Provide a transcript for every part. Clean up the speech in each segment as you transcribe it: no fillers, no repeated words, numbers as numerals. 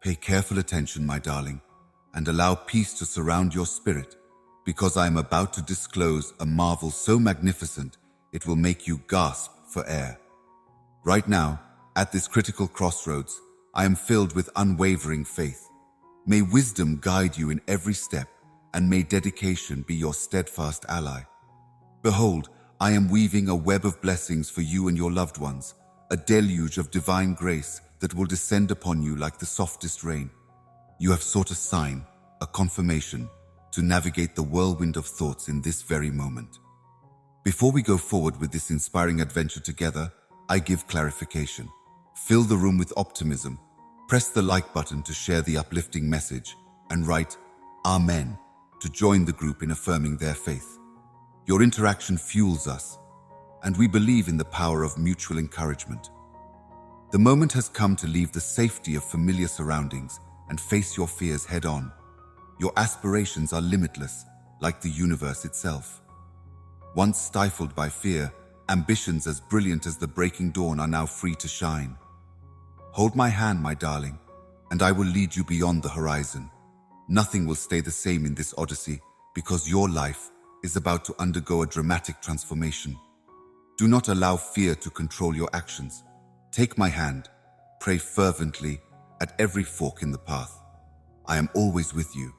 Pay careful attention, my darling, and allow peace to surround your spirit, because I am about to disclose a marvel so magnificent it will make you gasp for air. Right now, at this critical crossroads, I am filled with unwavering faith. May wisdom guide you in every step, and may dedication be your steadfast ally. Behold, I am weaving a web of blessings for you and your loved ones, a deluge of divine grace that will descend upon you like the softest rain. You have sought a sign, a confirmation, to navigate the whirlwind of thoughts in this very moment. Before we go forward with this inspiring adventure together, I give clarification. Fill the room with optimism, press the like button to share the uplifting message, and write Amen to join the group in affirming their faith. Your interaction fuels us, and we believe in the power of mutual encouragement. The moment has come to leave the safety of familiar surroundings and face your fears head-on. Your aspirations are limitless, like the universe itself. Once stifled by fear, ambitions as brilliant as the breaking dawn are now free to shine. Hold my hand, my darling, and I will lead you beyond the horizon. Nothing will stay the same in this odyssey, because your life is about to undergo a dramatic transformation. Do not allow fear to control your actions. Take my hand, pray fervently at every fork in the path. I am always with you,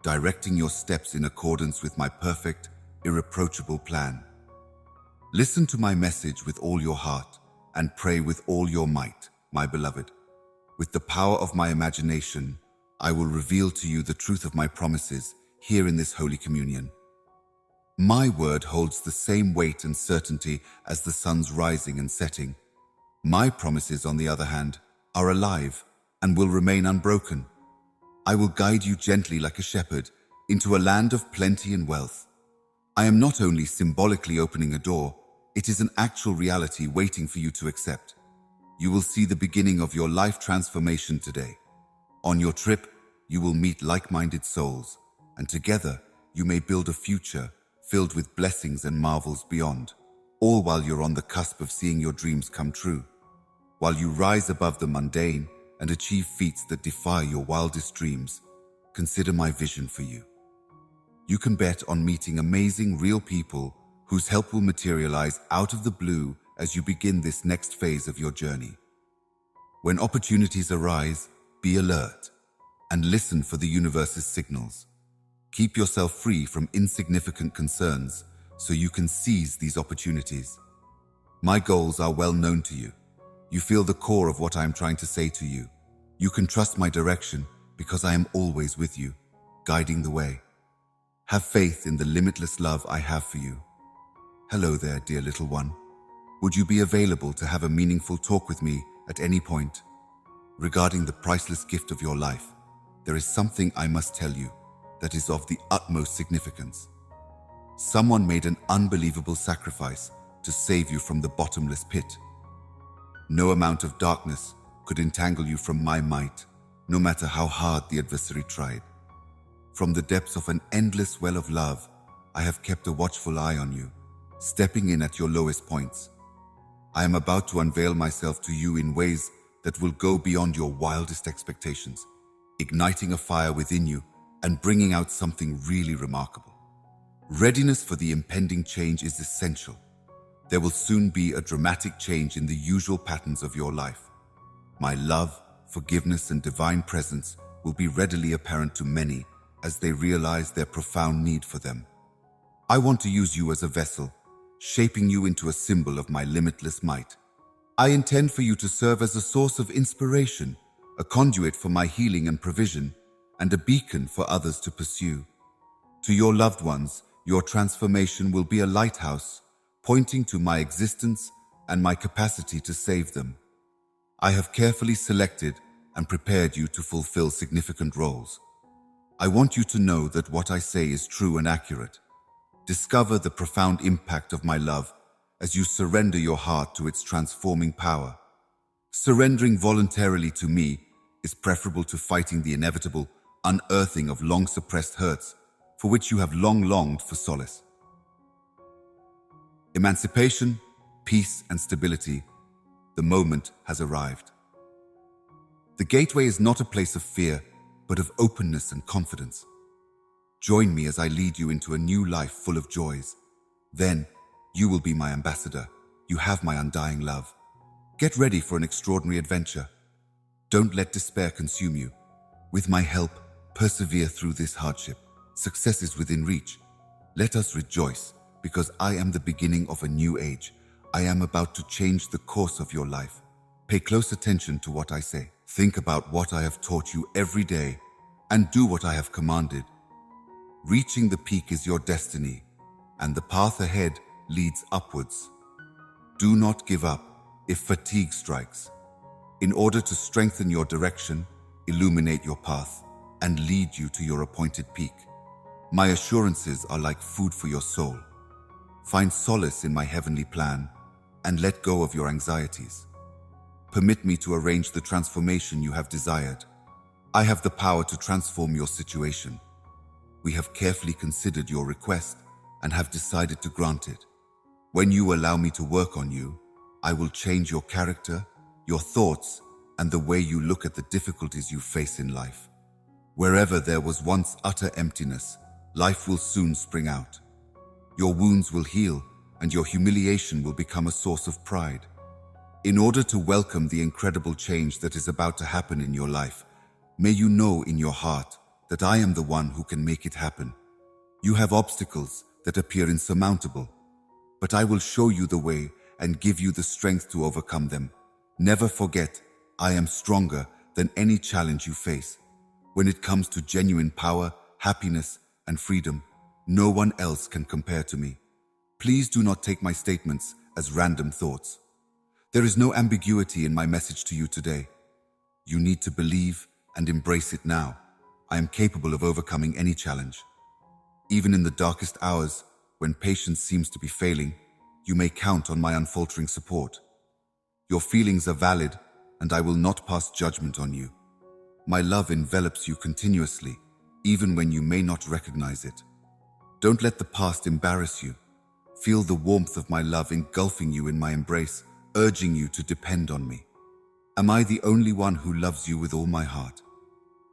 directing your steps in accordance with my perfect, irreproachable plan. Listen to my message with all your heart and pray with all your might, my beloved. With the power of my imagination, I will reveal to you the truth of my promises here in this Holy Communion. My word holds the same weight and certainty as the sun's rising and setting. My promises, on the other hand, are alive and will remain unbroken. I will guide you gently like a shepherd into a land of plenty and wealth. I am not only symbolically opening a door, it is an actual reality waiting for you to accept. You will see the beginning of your life transformation today. On your trip, you will meet like-minded souls, and together you may build a future filled with blessings and marvels beyond, all while you're on the cusp of seeing your dreams come true. While you rise above the mundane and achieve feats that defy your wildest dreams, consider my vision for you. You can bet on meeting amazing, real people whose help will materialize out of the blue as you begin this next phase of your journey. When opportunities arise, be alert and listen for the universe's signals. Keep yourself free from insignificant concerns so you can seize these opportunities. My goals are well known to you. You feel the core of what I am trying to say to you. You can trust my direction because I am always with you, guiding the way. Have faith in the limitless love I have for you. Hello there, dear little one. Would you be available to have a meaningful talk with me at any point? Regarding the priceless gift of your life, there is something I must tell you that is of the utmost significance. Someone made an unbelievable sacrifice to save you from the bottomless pit. No amount of darkness could entangle you from my might, no matter how hard the adversary tried. From the depths of an endless well of love, I have kept a watchful eye on you, stepping in at your lowest points. I am about to unveil myself to you in ways that will go beyond your wildest expectations, igniting a fire within you and bringing out something really remarkable. Readiness for the impending change is essential. There will soon be a dramatic change in the usual patterns of your life. My love, forgiveness, and divine presence will be readily apparent to many as they realize their profound need for them. I want to use you as a vessel, shaping you into a symbol of my limitless might. I intend for you to serve as a source of inspiration, a conduit for my healing and provision, and a beacon for others to pursue. To your loved ones, your transformation will be a lighthouse, pointing to my existence and my capacity to save them. I have carefully selected and prepared you to fulfill significant roles. I want you to know that what I say is true and accurate. Discover the profound impact of my love as you surrender your heart to its transforming power. Surrendering voluntarily to me is preferable to fighting the inevitable unearthing of long-suppressed hurts for which you have long longed for solace. Emancipation, peace, and stability, the moment has arrived. The gateway is not a place of fear, but of openness and confidence. Join me as I lead you into a new life full of joys. Then, you will be my ambassador. You have my undying love. Get ready for an extraordinary adventure. Don't let despair consume you. With my help, persevere through this hardship. Success is within reach. Let us rejoice, because I am the beginning of a new age. I am about to change the course of your life. Pay close attention to what I say. Think about what I have taught you every day, and do what I have commanded. Reaching the peak is your destiny, and the path ahead leads upwards. Do not give up if fatigue strikes. In order to strengthen your direction, illuminate your path, and lead you to your appointed peak. My assurances are like food for your soul. Find solace in my heavenly plan, and let go of your anxieties. Permit me to arrange the transformation you have desired. I have the power to transform your situation. We have carefully considered your request and have decided to grant it. When you allow me to work on you, I will change your character, your thoughts, and the way you look at the difficulties you face in life. Wherever there was once utter emptiness, life will soon spring out. Your wounds will heal, and your humiliation will become a source of pride. In order to welcome the incredible change that is about to happen in your life, may you know in your heart that I am the one who can make it happen. You have obstacles that appear insurmountable, but I will show you the way and give you the strength to overcome them. Never forget, I am stronger than any challenge you face. When it comes to genuine power, happiness, and freedom, no one else can compare to me. Please do not take my statements as random thoughts. There is no ambiguity in my message to you today. You need to believe and embrace it now. I am capable of overcoming any challenge. Even in the darkest hours, when patience seems to be failing, you may count on my unfaltering support. Your feelings are valid, and I will not pass judgment on you. My love envelops you continuously, even when you may not recognize it. Don't let the past embarrass you. Feel the warmth of my love engulfing you in my embrace, urging you to depend on me. Am I the only one who loves you with all my heart?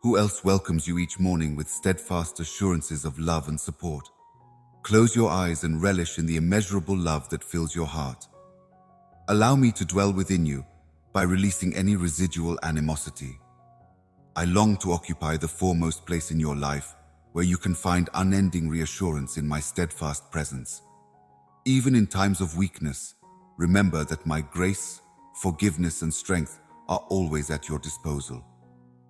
Who else welcomes you each morning with steadfast assurances of love and support? Close your eyes and relish in the immeasurable love that fills your heart. Allow me to dwell within you by releasing any residual animosity. I long to occupy the foremost place in your life, where you can find unending reassurance in my steadfast presence. Even in times of weakness, remember that my grace, forgiveness, and strength are always at your disposal.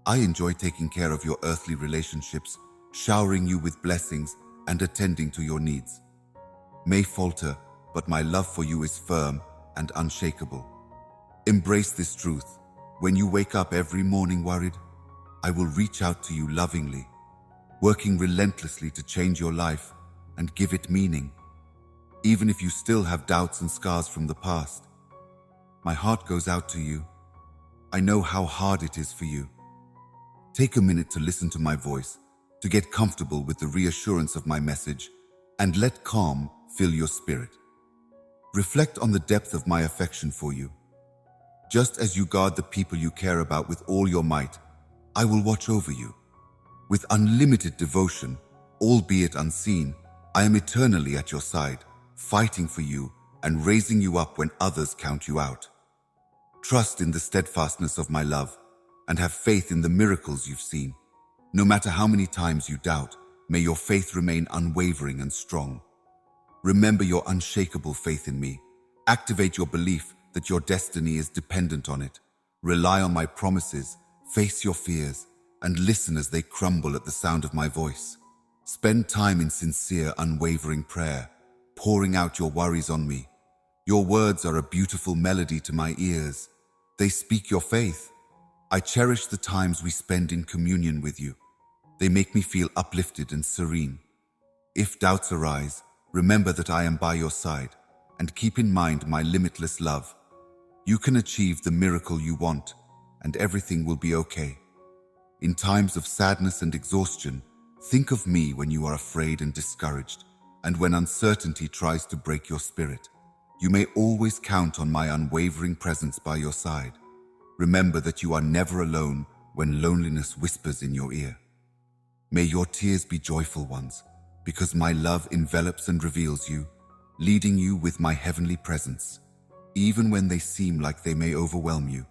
I enjoy taking care of your earthly relationships, showering you with blessings, and attending to your needs. May falter, but my love for you is firm and unshakable. Embrace this truth. When you wake up every morning worried, I will reach out to you lovingly, working relentlessly to change your life and give it meaning. Even if you still have doubts and scars from the past, my heart goes out to you. I know how hard it is for you. Take a minute to listen to my voice, to get comfortable with the reassurance of my message, and let calm fill your spirit. Reflect on the depth of my affection for you. Just as you guard the people you care about with all your might, I will watch over you. With unlimited devotion, albeit unseen, I am eternally at your side, fighting for you and raising you up when others count you out. Trust in the steadfastness of my love, and have faith in the miracles you've seen. No matter how many times you doubt, may your faith remain unwavering and strong. Remember your unshakable faith in me. Activate your belief that your destiny is dependent on it. Rely on my promises, face your fears, and listen as they crumble at the sound of my voice. Spend time in sincere, unwavering prayer, pouring out your worries on me. Your words are a beautiful melody to my ears. They speak your faith. I cherish the times we spend in communion with you. They make me feel uplifted and serene. If doubts arise, remember that I am by your side, and keep in mind my limitless love. You can achieve the miracle you want, and everything will be okay. In times of sadness and exhaustion, think of me when you are afraid and discouraged, and when uncertainty tries to break your spirit. You may always count on my unwavering presence by your side. remember that you are never alone when loneliness whispers in your ear. May your tears be joyful ones, because my love envelops and reveals you, leading you with my heavenly presence, even when they seem like they may overwhelm you.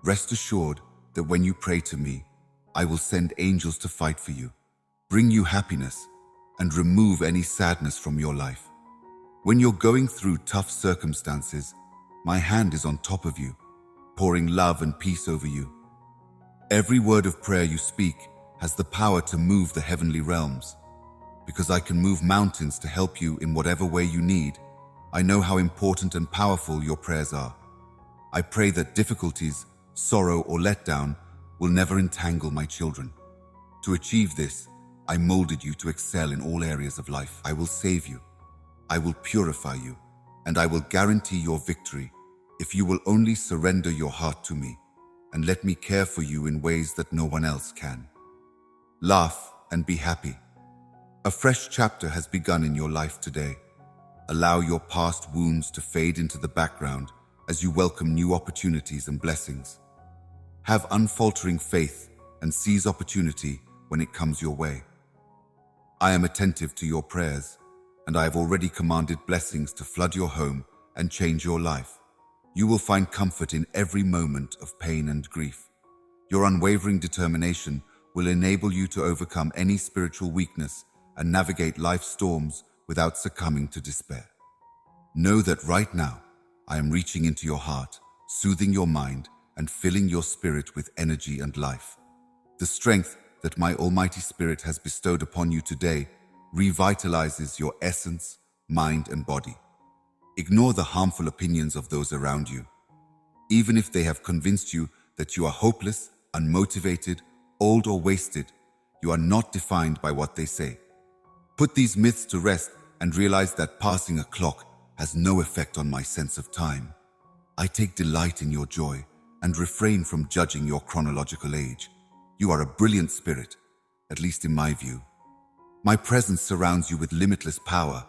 Rest assured that when you pray to me, I will send angels to fight for you, bring you happiness, and remove any sadness from your life. When you're going through tough circumstances, my hand is on top of you, pouring love and peace over you. Every word of prayer you speak has the power to move the heavenly realms. Because I can move mountains to help you in whatever way you need, I know how important and powerful your prayers are. I pray that difficulties, sorrow, or letdown will never entangle my children. To achieve this, I molded you to excel in all areas of life. I will save you, I will purify you, and I will guarantee your victory if you will only surrender your heart to me and let me care for you in ways that no one else can. Laugh and be happy. A fresh chapter has begun in your life today. Allow your past wounds to fade into the background as you welcome new opportunities and blessings. Have unfaltering faith and seize opportunity when it comes your way. I am attentive to your prayers, and I have already commanded blessings to flood your home and change your life. You will find comfort in every moment of pain and grief. Your unwavering determination will enable you to overcome any spiritual weakness and navigate life's storms without succumbing to despair. Know that right now, I am reaching into your heart, soothing your mind, and filling your spirit with energy and life. The strength that my Almighty Spirit has bestowed upon you today revitalizes your essence, mind, and body. Ignore the harmful opinions of those around you. Even if they have convinced you that you are hopeless, unmotivated, old, or wasted, you are not defined by what they say. Put these myths to rest and realize that passing a clock has no effect on my sense of time. I take delight in your joy and refrain from judging your chronological age. You are a brilliant spirit, at least in my view. My presence surrounds you with limitless power.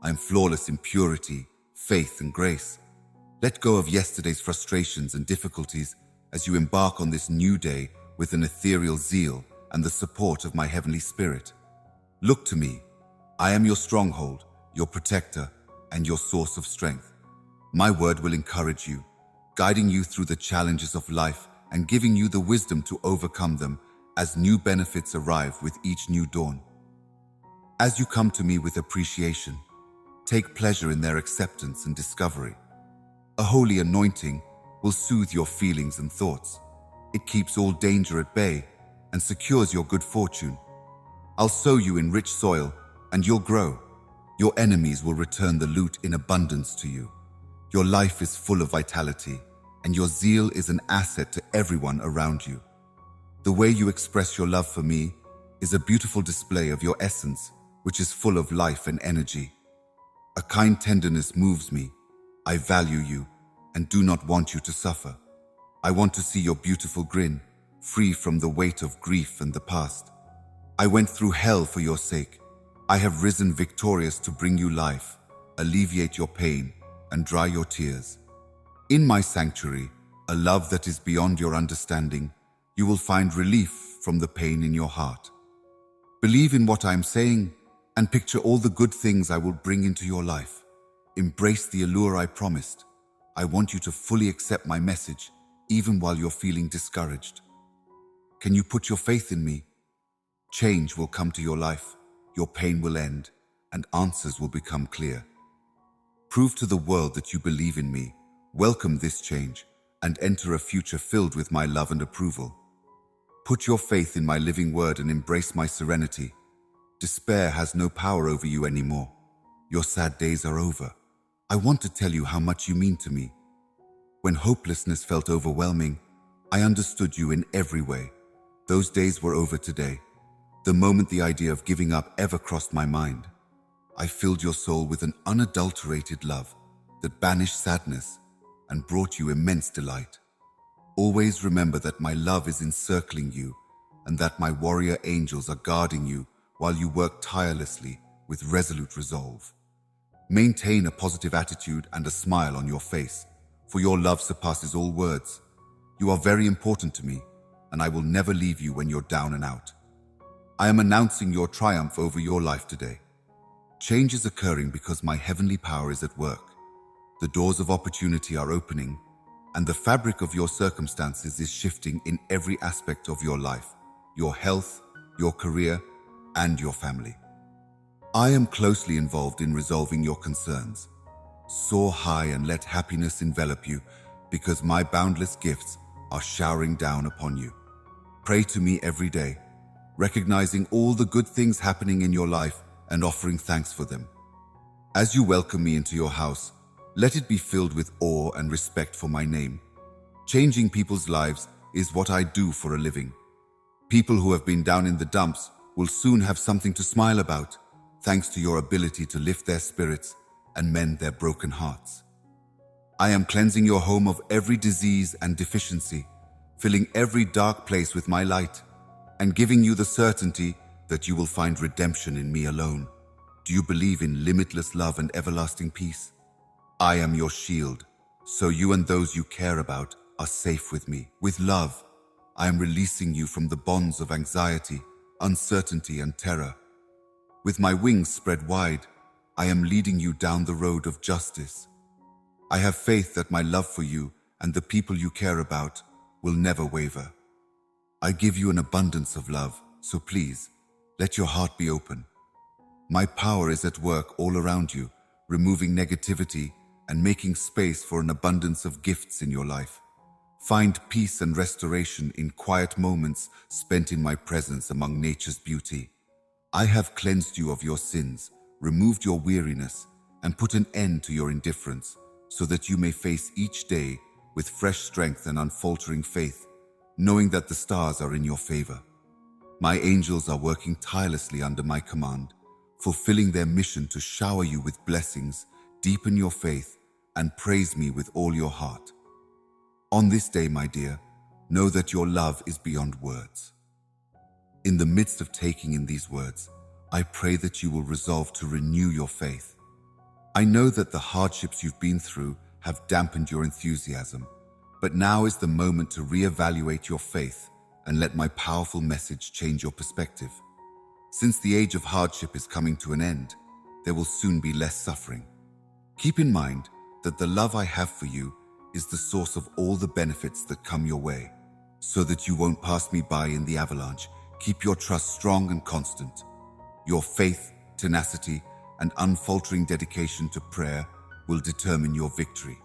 I am flawless in purity, faith, and grace. Let go of yesterday's frustrations and difficulties as you embark on this new day with an ethereal zeal and the support of my heavenly spirit. Look to me. I am your stronghold, your protector, and your source of strength. My word will encourage you, guiding you through the challenges of life and giving you the wisdom to overcome them as new benefits arrive with each new dawn. As you come to me with appreciation, take pleasure in their acceptance and discovery. A holy anointing will soothe your feelings and thoughts. It keeps all danger at bay and secures your good fortune. I'll sow you in rich soil, and you'll grow. Your enemies will return the loot in abundance to you. Your life is full of vitality, and your zeal is an asset to everyone around you. The way you express your love for me is a beautiful display of your essence, which is full of life and energy. A kind tenderness moves me. I value you and do not want you to suffer. I want to see your beautiful grin, free from the weight of grief and the past. I went through hell for your sake. I have risen victorious to bring you life, alleviate your pain, and dry your tears. In my sanctuary, a love that is beyond your understanding, you will find relief from the pain in your heart. Believe in what I am saying and picture all the good things I will bring into your life. Embrace the allure I promised. I want you to fully accept my message, even while you're feeling discouraged. Can you put your faith in me? Change will come to your life, your pain will end, and answers will become clear. Prove to the world that you believe in me, welcome this change, and enter a future filled with my love and approval. Put your faith in my living word and embrace my serenity. Despair has no power over you anymore. Your sad days are over. I want to tell you how much you mean to me. When hopelessness felt overwhelming, I understood you in every way. Those days were over today. The moment the idea of giving up ever crossed my mind, I filled your soul with an unadulterated love that banished sadness and brought you immense delight. Always remember that my love is encircling you and that my warrior angels are guarding you while you work tirelessly with resolute resolve. Maintain a positive attitude and a smile on your face, for your love surpasses all words. You are very important to me, and I will never leave you when you're down and out. I am announcing your triumph over your life today. Change is occurring because my heavenly power is at work. The doors of opportunity are opening, and the fabric of your circumstances is shifting in every aspect of your life, your health, your career, and your family. I am closely involved in resolving your concerns. Soar high and let happiness envelop you, because my boundless gifts are showering down upon you. Pray to me every day, recognizing all the good things happening in your life and offering thanks for them. As you welcome me into your house, let it be filled with awe and respect for my name. Changing people's lives is what I do for a living. People who have been down in the dumps will soon have something to smile about, thanks to your ability to lift their spirits and mend their broken hearts. I am cleansing your home of every disease and deficiency, filling every dark place with my light, and giving you the certainty that you will find redemption in me alone. Do you believe in limitless love and everlasting peace? I am your shield, so you and those you care about are safe with me. With love, I am releasing you from the bonds of anxiety, uncertainty, and terror. With my wings spread wide, I am leading you down the road of justice. I have faith that my love for you and the people you care about will never waver. I give you an abundance of love, so please, let your heart be open. My power is at work all around you, removing negativity and making space for an abundance of gifts in your life. Find peace and restoration in quiet moments spent in my presence among nature's beauty. I have cleansed you of your sins, removed your weariness, and put an end to your indifference, so that you may face each day with fresh strength and unfaltering faith, knowing that the stars are in your favor. My angels are working tirelessly under my command, fulfilling their mission to shower you with blessings, deepen your faith, and praise me with all your heart. On this day, my dear, know that your love is beyond words. In the midst of taking in these words, I pray that you will resolve to renew your faith. I know that the hardships you've been through have dampened your enthusiasm, but now is the moment to reevaluate your faith and let my powerful message change your perspective. Since the age of hardship is coming to an end, there will soon be less suffering. Keep in mind that the love I have for you is the source of all the benefits that come your way. So that you won't pass me by in the avalanche, keep your trust strong and constant. Your faith, tenacity, and unfaltering dedication to prayer will determine your victory.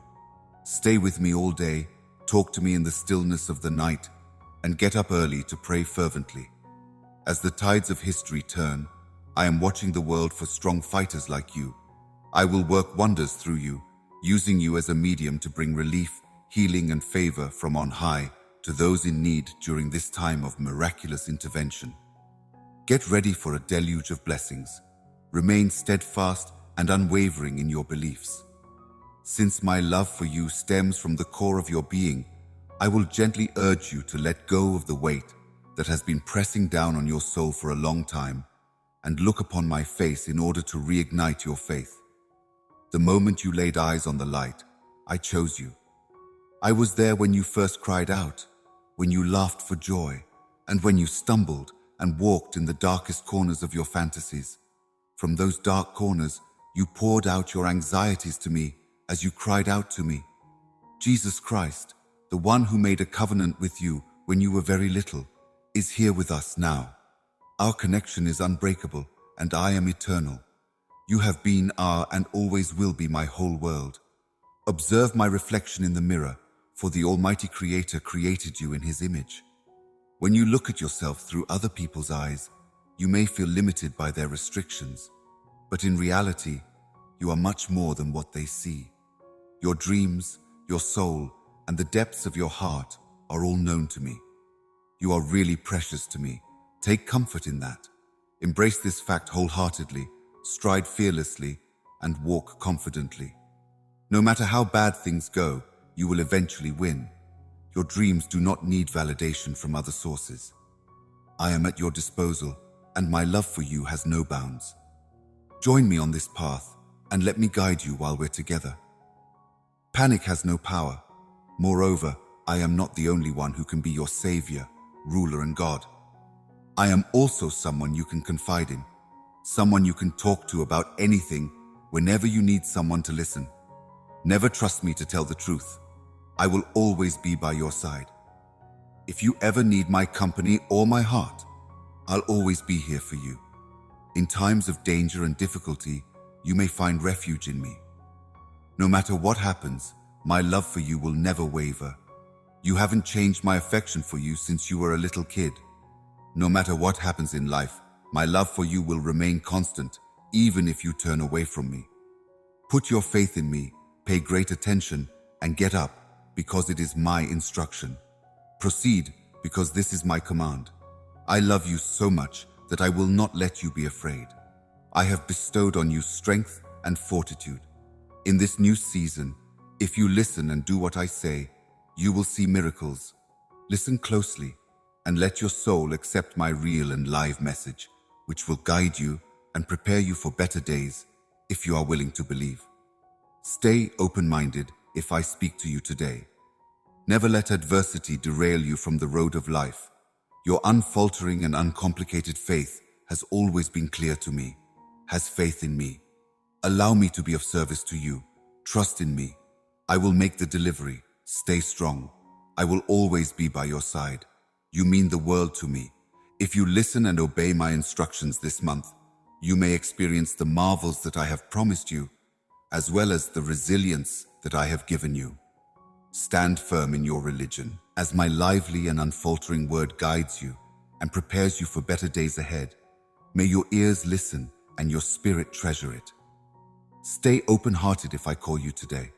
Stay with me all day, talk to me in the stillness of the night, and get up early to pray fervently. As the tides of history turn, I am watching the world for strong fighters like you. I will work wonders through you, using you as a medium to bring relief, healing, and favor from on high to those in need during this time of miraculous intervention. Get ready for a deluge of blessings. Remain steadfast and unwavering in your beliefs. Since my love for you stems from the core of your being, I will gently urge you to let go of the weight that has been pressing down on your soul for a long time and look upon my face in order to reignite your faith. The moment you laid eyes on the light, I chose you. I was there when you first cried out, when you laughed for joy, and when you stumbled and walked in the darkest corners of your fantasies. From those dark corners, you poured out your anxieties to me as you cried out to me. Jesus Christ, the one who made a covenant with you when you were very little, is here with us now. Our connection is unbreakable, and I am eternal. You have been, are, and always will be my whole world. Observe my reflection in the mirror, for the Almighty Creator created you in His image. When you look at yourself through other people's eyes, you may feel limited by their restrictions, but in reality, you are much more than what they see. Your dreams, your soul, and the depths of your heart are all known to me. You are really precious to me. Take comfort in that. Embrace this fact wholeheartedly, stride fearlessly, and walk confidently. No matter how bad things go, you will eventually win. Your dreams do not need validation from other sources. I am at your disposal, and my love for you has no bounds. Join me on this path, and let me guide you while we're together. Panic has no power. Moreover, I am not the only one who can be your savior, ruler, and God. I am also someone you can confide in, someone you can talk to about anything whenever you need someone to listen. Never trust me to tell the truth. I will always be by your side. If you ever need my company or my heart, I'll always be here for you. In times of danger and difficulty, you may find refuge in me. No matter what happens, my love for you will never waver. You haven't changed my affection for you since you were a little kid. No matter what happens in life, my love for you will remain constant, even if you turn away from me. Put your faith in me, pay great attention, and get up, because it is my instruction. Proceed, because this is my command. I love you so much that I will not let you be afraid. I have bestowed on you strength and fortitude. In this new season, if you listen and do what I say, you will see miracles. Listen closely and let your soul accept my real and live message, which will guide you and prepare you for better days if you are willing to believe. Stay open-minded if I speak to you today. Never let adversity derail you from the road of life. Your unfaltering and uncomplicated faith has always been clear to me. Has faith in me. Allow me to be of service to you. Trust in me. I will make the delivery. Stay strong. I will always be by your side. You mean the world to me. If you listen and obey my instructions this month, you may experience the marvels that I have promised you, as well as the resilience that I have given you. Stand firm in your religion, as my lively and unfaltering word guides you and prepares you for better days ahead. May your ears listen and your spirit treasure it. Stay open-hearted if I call you today.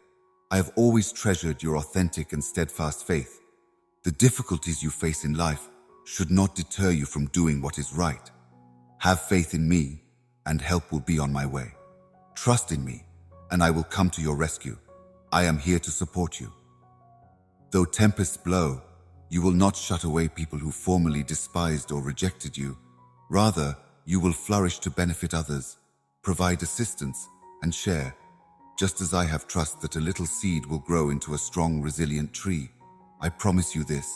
I have always treasured your authentic and steadfast faith. The difficulties you face in life should not deter you from doing what is right. Have faith in me, and help will be on my way. Trust in me, and I will come to your rescue. I am here to support you. Though tempests blow, you will not shut away people who formerly despised or rejected you. Rather, you will flourish to benefit others, provide assistance, and share. Just as I have trust that a little seed will grow into a strong, resilient tree, I promise you this.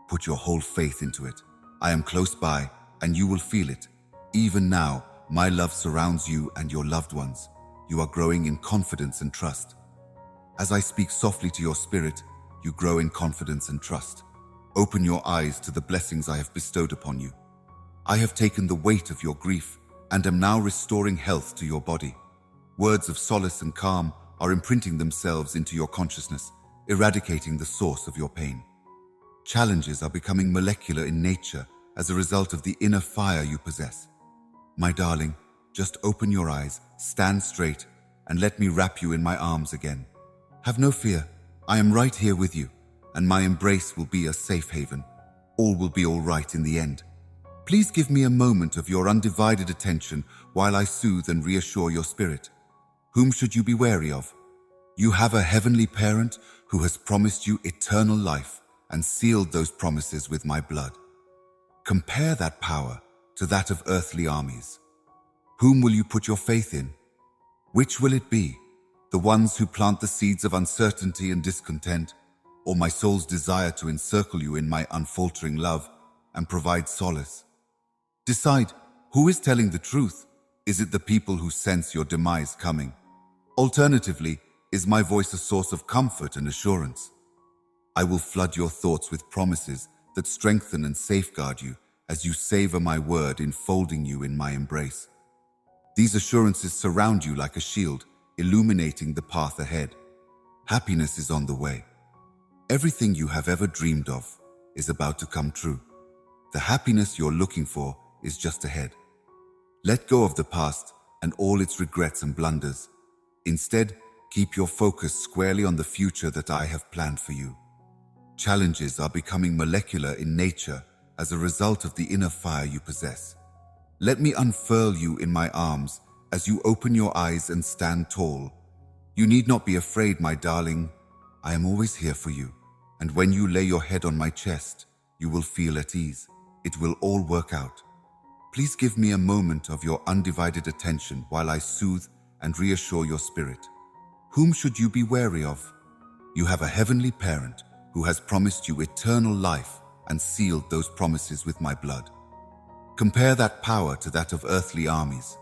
Put your whole faith into it. I am close by, and you will feel it. Even now, my love surrounds you and your loved ones. You are growing in confidence and trust. As I speak softly to your spirit, you grow in confidence and trust. Open your eyes to the blessings I have bestowed upon you. I have taken the weight of your grief and am now restoring health to your body. Words of solace and calm are imprinting themselves into your consciousness, eradicating the source of your pain. Challenges are becoming molecular in nature as a result of the inner fire you possess. My darling, just open your eyes, stand straight, and let me wrap you in my arms again. Have no fear. I am right here with you, and my embrace will be a safe haven. All will be all right in the end. Please give me a moment of your undivided attention while I soothe and reassure your spirit. Whom should you be wary of? You have a heavenly parent who has promised you eternal life and sealed those promises with my blood. Compare that power to that of earthly armies. Whom will you put your faith in? Which will it be? The ones who plant the seeds of uncertainty and discontent, or my soul's desire to encircle you in my unfaltering love and provide solace? Decide, who is telling the truth? Is it the people who sense your demise coming? Alternatively, is my voice a source of comfort and assurance? I will flood your thoughts with promises that strengthen and safeguard you as you savor my word enfolding you in my embrace. These assurances surround you like a shield, illuminating the path ahead. Happiness is on the way. Everything you have ever dreamed of is about to come true. The happiness you're looking for is just ahead. Let go of the past and all its regrets and blunders. Instead, keep your focus squarely on the future that I have planned for you. Challenges are becoming molecular in nature as a result of the inner fire you possess. Let me unfurl you in my arms as you open your eyes and stand tall. You need not be afraid, my darling. I am always here for you. And when you lay your head on my chest, you will feel at ease. It will all work out. Please give me a moment of your undivided attention while I soothe and reassure your spirit. Whom should you be wary of? You have a heavenly parent who who has promised you eternal life and sealed those promises with my blood. Compare that power to that of earthly armies.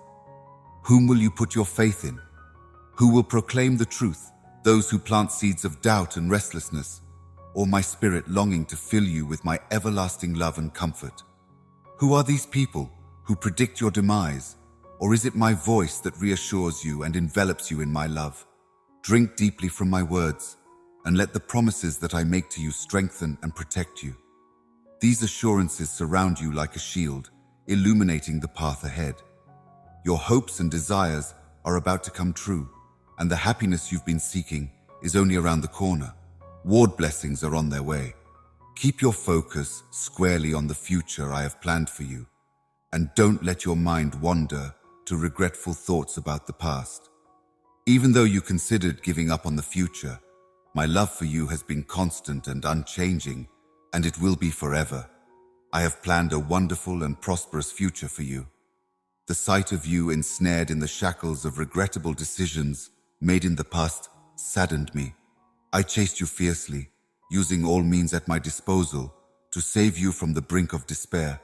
Whom will you put your faith in? Who will proclaim the truth, those who plant seeds of doubt and restlessness, or my spirit longing to fill you with my everlasting love and comfort? Who are these people who predict your demise, or is it my voice that reassures you and envelops you in my love? Drink deeply from my words, and let the promises that I make to you strengthen and protect you. These assurances surround you like a shield, illuminating the path ahead. Your hopes and desires are about to come true, and the happiness you've been seeking is only around the corner. Ward blessings are on their way. Keep your focus squarely on the future I have planned for you, and don't let your mind wander to regretful thoughts about the past. Even though you considered giving up on the future, my love for you has been constant and unchanging, and it will be forever. I have planned a wonderful and prosperous future for you. The sight of you ensnared in the shackles of regrettable decisions made in the past saddened me. I chased you fiercely, using all means at my disposal to save you from the brink of despair,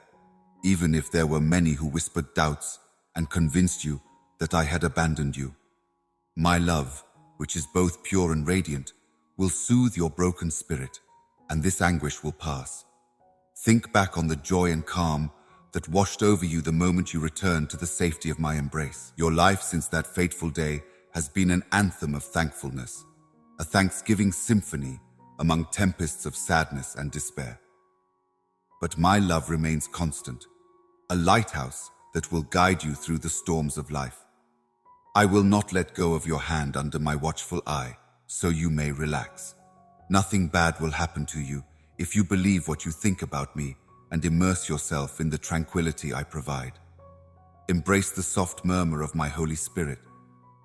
even if there were many who whispered doubts and convinced you that I had abandoned you. My love, which is both pure and radiant, will soothe your broken spirit, and this anguish will pass. Think back on the joy and calm that washed over you the moment you returned to the safety of my embrace. Your life since that fateful day has been an anthem of thankfulness, a thanksgiving symphony among tempests of sadness and despair. But my love remains constant, a lighthouse that will guide you through the storms of life. I will not let go of your hand under my watchful eye, so you may relax. Nothing bad will happen to you if you believe what you think about me and immerse yourself in the tranquility I provide. Embrace the soft murmur of my Holy Spirit,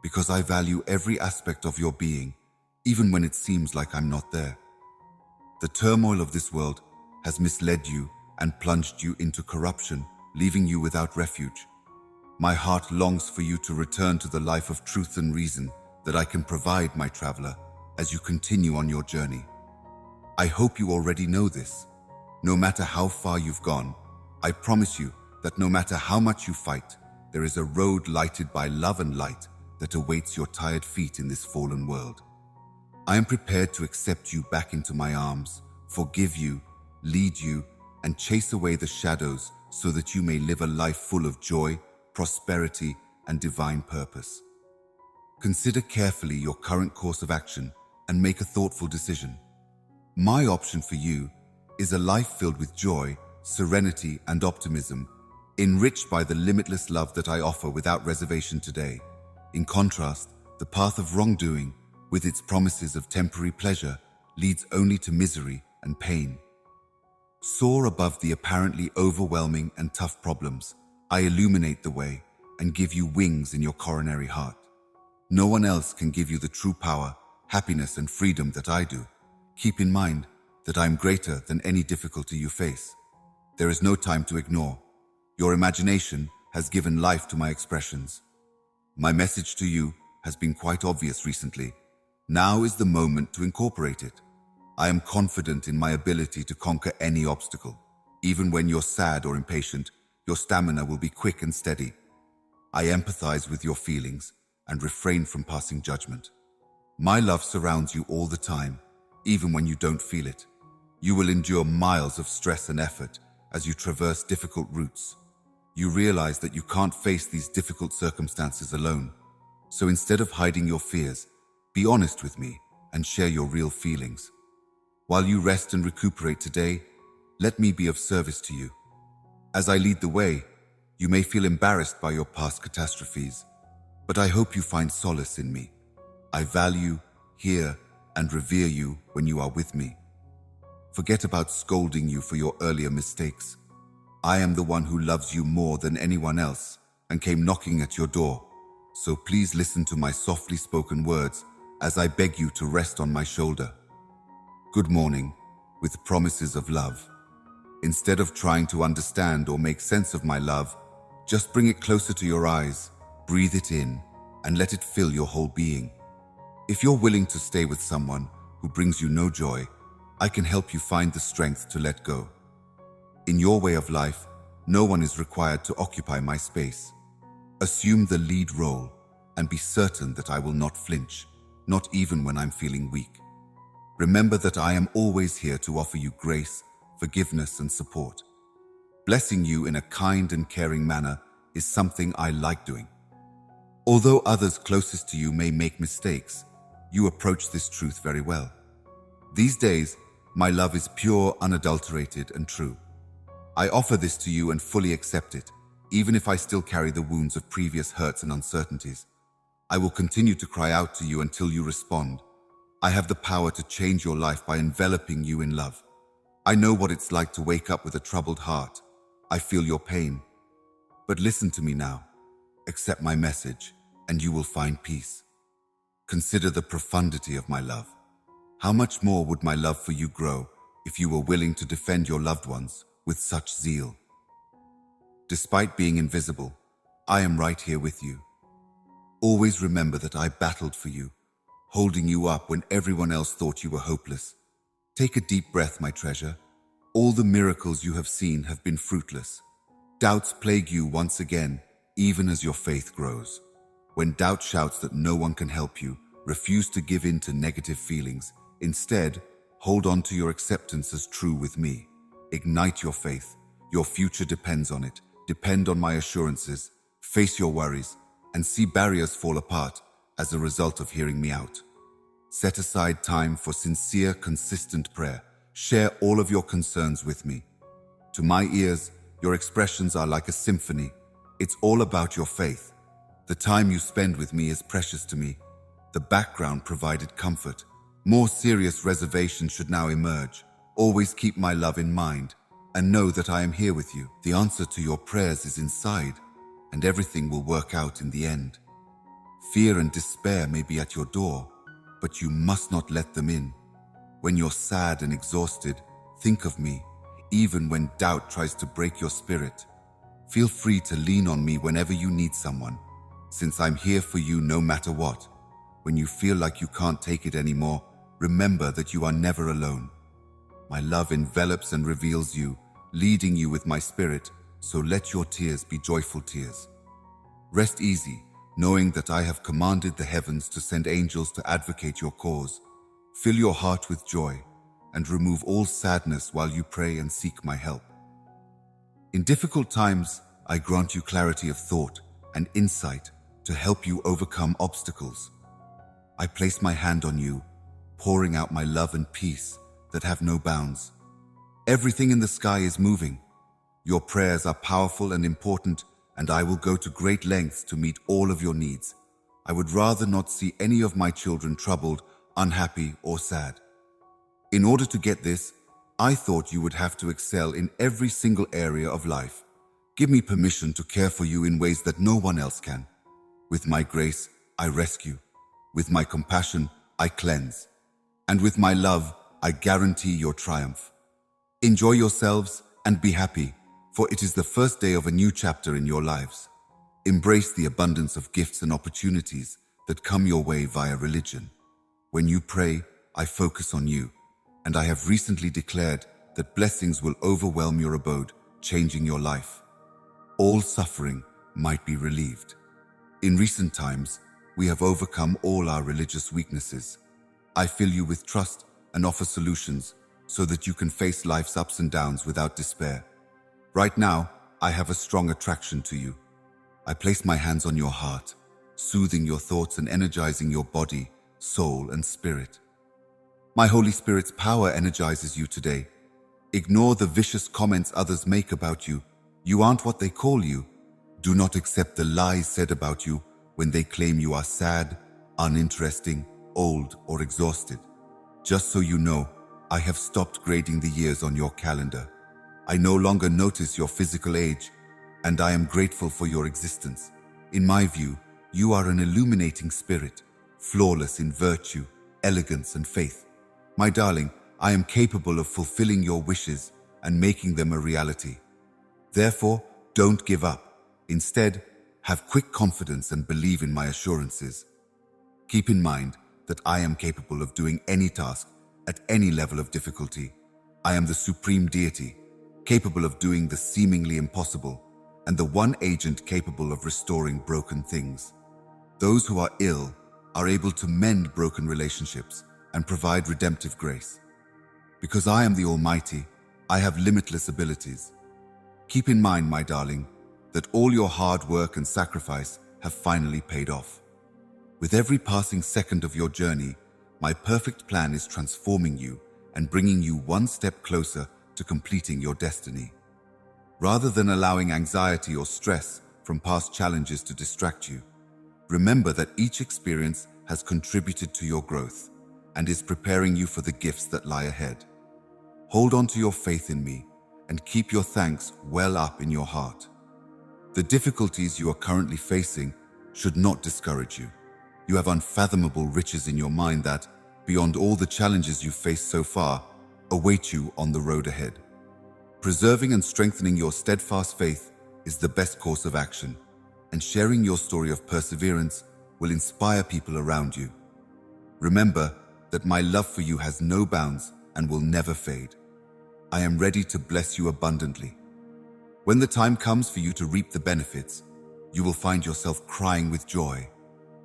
because I value every aspect of your being, even when it seems like I'm not there. The turmoil of this world has misled you and plunged you into corruption, leaving you without refuge. My heart longs for you to return to the life of truth and reason that I can provide, my traveler, as you continue on your journey. I hope you already know this. No matter how far you've gone, I promise you that no matter how much you fight, there is a road lighted by love and light that awaits your tired feet in this fallen world. I am prepared to accept you back into my arms, forgive you, lead you, and chase away the shadows so that you may live a life full of joy, prosperity, and divine purpose. Consider carefully your current course of action and make a thoughtful decision. My option for you is a life filled with joy, serenity, and optimism, enriched by the limitless love that I offer without reservation today. In contrast, the path of wrongdoing, with its promises of temporary pleasure, leads only to misery and pain. Soar above the apparently overwhelming and tough problems. I illuminate the way and give you wings in your coronary heart. No one else can give you the true power, happiness, and freedom that I do. Keep in mind that I am greater than any difficulty you face. There is no time to ignore. Your imagination has given life to my expressions. My message to you has been quite obvious recently. Now is the moment to incorporate it. I am confident in my ability to conquer any obstacle. Even when you're sad or impatient, your stamina will be quick and steady. I empathize with your feelings and refrain from passing judgment. My love surrounds you all the time, even when you don't feel it. You will endure miles of stress and effort as you traverse difficult routes. You realize that you can't face these difficult circumstances alone. So instead of hiding your fears, be honest with me and share your real feelings. While you rest and recuperate today, let me be of service to you. As I lead the way, you may feel embarrassed by your past catastrophes, but I hope you find solace in me. I value, hear, and revere you when you are with me. Forget about scolding you for your earlier mistakes. I am the one who loves you more than anyone else and came knocking at your door. So please listen to my softly spoken words as I beg you to rest on my shoulder. Good morning, with promises of love. Instead of trying to understand or make sense of my love, just bring it closer to your eyes, breathe it in, and let it fill your whole being. If you're willing to stay with someone who brings you no joy, I can help you find the strength to let go. In your way of life, no one is required to occupy my space. Assume the lead role and be certain that I will not flinch, not even when I'm feeling weak. Remember that I am always here to offer you grace, forgiveness, and support. Blessing you in a kind and caring manner is something I like doing. Although others closest to you may make mistakes, you approach this truth very well. These days, my love is pure, unadulterated, and true. I offer this to you and fully accept it, even if I still carry the wounds of previous hurts and uncertainties. I will continue to cry out to you until you respond. I have the power to change your life by enveloping you in love. I know what it's like to wake up with a troubled heart. I feel your pain. But listen to me now. Accept my message, and you will find peace. Consider the profundity of my love. How much more would my love for you grow if you were willing to defend your loved ones with such zeal? Despite being invisible, I am right here with you. Always remember that I battled for you, holding you up when everyone else thought you were hopeless. Take a deep breath, my treasure. All the miracles you have seen have been fruitless. Doubts plague you once again, even as your faith grows. When doubt shouts that no one can help you, refuse to give in to negative feelings. Instead, hold on to your acceptance as true with me. Ignite your faith. Your future depends on it. Depend on my assurances. Face your worries and see barriers fall apart as a result of hearing me out. Set aside time for sincere, consistent prayer. Share all of your concerns with me. To my ears, your expressions are like a symphony. It's all about your faith. The time you spend with me is precious to me. The background provided comfort. More serious reservations should now emerge. Always keep my love in mind and know that I am here with you. The answer to your prayers is inside, and everything will work out in the end. Fear and despair may be at your door, but you must not let them in. When you're sad and exhausted, think of me, even when doubt tries to break your spirit. Feel free to lean on me whenever you need someone, since I'm here for you no matter what. When you feel like you can't take it anymore, remember that you are never alone. My love envelops and reveals you, leading you with my spirit, so let your tears be joyful tears. Rest easy, knowing that I have commanded the heavens to send angels to advocate your cause. Fill your heart with joy and remove all sadness while you pray and seek my help. In difficult times, I grant you clarity of thought and insight to help you overcome obstacles. I place my hand on you, pouring out my love and peace that have no bounds. Everything in the sky is moving. Your prayers are powerful and important, and I will go to great lengths to meet all of your needs. I would rather not see any of my children troubled, unhappy, or sad. In order to get this, I thought you would have to excel in every single area of life. Give me permission to care for you in ways that no one else can. With my grace, I rescue. With my compassion, I cleanse. And with my love, I guarantee your triumph. Enjoy yourselves and be happy, for it is the first day of a new chapter in your lives. Embrace the abundance of gifts and opportunities that come your way via religion. When you pray, I focus on you, and I have recently declared that blessings will overwhelm your abode, changing your life. All suffering might be relieved. In recent times, we have overcome all our religious weaknesses. I fill you with trust and offer solutions so that you can face life's ups and downs without despair. Right now, I have a strong attraction to you. I place my hands on your heart, soothing your thoughts and energizing your body, soul, and spirit. My Holy Spirit's power energizes you today. Ignore the vicious comments others make about you. You aren't what they call you. Do not accept the lies said about you when they claim you are sad, uninteresting, old, or exhausted. Just so you know, I have stopped grading the years on your calendar. I no longer notice your physical age, and I am grateful for your existence. In my view, you are an illuminating spirit, flawless in virtue, elegance, and faith. My darling, I am capable of fulfilling your wishes and making them a reality. Therefore, don't give up. Instead, have quick confidence and believe in my assurances. Keep in mind that I am capable of doing any task at any level of difficulty. I am the supreme deity, capable of doing the seemingly impossible, and the one agent capable of restoring broken things. Those who are ill are able to mend broken relationships and provide redemptive grace. Because I am the Almighty, I have limitless abilities. Keep in mind, my darling, that all your hard work and sacrifice have finally paid off. With every passing second of your journey, my perfect plan is transforming you and bringing you one step closer to completing your destiny. Rather than allowing anxiety or stress from past challenges to distract you, remember that each experience has contributed to your growth and is preparing you for the gifts that lie ahead. Hold on to your faith in me and keep your thanks well up in your heart. The difficulties you are currently facing should not discourage you. You have unfathomable riches in your mind that, beyond all the challenges you've faced so far, await you on the road ahead. Preserving and strengthening your steadfast faith is the best course of action, and sharing your story of perseverance will inspire people around you. Remember that my love for you has no bounds and will never fade. I am ready to bless you abundantly. When the time comes for you to reap the benefits, you will find yourself crying with joy,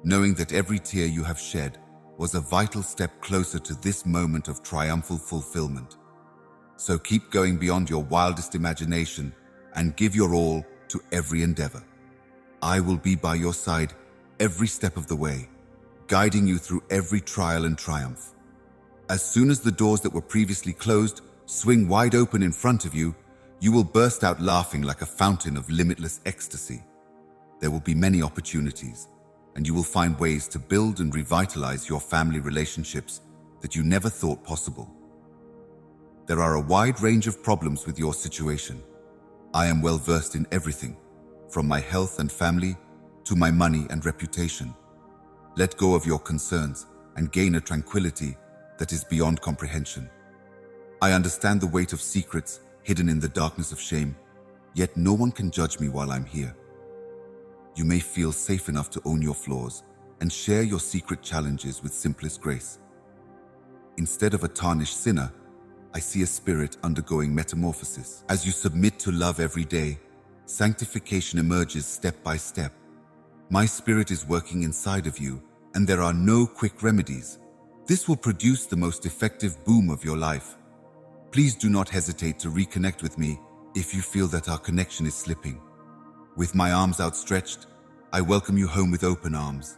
knowing that every tear you have shed was a vital step closer to this moment of triumphal fulfillment. So keep going beyond your wildest imagination and give your all to every endeavor. I will be by your side every step of the way, guiding you through every trial and triumph. As soon as the doors that were previously closed swing wide open in front of you, you will burst out laughing like a fountain of limitless ecstasy. There will be many opportunities, and you will find ways to build and revitalize your family relationships that you never thought possible. There are a wide range of problems with your situation. I am well versed in everything, from my health and family to my money and reputation. Let go of your concerns and gain a tranquility that is beyond comprehension. I understand the weight of secrets hidden in the darkness of shame, yet no one can judge me while I'm here. You may feel safe enough to own your flaws and share your secret challenges with simplest grace. Instead of a tarnished sinner, I see a spirit undergoing metamorphosis. As you submit to love every day, sanctification emerges step by step. My spirit is working inside of you, and there are no quick remedies. This will produce the most effective boom of your life. Please do not hesitate to reconnect with me if you feel that our connection is slipping. With my arms outstretched, I welcome you home with open arms.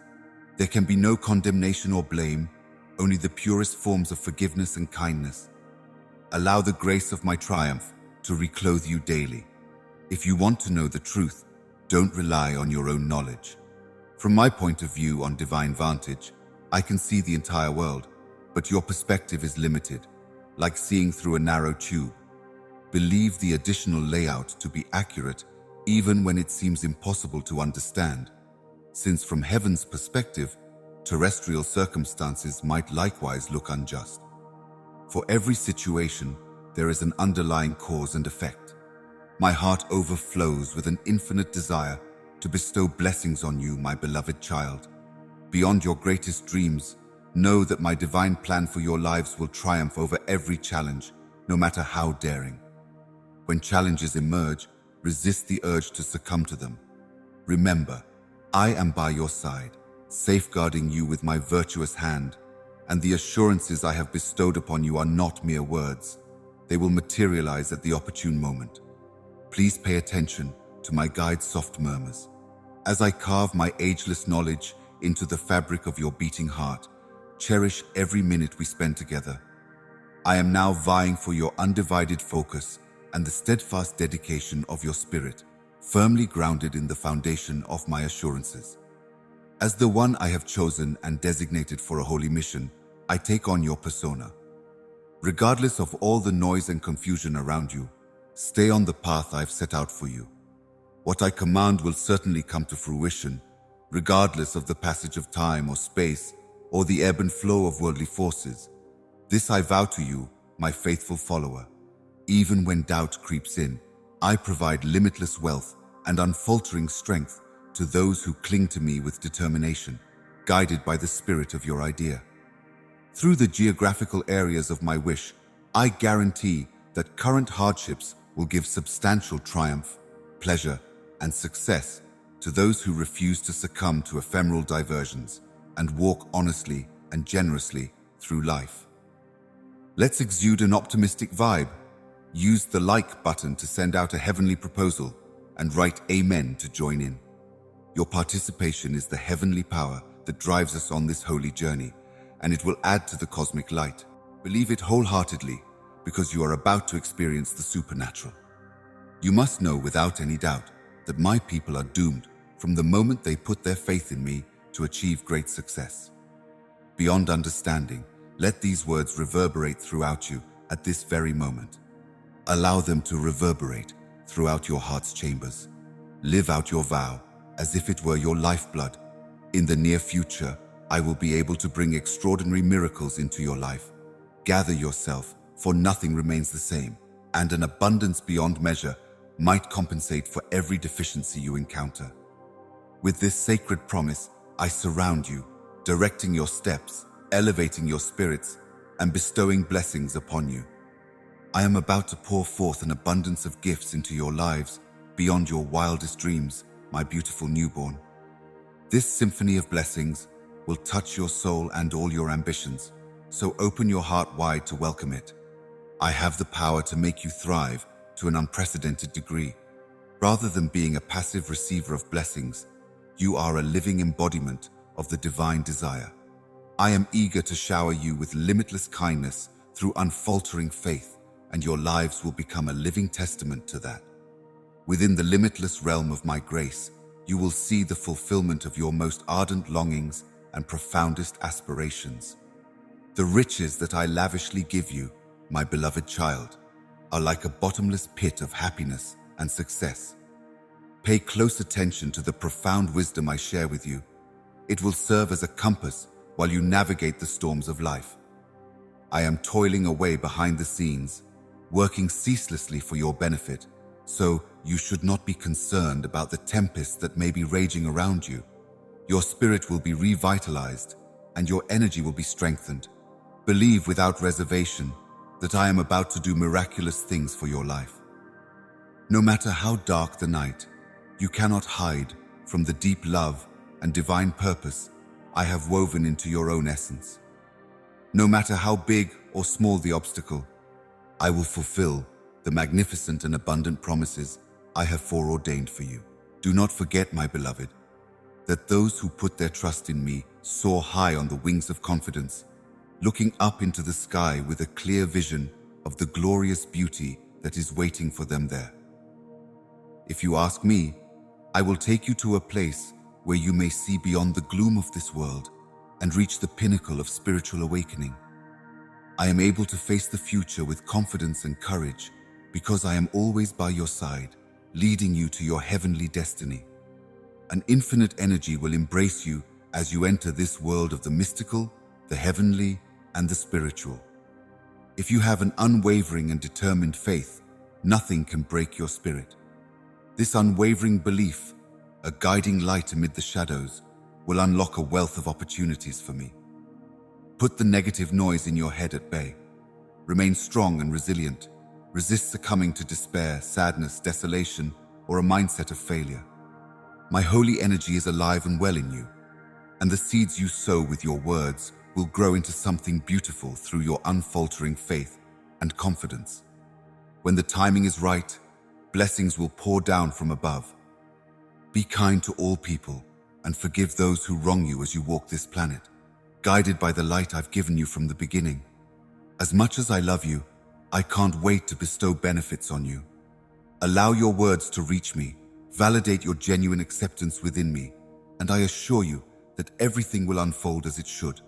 There can be no condemnation or blame, only the purest forms of forgiveness and kindness. Allow the grace of my triumph to reclothe you daily. If you want to know the truth, don't rely on your own knowledge. From my point of view on divine vantage, I can see the entire world, but your perspective is limited, like seeing through a narrow tube. Believe the additional layout to be accurate even when it seems impossible to understand, since from heaven's perspective, terrestrial circumstances might likewise look unjust. For every situation, there is an underlying cause and effect. My heart overflows with an infinite desire to bestow blessings on you, my beloved child. Beyond your greatest dreams, know that my divine plan for your lives will triumph over every challenge, no matter how daring. When challenges emerge, resist the urge to succumb to them. Remember, I am by your side, safeguarding you with my virtuous hand, and the assurances I have bestowed upon you are not mere words. They will materialize at the opportune moment. Please pay attention to my guide's soft murmurs. As I carve my ageless knowledge into the fabric of your beating heart, cherish every minute we spend together. I am now vying for your undivided focus and the steadfast dedication of your spirit, firmly grounded in the foundation of my assurances. As the one I have chosen and designated for a holy mission, I take on your persona. Regardless of all the noise and confusion around you, stay on the path I've set out for you. What I command will certainly come to fruition, regardless of the passage of time or space or the ebb and flow of worldly forces. This I vow to you, my faithful follower. Even when doubt creeps in, I provide limitless wealth and unfaltering strength to those who cling to me with determination, guided by the spirit of your idea. Through the geographical areas of my wish, I guarantee that current hardships will give substantial triumph, pleasure, and success to those who refuse to succumb to ephemeral diversions and walk honestly and generously through life. Let's exude an optimistic vibe. Use the like button to send out a heavenly proposal and write Amen to join in. Your participation is the heavenly power that drives us on this holy journey, and it will add to the cosmic light. Believe it wholeheartedly, because you are about to experience the supernatural. You must know without any doubt that my people are doomed from the moment they put their faith in me to achieve great success. Beyond understanding, let these words reverberate throughout you at this very moment. Allow them to reverberate throughout your heart's chambers. Live out your vow as if it were your lifeblood. In the near future, I will be able to bring extraordinary miracles into your life. Gather yourself, for nothing remains the same, and an abundance beyond measure might compensate for every deficiency you encounter. With this sacred promise, I surround you, directing your steps, elevating your spirits, and bestowing blessings upon you. I am about to pour forth an abundance of gifts into your lives beyond your wildest dreams, my beautiful newborn. This symphony of blessings will touch your soul and all your ambitions, so open your heart wide to welcome it. I have the power to make you thrive to an unprecedented degree. Rather than being a passive receiver of blessings, you are a living embodiment of the divine desire. I am eager to shower you with limitless kindness through unfaltering faith, and your lives will become a living testament to that. Within the limitless realm of my grace, you will see the fulfillment of your most ardent longings and profoundest aspirations. The riches that I lavishly give you, my beloved child, are like a bottomless pit of happiness and success. Pay close attention to the profound wisdom I share with you. It will serve as a compass while you navigate the storms of life. I am toiling away behind the scenes, working ceaselessly for your benefit, so you should not be concerned about the tempest that may be raging around you. Your spirit will be revitalized and your energy will be strengthened. Believe without reservation that I am about to do miraculous things for your life. No matter how dark the night, you cannot hide from the deep love and divine purpose I have woven into your own essence. No matter how big or small the obstacle, I will fulfill the magnificent and abundant promises I have foreordained for you. Do not forget, my beloved, that those who put their trust in me soar high on the wings of confidence, looking up into the sky with a clear vision of the glorious beauty that is waiting for them there. If you ask me, I will take you to a place where you may see beyond the gloom of this world and reach the pinnacle of spiritual awakening. I am able to face the future with confidence and courage because I am always by your side, leading you to your heavenly destiny. An infinite energy will embrace you as you enter this world of the mystical, the heavenly, and the spiritual. If you have an unwavering and determined faith, nothing can break your spirit. This unwavering belief, a guiding light amid the shadows, will unlock a wealth of opportunities for me. Put the negative noise in your head at bay. Remain strong and resilient. Resist succumbing to despair, sadness, desolation, or a mindset of failure. My holy energy is alive and well in you, and the seeds you sow with your words will grow into something beautiful through your unfaltering faith and confidence. When the timing is right, blessings will pour down from above. Be kind to all people and forgive those who wrong you as you walk this planet, guided by the light I've given you from the beginning. As much as I love you, I can't wait to bestow benefits on you. Allow your words to reach me, validate your genuine acceptance within me, and I assure you that everything will unfold as it should,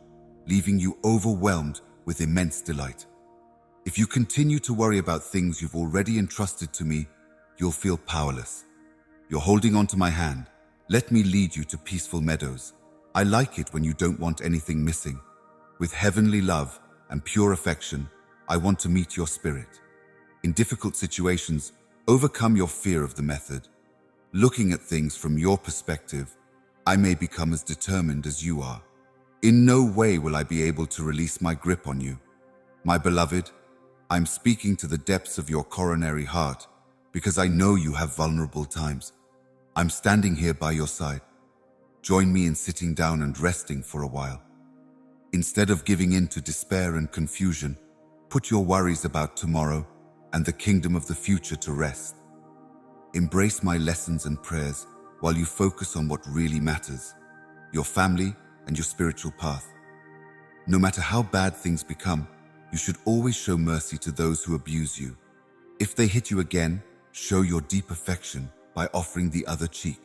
leaving you overwhelmed with immense delight. If you continue to worry about things you've already entrusted to me, you'll feel powerless. You're holding on to my hand. Let me lead you to peaceful meadows. I like it when you don't want anything missing. With heavenly love and pure affection, I want to meet your spirit. In difficult situations, overcome your fear of the method. Looking at things from your perspective, I may become as determined as you are. In no way will I be able to release my grip on you. My beloved, I'm speaking to the depths of your coronary heart because I know you have vulnerable times. I'm standing here by your side. Join me in sitting down and resting for a while. Instead of giving in to despair and confusion, put your worries about tomorrow and the kingdom of the future to rest. Embrace my lessons and prayers while you focus on what really matters, your family and your spiritual path. No matter how bad things become, you should always show mercy to those who abuse you. If they hit you again, show your deep affection by offering the other cheek.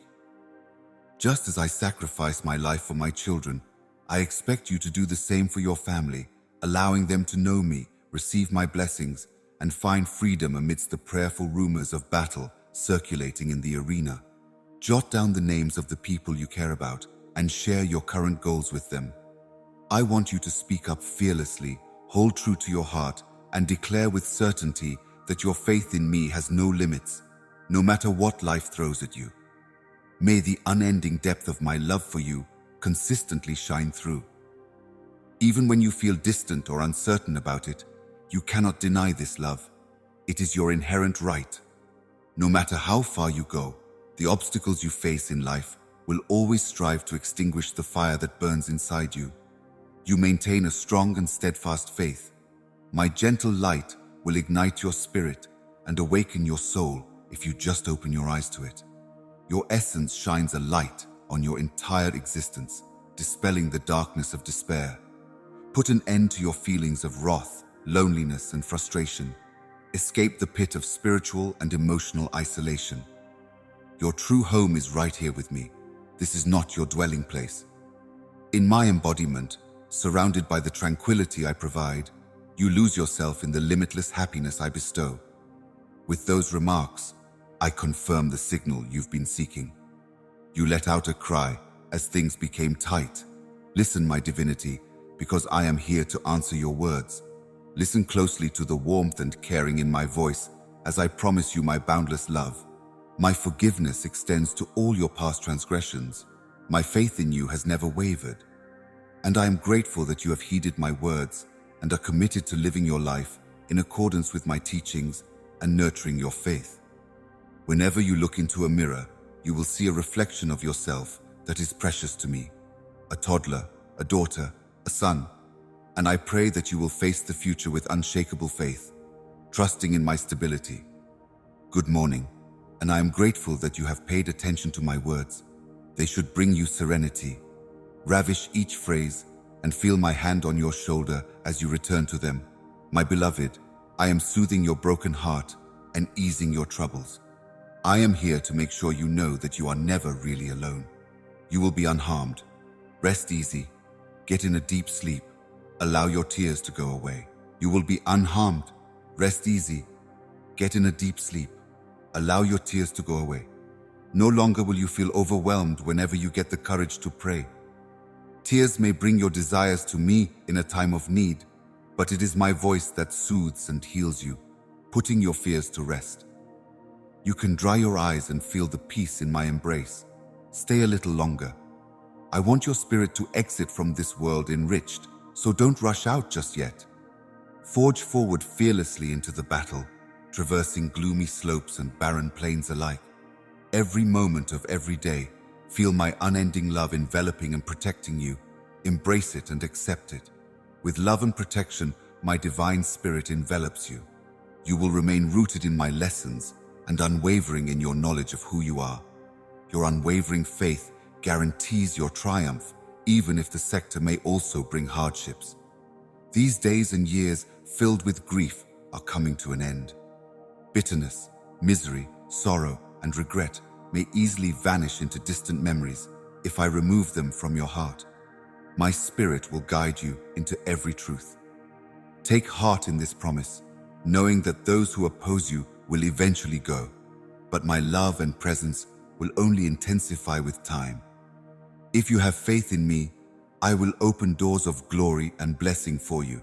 Just as I sacrifice my life for my children, I expect you to do the same for your family, allowing them to know me, receive my blessings, and find freedom amidst the prayerful rumors of battle circulating in the arena. Jot down the names of the people you care about and share your current goals with them. I want you to speak up fearlessly, hold true to your heart, and declare with certainty that your faith in me has no limits, no matter what life throws at you. May the unending depth of my love for you consistently shine through. Even when you feel distant or uncertain about it, you cannot deny this love. It is your inherent right. No matter how far you go, the obstacles you face in life will always strive to extinguish the fire that burns inside you. You maintain a strong and steadfast faith. My gentle light will ignite your spirit and awaken your soul if you just open your eyes to it. Your essence shines a light on your entire existence, dispelling the darkness of despair. Put an end to your feelings of wrath, loneliness, and frustration. Escape the pit of spiritual and emotional isolation. Your true home is right here with me. This is not your dwelling place. In my embodiment, surrounded by the tranquility I provide, you lose yourself in the limitless happiness I bestow. With those remarks, I confirm the signal you've been seeking. You let out a cry as things became tight. Listen, my divinity, because I am here to answer your words. Listen closely to the warmth and caring in my voice as I promise you my boundless love. My forgiveness extends to all your past transgressions. My faith in you has never wavered. And I am grateful that you have heeded my words and are committed to living your life in accordance with my teachings and nurturing your faith. Whenever you look into a mirror, you will see a reflection of yourself that is precious to me. A toddler, a daughter, a son. And I pray that you will face the future with unshakable faith, trusting in my stability. Good morning, and I am grateful that you have paid attention to my words. They should bring you serenity. Ravish each phrase and feel my hand on your shoulder as you return to them. My beloved, I am soothing your broken heart and easing your troubles. I am here to make sure you know that you are never really alone. You will be unharmed. Rest easy. Get in a deep sleep. Allow your tears to go away. You will be unharmed. Rest easy. Get in a deep sleep. Allow your tears to go away. No longer will you feel overwhelmed whenever you get the courage to pray. Tears may bring your desires to me in a time of need, but it is my voice that soothes and heals you, putting your fears to rest. You can dry your eyes and feel the peace in my embrace. Stay a little longer. I want your spirit to exit from this world enriched, so don't rush out just yet. Forge forward fearlessly into the battle, traversing gloomy slopes and barren plains alike. Every moment of every day, feel my unending love enveloping and protecting you. Embrace it and accept it. With love and protection, my divine spirit envelops you. You will remain rooted in my lessons and unwavering in your knowledge of who you are. Your unwavering faith guarantees your triumph, even if the sector may also bring hardships. These days and years filled with grief are coming to an end. Bitterness, misery, sorrow, and regret may easily vanish into distant memories if I remove them from your heart. My spirit will guide you into every truth. Take heart in this promise, knowing that those who oppose you will eventually go, but my love and presence will only intensify with time. If you have faith in me, I will open doors of glory and blessing for you.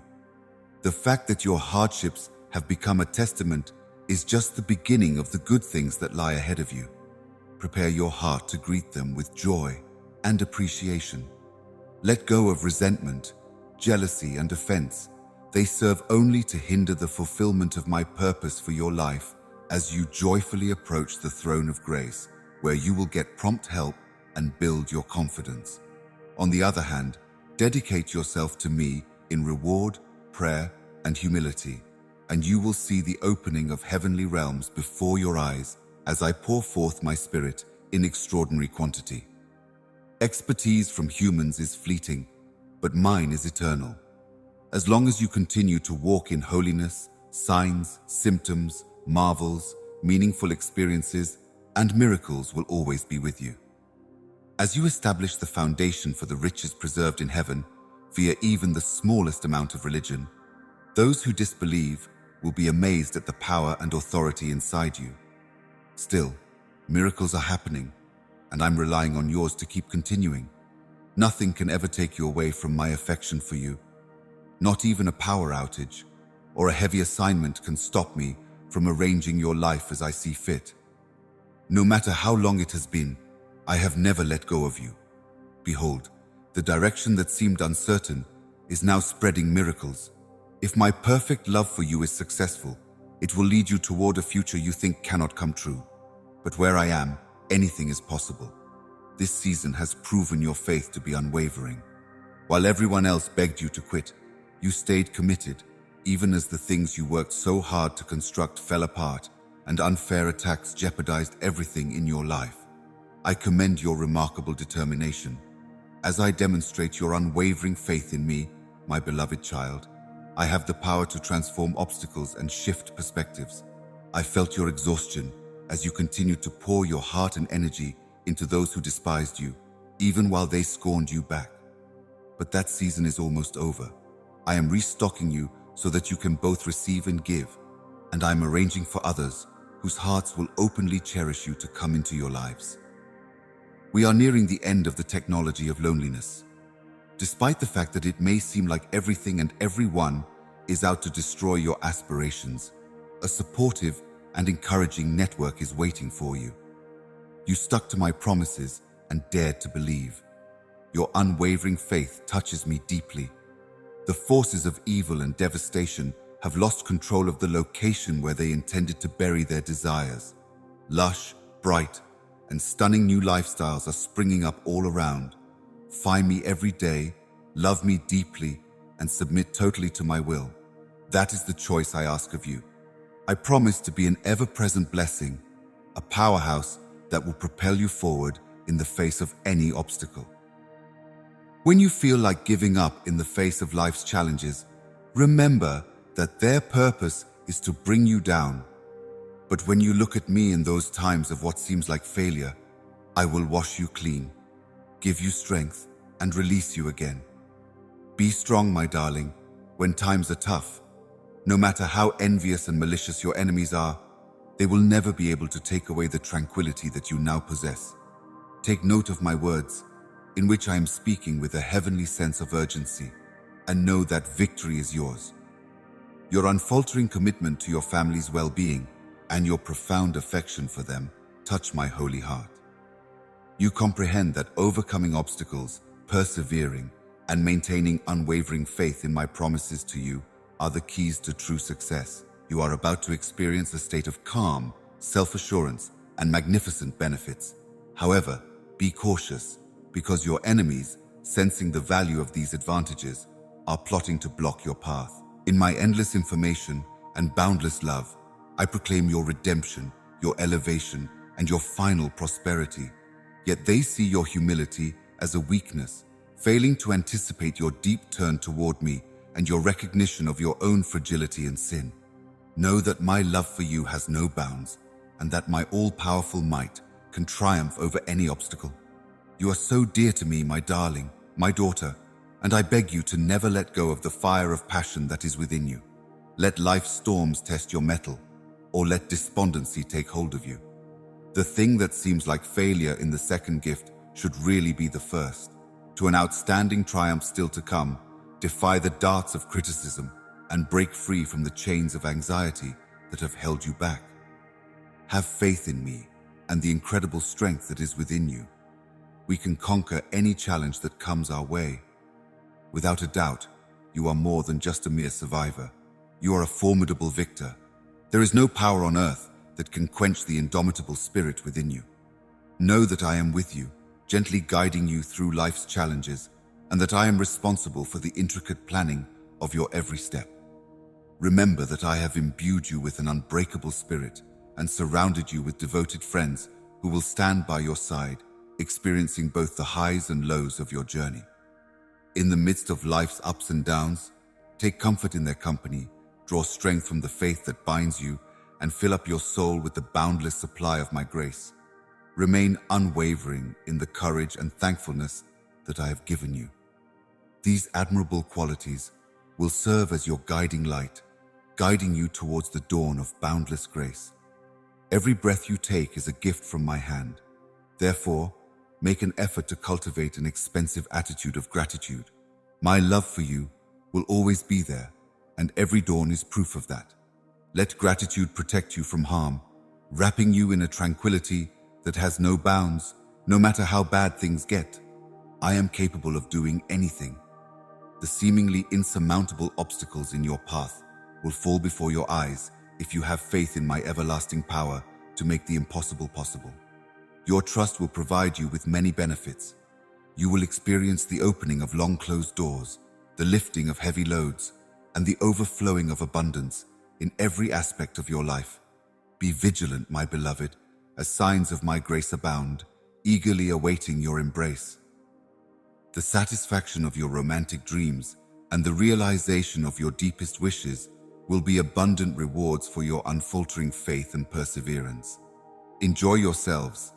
The fact that your hardships have become a testament is just the beginning of the good things that lie ahead of you. Prepare your heart to greet them with joy and appreciation. Let go of resentment, jealousy, and offense. They serve only to hinder the fulfillment of my purpose for your life as you joyfully approach the throne of grace, where you will get prompt help and build your confidence. On the other hand, dedicate yourself to me in reward, prayer, and humility, and you will see the opening of heavenly realms before your eyes as I pour forth my spirit in extraordinary quantity. Expertise from humans is fleeting, but mine is eternal. As long as you continue to walk in holiness, signs, symptoms, marvels, meaningful experiences, and miracles will always be with you. As you establish the foundation for the riches preserved in heaven via even the smallest amount of religion, those who disbelieve will be amazed at the power and authority inside you. Still, miracles are happening, and I'm relying on yours to keep continuing. Nothing can ever take you away from my affection for you. Not even a power outage or a heavy assignment can stop me from arranging your life as I see fit. No matter how long it has been, I have never let go of you. Behold, the direction that seemed uncertain is now spreading miracles. If my perfect love for you is successful, it will lead you toward a future you think cannot come true. But where I am, anything is possible. This season has proven your faith to be unwavering. While everyone else begged you to quit, you stayed committed, even as the things you worked so hard to construct fell apart and unfair attacks jeopardized everything in your life. I commend your remarkable determination. As I demonstrate your unwavering faith in me, my beloved child, I have the power to transform obstacles and shift perspectives. I felt your exhaustion as you continued to pour your heart and energy into those who despised you, even while they scorned you back. But that season is almost over. I am restocking you so that you can both receive and give, and I am arranging for others whose hearts will openly cherish you to come into your lives. We are nearing the end of the technology of loneliness. Despite the fact that it may seem like everything and everyone is out to destroy your aspirations, a supportive and encouraging network is waiting for you. You stuck to my promises and dared to believe. Your unwavering faith touches me deeply. The forces of evil and devastation have lost control of the location where they intended to bury their desires. Lush, bright, and stunning new lifestyles are springing up all around. Find me every day, love me deeply, and submit totally to my will. That is the choice I ask of you. I promise to be an ever-present blessing, a powerhouse that will propel you forward in the face of any obstacle. When you feel like giving up in the face of life's challenges, remember that their purpose is to bring you down. But when you look at me in those times of what seems like failure, I will wash you clean, give you strength, and release you again. Be strong, my darling, when times are tough. No matter how envious and malicious your enemies are, they will never be able to take away the tranquility that you now possess. Take note of my words, in which I am speaking with a heavenly sense of urgency, and know that victory is yours. Your unfaltering commitment to your family's well-being and your profound affection for them touch my holy heart. You comprehend that overcoming obstacles, persevering, and maintaining unwavering faith in my promises to you are the keys to true success. You are about to experience a state of calm, self-assurance, and magnificent benefits. However, be cautious, because your enemies, sensing the value of these advantages, are plotting to block your path. In my endless information and boundless love, I proclaim your redemption, your elevation, and your final prosperity. Yet they see your humility as a weakness, failing to anticipate your deep turn toward me and your recognition of your own fragility and sin. Know that my love for you has no bounds, and that my all-powerful might can triumph over any obstacle. You are so dear to me, my darling, my daughter, and I beg you to never let go of the fire of passion that is within you. Let life's storms test your mettle, or let despondency take hold of you. The thing that seems like failure in the second gift should really be the first. To an outstanding triumph still to come, defy the darts of criticism and break free from the chains of anxiety that have held you back. Have faith in me and the incredible strength that is within you. We can conquer any challenge that comes our way. Without a doubt, you are more than just a mere survivor. You are a formidable victor. There is no power on earth that can quench the indomitable spirit within you. Know that I am with you, gently guiding you through life's challenges, and that I am responsible for the intricate planning of your every step. Remember that I have imbued you with an unbreakable spirit and surrounded you with devoted friends who will stand by your side, experiencing both the highs and lows of your journey. In the midst of life's ups and downs, take comfort in their company, draw strength from the faith that binds you, and fill up your soul with the boundless supply of my grace. Remain unwavering in the courage and thankfulness that I have given you. These admirable qualities will serve as your guiding light, guiding you towards the dawn of boundless grace. Every breath you take is a gift from my hand. Therefore, make an effort to cultivate an expensive attitude of gratitude. My love for you will always be there, and every dawn is proof of that. Let gratitude protect you from harm, wrapping you in a tranquility that has no bounds, no matter how bad things get. I am capable of doing anything. The seemingly insurmountable obstacles in your path will fall before your eyes if you have faith in my everlasting power to make the impossible possible. Your trust will provide you with many benefits. You will experience the opening of long-closed doors, the lifting of heavy loads, and the overflowing of abundance in every aspect of your life. Be vigilant, my beloved, as signs of my grace abound, eagerly awaiting your embrace. The satisfaction of your romantic dreams and the realization of your deepest wishes will be abundant rewards for your unfaltering faith and perseverance. Enjoy yourselves,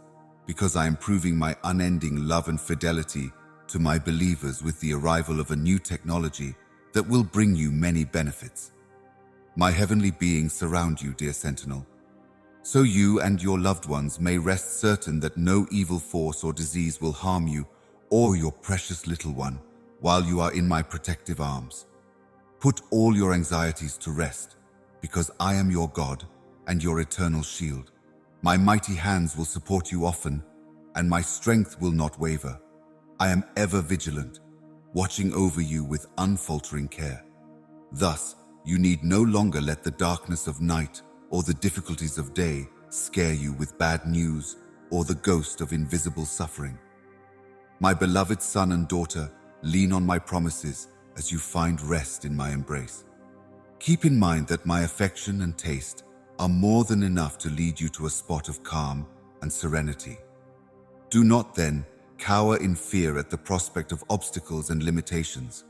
because I am proving my unending love and fidelity to my believers with the arrival of a new technology that will bring you many benefits. My heavenly beings surround you, dear Sentinel, so you and your loved ones may rest certain that no evil force or disease will harm you or your precious little one while you are in my protective arms. Put all your anxieties to rest, because I am your God and your eternal shield. My mighty hands will support you often, and my strength will not waver. I am ever vigilant, watching over you with unfaltering care. Thus, you need no longer let the darkness of night or the difficulties of day scare you with bad news or the ghost of invisible suffering. My beloved son and daughter, lean on my promises as you find rest in my embrace. Keep in mind that my affection and taste are more than enough to lead you to a spot of calm and serenity. Do not then cower in fear at the prospect of obstacles and limitations.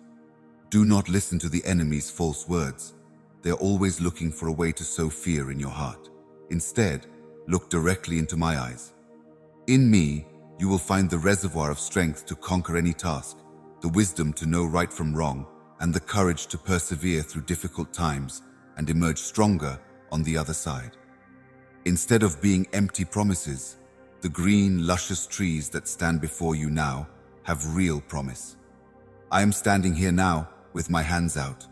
Do not listen to the enemy's false words. They are always looking for a way to sow fear in your heart. Instead, look directly into my eyes. In me, you will find the reservoir of strength to conquer any task, the wisdom to know right from wrong, and the courage to persevere through difficult times and emerge stronger on the other side. Instead of being empty promises, the green, luscious trees that stand before you now have real promise. I am standing here now with my hands out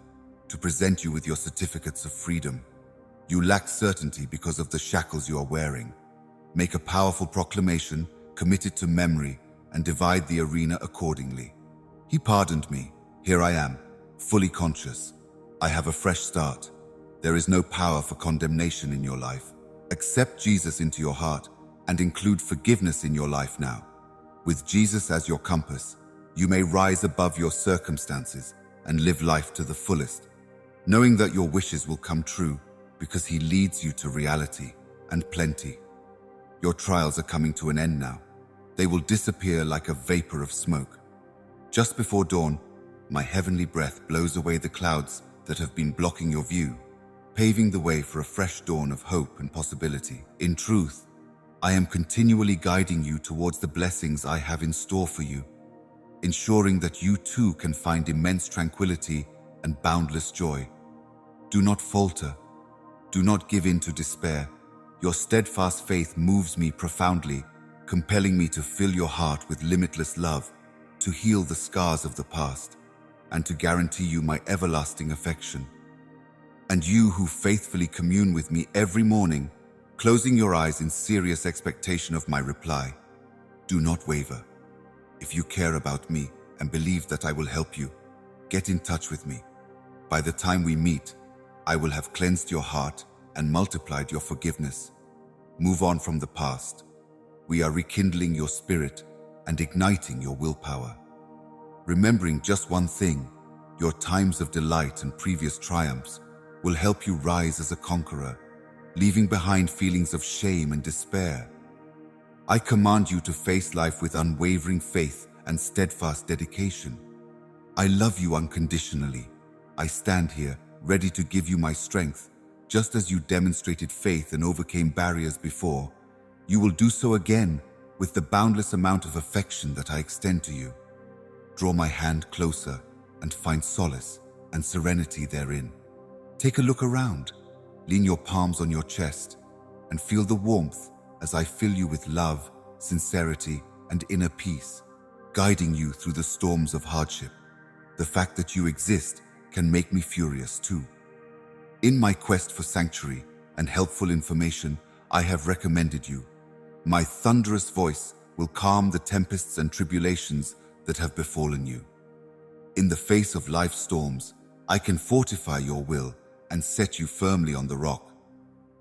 to present you with your certificates of freedom. You lack certainty because of the shackles you are wearing. Make a powerful proclamation, commit it to memory, and divide the arena accordingly. He pardoned me. Here I am, fully conscious. I have a fresh start. There is no power for condemnation in your life. Accept Jesus into your heart and include forgiveness in your life now. With Jesus as your compass, you may rise above your circumstances and live life to the fullest, knowing that your wishes will come true because He leads you to reality and plenty. Your trials are coming to an end now. They will disappear like a vapor of smoke. Just before dawn, my heavenly breath blows away the clouds that have been blocking your view, paving the way for a fresh dawn of hope and possibility. In truth, I am continually guiding you towards the blessings I have in store for you, ensuring that you too can find immense tranquility and boundless joy. Do not falter. Do not give in to despair. Your steadfast faith moves me profoundly, compelling me to fill your heart with limitless love, to heal the scars of the past, and to guarantee you my everlasting affection. And you who faithfully commune with me every morning, closing your eyes in serious expectation of my reply, do not waver. If you care about me and believe that I will help you, get in touch with me. By the time we meet, I will have cleansed your heart and multiplied your forgiveness. Move on from the past. We are rekindling your spirit and igniting your willpower. Remembering just one thing, your times of delight and previous triumphs will help you rise as a conqueror, leaving behind feelings of shame and despair. I command you to face life with unwavering faith and steadfast dedication. I love you unconditionally. I stand here, ready to give you my strength. Just as you demonstrated faith and overcame barriers before, you will do so again with the boundless amount of affection that I extend to you. Draw my hand closer and find solace and serenity therein. Take a look around. Lean your palms on your chest and feel the warmth as I fill you with love, sincerity, and inner peace, guiding you through the storms of hardship. The fact that you exist can make me furious too. In my quest for sanctuary and helpful information, I have recommended you. My thunderous voice will calm the tempests and tribulations that have befallen you. In the face of life's storms, I can fortify your will and set you firmly on the rock.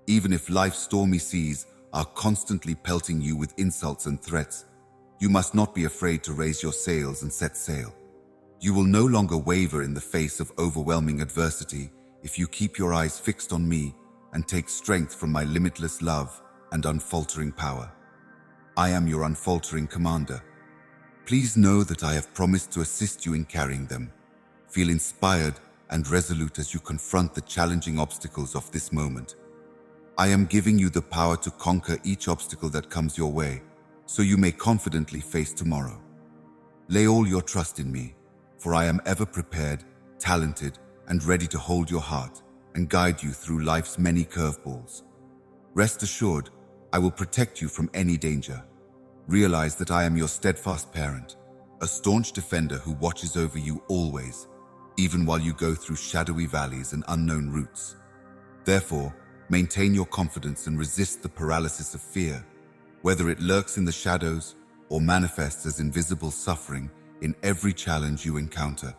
Even if life's stormy seas are constantly pelting you with insults and threats, you must not be afraid to raise your sails and set sail. You will no longer waver in the face of overwhelming adversity if you keep your eyes fixed on me and take strength from my limitless love and unfaltering power. I am your unfaltering commander. Please know that I have promised to assist you in carrying them. Feel inspired and resolute as you confront the challenging obstacles of this moment. I am giving you the power to conquer each obstacle that comes your way, so you may confidently face tomorrow. Lay all your trust in me, for I am ever prepared, talented, and ready to hold your heart and guide you through life's many curveballs. Rest assured, I will protect you from any danger. Realize that I am your steadfast parent, a staunch defender who watches over you always, even while you go through shadowy valleys and unknown routes. Therefore, maintain your confidence and resist the paralysis of fear, whether it lurks in the shadows or manifests as invisible suffering in every challenge you encounter.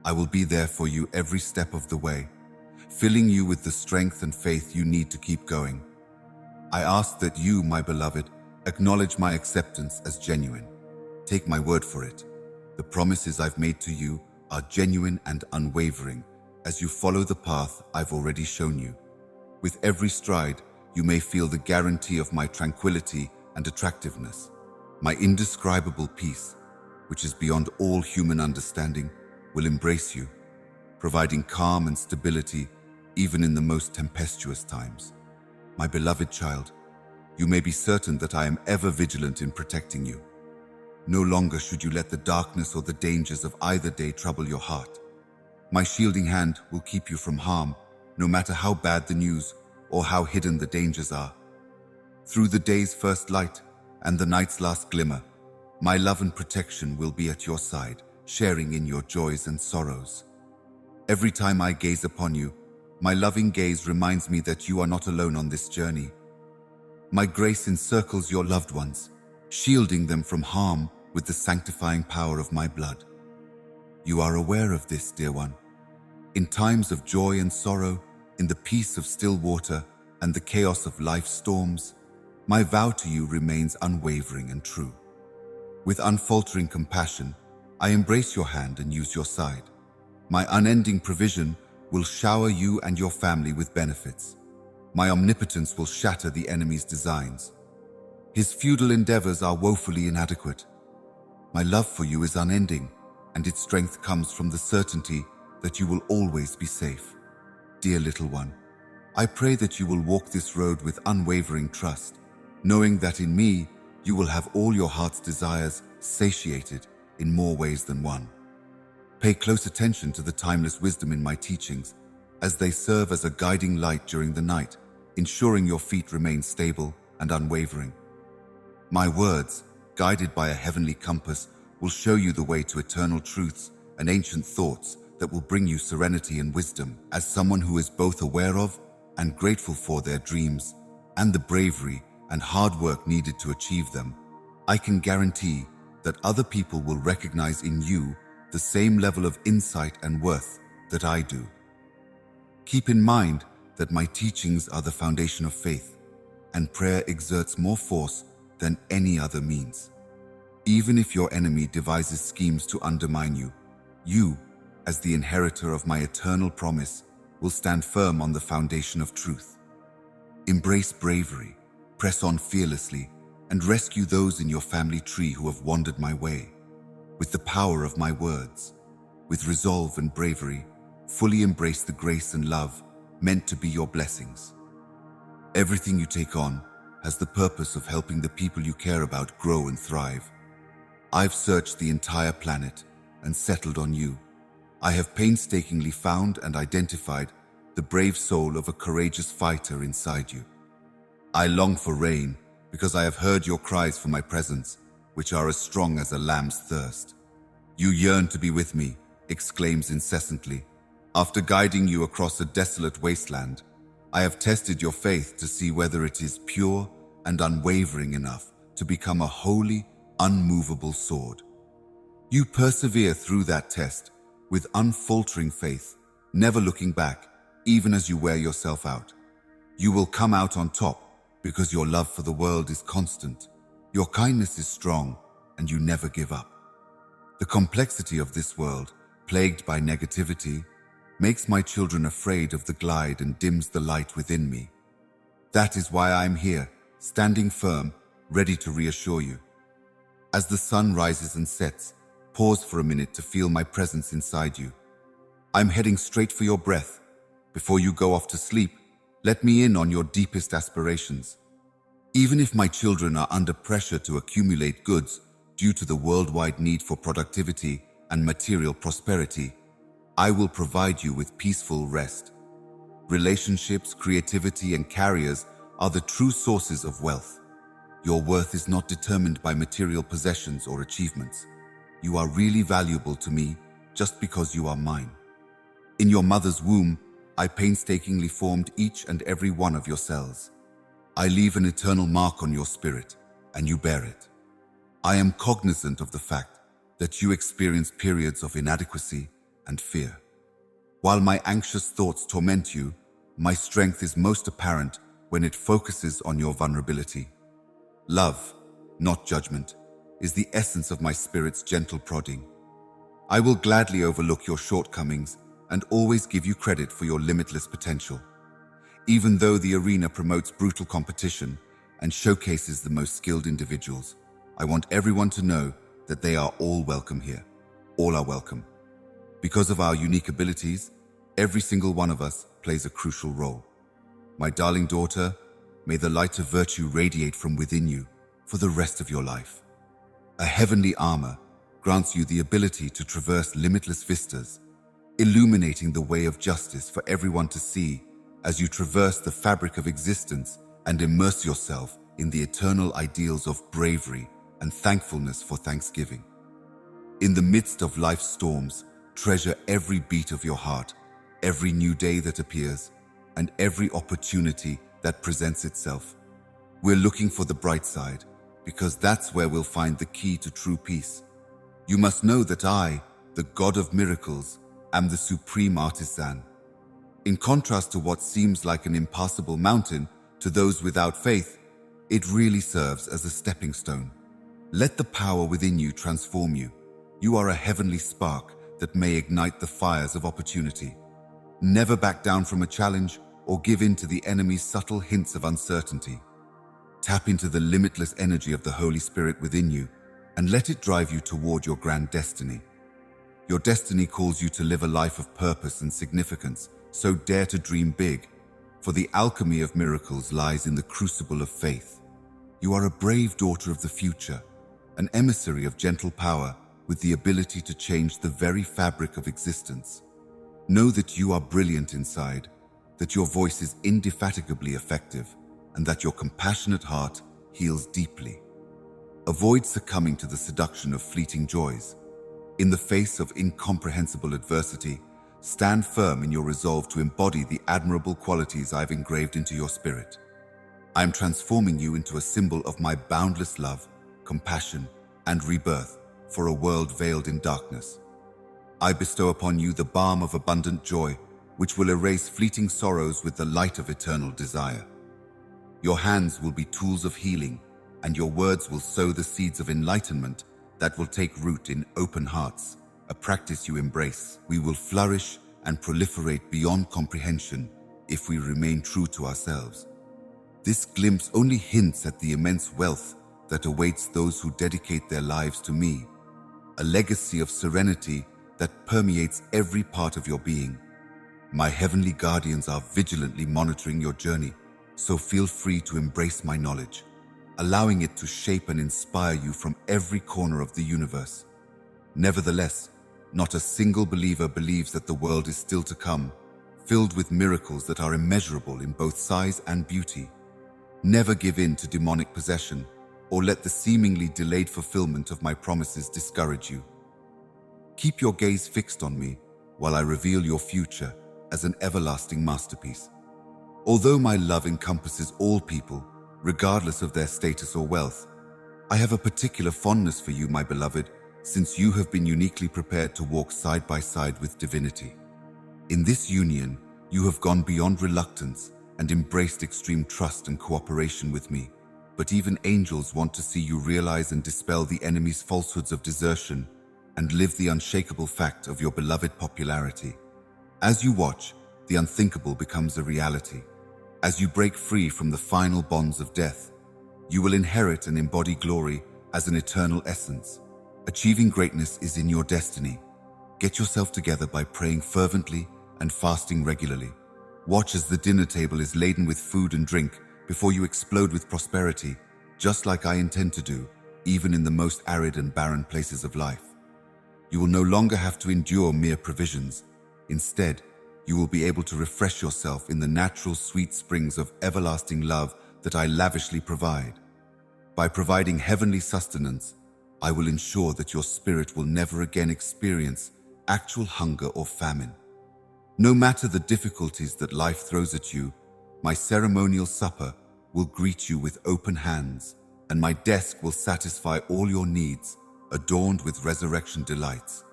I will be there for you every step of the way, filling you with the strength and faith you need to keep going. I ask that you, my beloved, acknowledge my acceptance as genuine. Take my word for it. The promises I've made to you are genuine and unwavering as you follow the path I've already shown you. With every stride, you may feel the guarantee of my tranquility and attractiveness. My indescribable peace, which is beyond all human understanding, will embrace you, providing calm and stability even in the most tempestuous times. My beloved child, you may be certain that I am ever vigilant in protecting you. No longer should you let the darkness or the dangers of either day trouble your heart. My shielding hand will keep you from harm, no matter how bad the news or how hidden the dangers are. Through the day's first light and the night's last glimmer, my love and protection will be at your side, sharing in your joys and sorrows. Every time I gaze upon you, my loving gaze reminds me that you are not alone on this journey. My grace encircles your loved ones, shielding them from harm with the sanctifying power of my blood. You are aware of this, dear one. In times of joy and sorrow, in the peace of still water and the chaos of life's storms, my vow to you remains unwavering and true. With unfaltering compassion, I embrace your hand and use your side. My unending provision will shower you and your family with benefits. My omnipotence will shatter the enemy's designs. His futile endeavors are woefully inadequate. My love for you is unending, and its strength comes from the certainty that you will always be safe. Dear little one, I pray that you will walk this road with unwavering trust, knowing that in me you will have all your heart's desires satiated in more ways than one. Pay close attention to the timeless wisdom in my teachings, as they serve as a guiding light during the night, ensuring your feet remain stable and unwavering. My words, guided by a heavenly compass, will show you the way to eternal truths and ancient thoughts that will bring you serenity and wisdom. As someone who is both aware of and grateful for their dreams and the bravery and hard work needed to achieve them, I can guarantee that other people will recognize in you the same level of insight and worth that I do. Keep in mind that my teachings are the foundation of faith, and prayer exerts more force than any other means. Even if your enemy devises schemes to undermine you, you, as the inheritor of my eternal promise, will stand firm on the foundation of truth. Embrace bravery, press on fearlessly, and rescue those in your family tree who have wandered my way. With the power of my words, with resolve and bravery, fully embrace the grace and love meant to be your blessings. Everything you take on has the purpose of helping the people you care about grow and thrive. I've searched the entire planet and settled on you. I have painstakingly found and identified the brave soul of a courageous fighter inside you. I long for rain because I have heard your cries for my presence, which are as strong as a lamb's thirst. You yearn to be with me, exclaims incessantly. After guiding you across a desolate wasteland, I have tested your faith to see whether it is pure and unwavering enough to become a holy, unmovable sword. You persevere through that test with unfaltering faith, never looking back, even as you wear yourself out. You will come out on top because your love for the world is constant, your kindness is strong, and you never give up. The complexity of this world, plagued by negativity, makes my children afraid of the glide and dims the light within me. That is why I am here, standing firm, ready to reassure you. As the sun rises and sets, pause for a minute to feel my presence inside you. I'm heading straight for your breath. Before you go off to sleep, let me in on your deepest aspirations. Even if my children are under pressure to accumulate goods due to the worldwide need for productivity and material prosperity, I will provide you with peaceful rest. Relationships, creativity, and careers are the true sources of wealth. Your worth is not determined by material possessions or achievements. You are really valuable to me just because you are mine. In your mother's womb, I painstakingly formed each and every one of your cells. I leave an eternal mark on your spirit, and you bear it. I am cognizant of the fact that you experience periods of inadequacy and fear. While my anxious thoughts torment you, my strength is most apparent when it focuses on your vulnerability. Love, not judgment, is the essence of my spirit's gentle prodding. I will gladly overlook your shortcomings and always give you credit for your limitless potential. Even though the arena promotes brutal competition and showcases the most skilled individuals, I want everyone to know that they are all welcome here. All are welcome. Because of our unique abilities, every single one of us plays a crucial role. My darling daughter, may the light of virtue radiate from within you for the rest of your life. A heavenly armor grants you the ability to traverse limitless vistas, illuminating the way of justice for everyone to see as you traverse the fabric of existence and immerse yourself in the eternal ideals of bravery and thankfulness for Thanksgiving. In the midst of life's storms, treasure every beat of your heart, every new day that appears, and every opportunity that presents itself. We're looking for the bright side, because that's where we'll find the key to true peace. You must know that I, the God of miracles, am the supreme artisan. In contrast to what seems like an impassable mountain to those without faith, it really serves as a stepping stone. Let the power within you transform you. You are a heavenly spark that may ignite the fires of opportunity. Never back down from a challenge or give in to the enemy's subtle hints of uncertainty. Tap into the limitless energy of the Holy Spirit within you and let it drive you toward your grand destiny. Your destiny calls you to live a life of purpose and significance, so dare to dream big, for the alchemy of miracles lies in the crucible of faith. You are a brave daughter of the future, an emissary of gentle power with the ability to change the very fabric of existence. Know that you are brilliant inside, that your voice is indefatigably effective, and that your compassionate heart heals deeply. Avoid succumbing to the seduction of fleeting joys. In the face of incomprehensible adversity, stand firm in your resolve to embody the admirable qualities I've engraved into your spirit. I am transforming you into a symbol of my boundless love, compassion, and rebirth for a world veiled in darkness. I bestow upon you the balm of abundant joy, which will erase fleeting sorrows with the light of eternal desire. Your hands will be tools of healing, and your words will sow the seeds of enlightenment that will take root in open hearts, a practice you embrace. We will flourish and proliferate beyond comprehension if we remain true to ourselves. This glimpse only hints at the immense wealth that awaits those who dedicate their lives to me, a legacy of serenity that permeates every part of your being. My heavenly guardians are vigilantly monitoring your journey, so feel free to embrace my knowledge, allowing it to shape and inspire you from every corner of the universe. Nevertheless, not a single believer believes that the world is still to come, filled with miracles that are immeasurable in both size and beauty. Never give in to demonic possession, or let the seemingly delayed fulfillment of my promises discourage you. Keep your gaze fixed on me while I reveal your future as an everlasting masterpiece. Although my love encompasses all people, regardless of their status or wealth, I have a particular fondness for you, my beloved, since you have been uniquely prepared to walk side by side with divinity. In this union, you have gone beyond reluctance and embraced extreme trust and cooperation with me. But even angels want to see you realize and dispel the enemy's falsehoods of desertion and live the unshakable fact of your beloved popularity. As you watch, the unthinkable becomes a reality. As you break free from the final bonds of death, you will inherit and embody glory as an eternal essence. Achieving greatness is in your destiny. Get yourself together by praying fervently and fasting regularly. Watch as the dinner table is laden with food and drink before you explode with prosperity, just like I intend to do, even in the most arid and barren places of life. You will no longer have to endure mere provisions. Instead, you will be able to refresh yourself in the natural sweet springs of everlasting love that I lavishly provide. By providing heavenly sustenance, I will ensure that your spirit will never again experience actual hunger or famine. No matter the difficulties that life throws at you, my ceremonial supper will greet you with open hands, and my desk will satisfy all your needs, adorned with resurrection delights.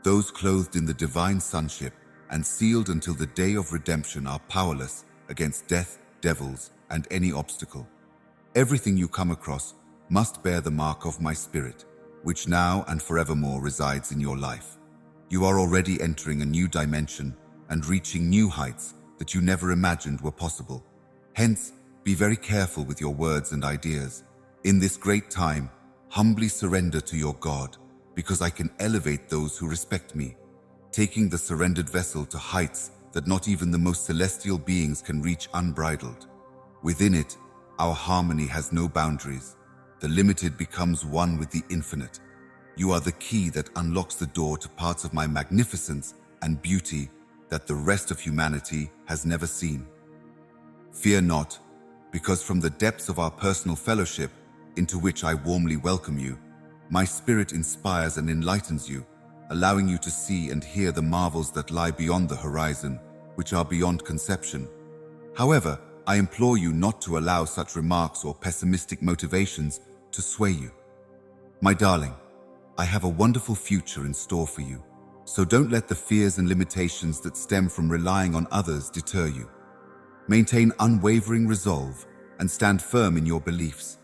Those clothed in the divine sonship and sealed until the day of redemption are powerless against death, devils, and any obstacle. Everything you come across must bear the mark of my spirit, which now and forevermore resides in your life. You are already entering a new dimension and reaching new heights that you never imagined were possible. Hence, be very careful with your words and ideas. In this great time, humbly surrender to your God, because I can elevate those who respect me, taking the surrendered vessel to heights that not even the most celestial beings can reach unbridled. Within it, our harmony has no boundaries. The limited becomes one with the infinite. You are the key that unlocks the door to parts of my magnificence and beauty that the rest of humanity has never seen. Fear not, because from the depths of our personal fellowship, into which I warmly welcome you, my spirit inspires and enlightens you, allowing you to see and hear the marvels that lie beyond the horizon, which are beyond conception. However, I implore you not to allow such remarks or pessimistic motivations to sway you. My darling, I have a wonderful future in store for you, so don't let the fears and limitations that stem from relying on others deter you. Maintain unwavering resolve and stand firm in your beliefs.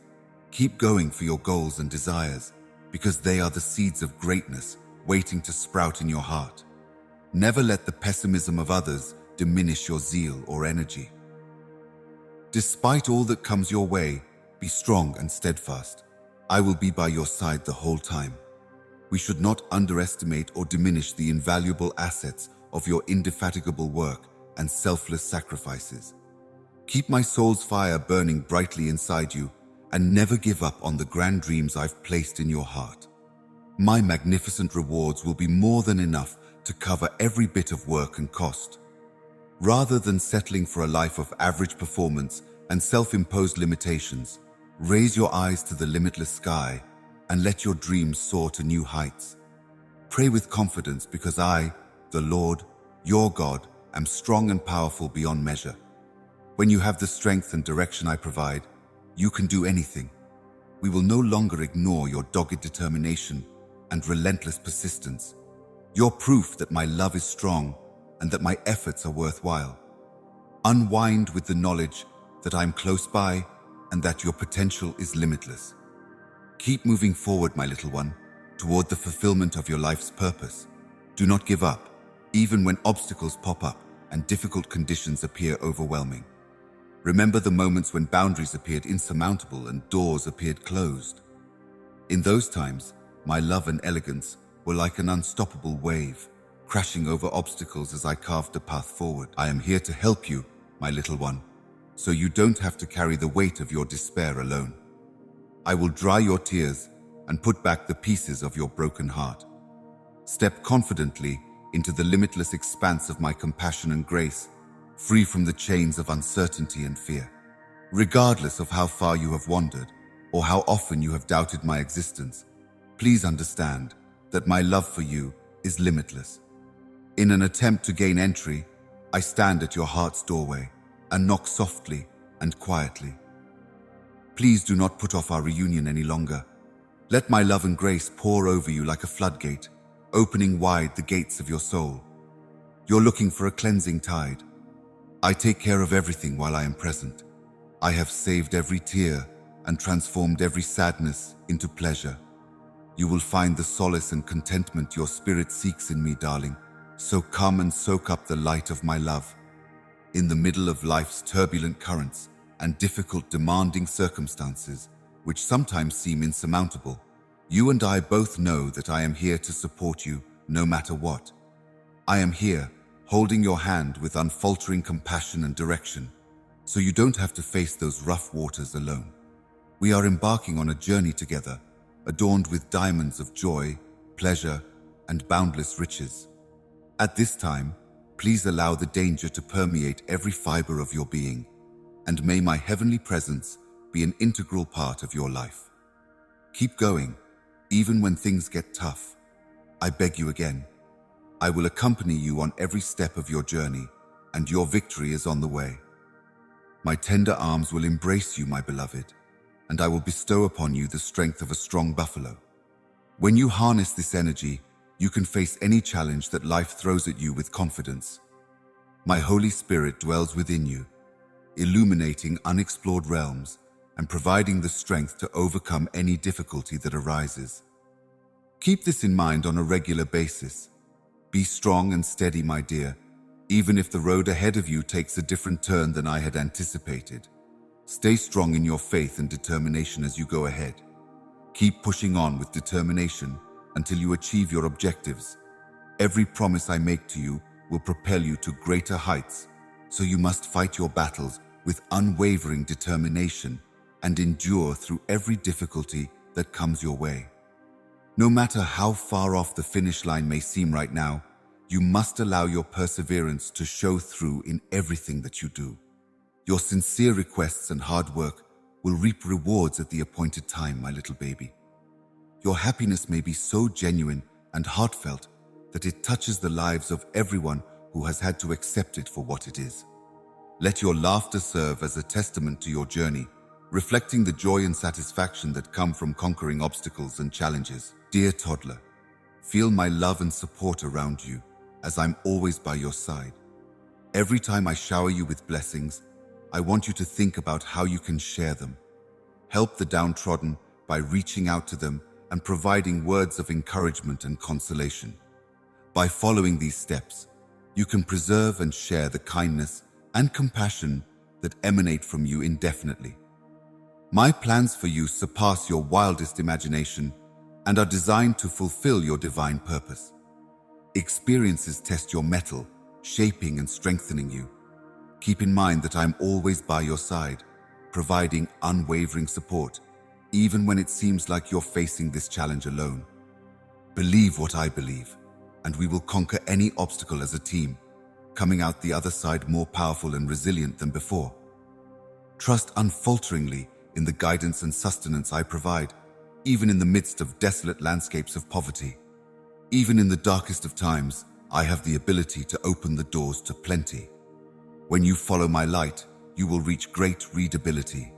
Keep going for your goals and desires, because they are the seeds of greatness waiting to sprout in your heart. Never let the pessimism of others diminish your zeal or energy. Despite all that comes your way, be strong and steadfast. I will be by your side the whole time. We should not underestimate or diminish the invaluable assets of your indefatigable work and selfless sacrifices. Keep my soul's fire burning brightly inside you, and never give up on the grand dreams I've placed in your heart. My magnificent rewards will be more than enough to cover every bit of work and cost. Rather than settling for a life of average performance and self-imposed limitations, raise your eyes to the limitless sky and let your dreams soar to new heights. Pray with confidence, because I, the Lord, your God, am strong and powerful beyond measure. When you have the strength and direction I provide, you can do anything. We will no longer ignore your dogged determination and relentless persistence. You're proof that my love is strong and that my efforts are worthwhile. Unwind with the knowledge that I'm close by and that your potential is limitless. Keep moving forward, my little one, toward the fulfillment of your life's purpose. Do not give up, even when obstacles pop up and difficult conditions appear overwhelming. Remember the moments when boundaries appeared insurmountable and doors appeared closed. In those times, my love and elegance were like an unstoppable wave, crashing over obstacles as I carved a path forward. I am here to help you, my little one, so you don't have to carry the weight of your despair alone. I will dry your tears and put back the pieces of your broken heart. Step confidently into the limitless expanse of my compassion and grace, free from the chains of uncertainty and fear. Regardless of how far you have wandered or how often you have doubted my existence, please understand that my love for you is limitless. In an attempt to gain entry, I stand at your heart's doorway and knock softly and quietly. Please do not put off our reunion any longer. Let my love and grace pour over you like a floodgate, opening wide the gates of your soul. You're looking for a cleansing tide. I take care of everything while I am present. I have saved every tear and transformed every sadness into pleasure. You will find the solace and contentment your spirit seeks in me, darling. So come and soak up the light of my love. In the middle of life's turbulent currents and difficult, demanding circumstances, which sometimes seem insurmountable, you and I both know that I am here to support you no matter what. I am here, holding your hand with unfaltering compassion and direction, so you don't have to face those rough waters alone. We are embarking on a journey together, adorned with diamonds of joy, pleasure, and boundless riches. At this time, please allow the danger to permeate every fiber of your being, and may my heavenly presence be an integral part of your life. Keep going, even when things get tough. I beg you again. I will accompany you on every step of your journey, and your victory is on the way. My tender arms will embrace you, my beloved, and I will bestow upon you the strength of a strong buffalo. When you harness this energy, you can face any challenge that life throws at you with confidence. My Holy Spirit dwells within you, illuminating unexplored realms and providing the strength to overcome any difficulty that arises. Keep this in mind on a regular basis. Be strong and steady, my dear, even if the road ahead of you takes a different turn than I had anticipated. Stay strong in your faith and determination as you go ahead. Keep pushing on with determination until you achieve your objectives. Every promise I make to you will propel you to greater heights, so you must fight your battles with unwavering determination and endure through every difficulty that comes your way. No matter how far off the finish line may seem right now, you must allow your perseverance to show through in everything that you do. Your sincere requests and hard work will reap rewards at the appointed time, my little baby. Your happiness may be so genuine and heartfelt that it touches the lives of everyone who has had to accept it for what it is. Let your laughter serve as a testament to your journey, reflecting the joy and satisfaction that come from conquering obstacles and challenges. Dear toddler, feel my love and support around you as I'm always by your side. Every time I shower you with blessings, I want you to think about how you can share them. Help the downtrodden by reaching out to them and providing words of encouragement and consolation. By following these steps, you can preserve and share the kindness and compassion that emanate from you indefinitely. My plans for you surpass your wildest imagination and are designed to fulfill your divine purpose. Experiences test your mettle, shaping and strengthening you. Keep in mind that I'm always by your side, providing unwavering support, even when it seems like you're facing this challenge alone. Believe what I believe, and we will conquer any obstacle as a team, coming out the other side more powerful and resilient than before. Trust unfalteringly in the guidance and sustenance I provide, even in the midst of desolate landscapes of poverty. Even in the darkest of times, I have the ability to open the doors to plenty. When you follow my light, you will reach great readability.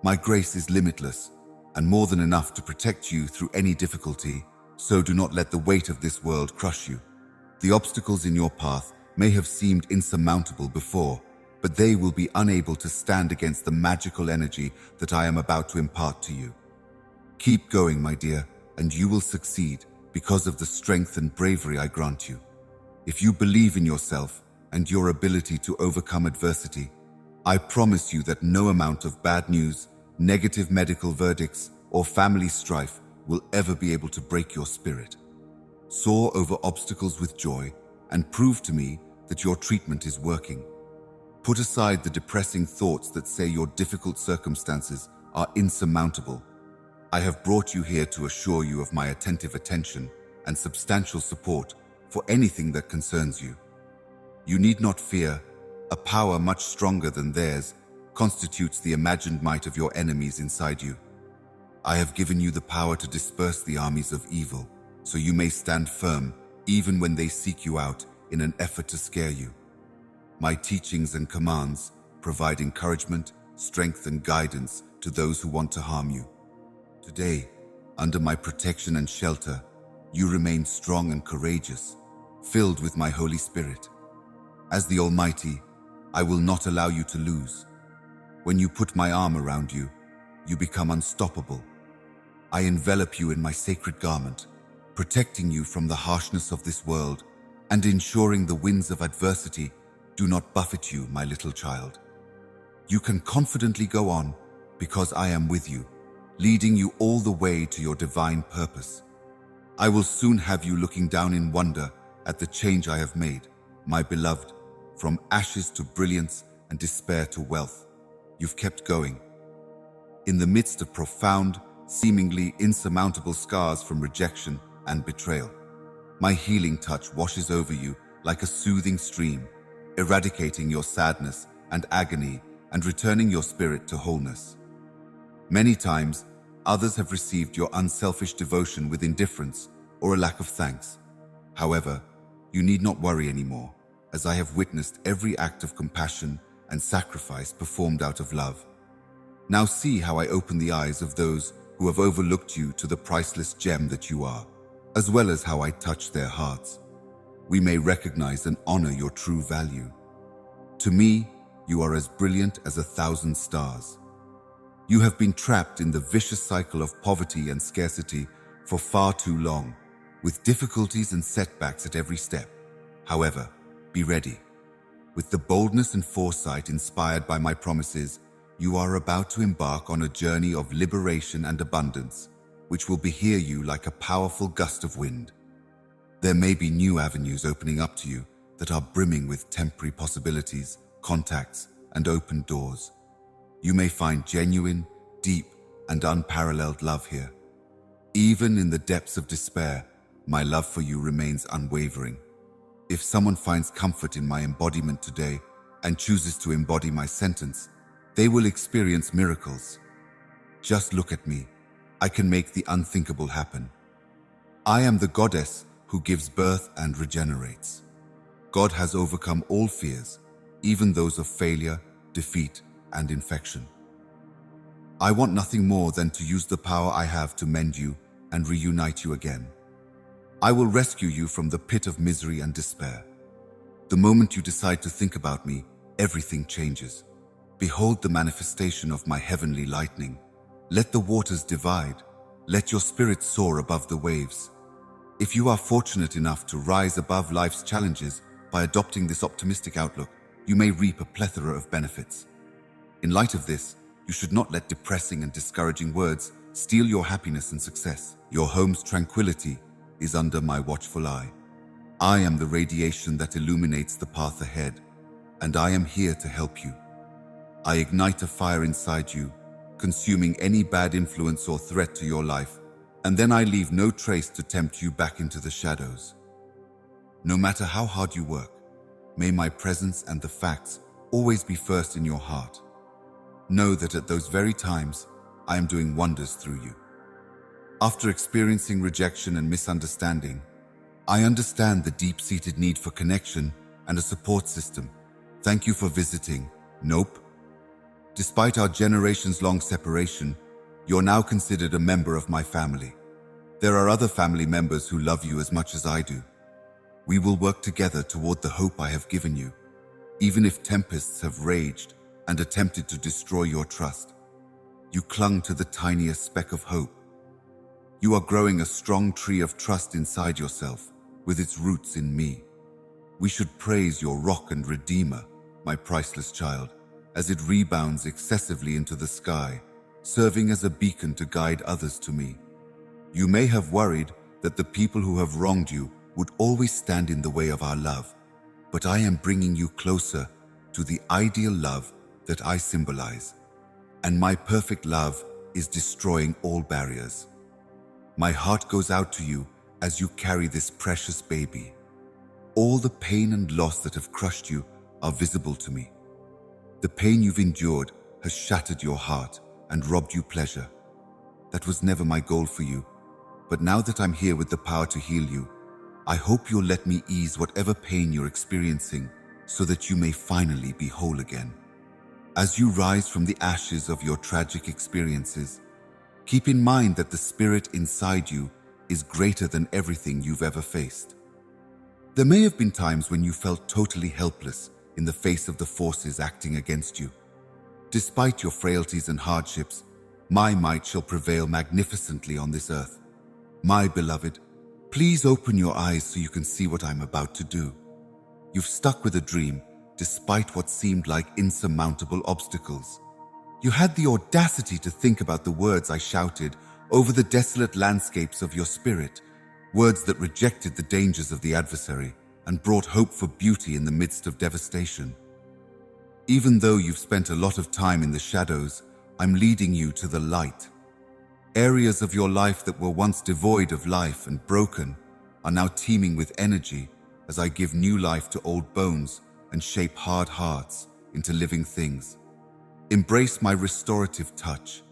My grace is limitless and more than enough to protect you through any difficulty So do not let the weight of this world crush you. The obstacles in your path may have seemed insurmountable before, but they will be unable to stand against the magical energy that I am about to impart to you. Keep going, my dear, and you will succeed because of the strength and bravery I grant you. If you believe in yourself and your ability to overcome adversity, I promise you that no amount of bad news, negative medical verdicts, or family strife will ever be able to break your spirit. Soar over obstacles with joy and prove to me that your treatment is working. Put aside the depressing thoughts that say your difficult circumstances are insurmountable. I have brought you here to assure you of my attentive attention and substantial support for anything that concerns you. You need not fear. A power much stronger than theirs constitutes the imagined might of your enemies inside you. I have given you the power to disperse the armies of evil, so you may stand firm even when they seek you out in an effort to scare you. My teachings and commands provide encouragement, strength, and guidance to those who want to harm you. Today, under my protection and shelter, you remain strong and courageous, filled with my Holy Spirit. As the Almighty, I will not allow you to lose. When you put my arm around you, you become unstoppable. I envelop you in my sacred garment, protecting you from the harshness of this world and ensuring the winds of adversity do not buffet you, my little child. You can confidently go on because I am with you, leading you all the way to your divine purpose. I will soon have you looking down in wonder at the change I have made, my beloved, from ashes to brilliance and despair to wealth. You've kept going. In the midst of profound, seemingly insurmountable scars from rejection and betrayal, my healing touch washes over you like a soothing stream, eradicating your sadness and agony and returning your spirit to wholeness. Many times, others have received your unselfish devotion with indifference or a lack of thanks. However, you need not worry anymore, as I have witnessed every act of compassion and sacrifice performed out of love. Now see how I open the eyes of those who have overlooked you to the priceless gem that you are, as well as how I touch their hearts. We may recognize and honor your true value. To me, you are as brilliant as 1,000 stars. You have been trapped in the vicious cycle of poverty and scarcity for far too long, with difficulties and setbacks at every step. However, be ready. With the boldness and foresight inspired by my promises, you are about to embark on a journey of liberation and abundance, which will behear you like a powerful gust of wind. There may be new avenues opening up to you that are brimming with temporary possibilities, contacts, and open doors. You may find genuine, deep, and unparalleled love here. Even in the depths of despair, my love for you remains unwavering. If someone finds comfort in my embodiment today and chooses to embody my sentence, they will experience miracles. Just look at me. I can make the unthinkable happen. I am the goddess who gives birth and regenerates. God has overcome all fears, even those of failure, defeat, and infection. I want nothing more than to use the power I have to mend you and reunite you again. I will rescue you from the pit of misery and despair. The moment you decide to think about me, everything changes. Behold the manifestation of my heavenly lightning. Let the waters divide. Let your spirit soar above the waves. If you are fortunate enough to rise above life's challenges by adopting this optimistic outlook, you may reap a plethora of benefits. In light of this, you should not let depressing and discouraging words steal your happiness and success. Your home's tranquility is under my watchful eye. I am the radiation that illuminates the path ahead, and I am here to help you. I ignite a fire inside you, consuming any bad influence or threat to your life, and then I leave no trace to tempt you back into the shadows. No matter how hard you work, may my presence and the facts always be first in your heart. Know that at those very times, I am doing wonders through you. After experiencing rejection and misunderstanding, I understand the deep-seated need for connection and a support system. Thank you for visiting. Nope. Despite our generations-long separation, you're now considered a member of my family. There are other family members who love you as much as I do. We will work together toward the hope I have given you, even if tempests have raged and attempted to destroy your trust. You clung to the tiniest speck of hope. You are growing a strong tree of trust inside yourself, with its roots in me. We should praise your rock and redeemer, my priceless child, as it rebounds excessively into the sky, serving as a beacon to guide others to me. You may have worried that the people who have wronged you would always stand in the way of our love, but I am bringing you closer to the ideal love that I symbolize, and my perfect love is destroying all barriers. My heart goes out to you as you carry this precious baby. All the pain and loss that have crushed you are visible to me. The pain you've endured has shattered your heart and robbed you pleasure. That was never my goal for you, but now that I'm here with the power to heal you, I hope you'll let me ease whatever pain you're experiencing so that you may finally be whole again. As you rise from the ashes of your tragic experiences, keep in mind that the spirit inside you is greater than everything you've ever faced. There may have been times when you felt totally helpless in the face of the forces acting against you. Despite your frailties and hardships, my might shall prevail magnificently on this earth. My beloved, please open your eyes so you can see what I'm about to do. You've stuck with a dream despite what seemed like insurmountable obstacles. You had the audacity to think about the words I shouted over the desolate landscapes of your spirit, words that rejected the dangers of the adversary and brought hope for beauty in the midst of devastation. Even though you've spent a lot of time in the shadows, I'm leading you to the light. Areas of your life that were once devoid of life and broken are now teeming with energy as I give new life to old bones and shape hard hearts into living things. Embrace my restorative touch,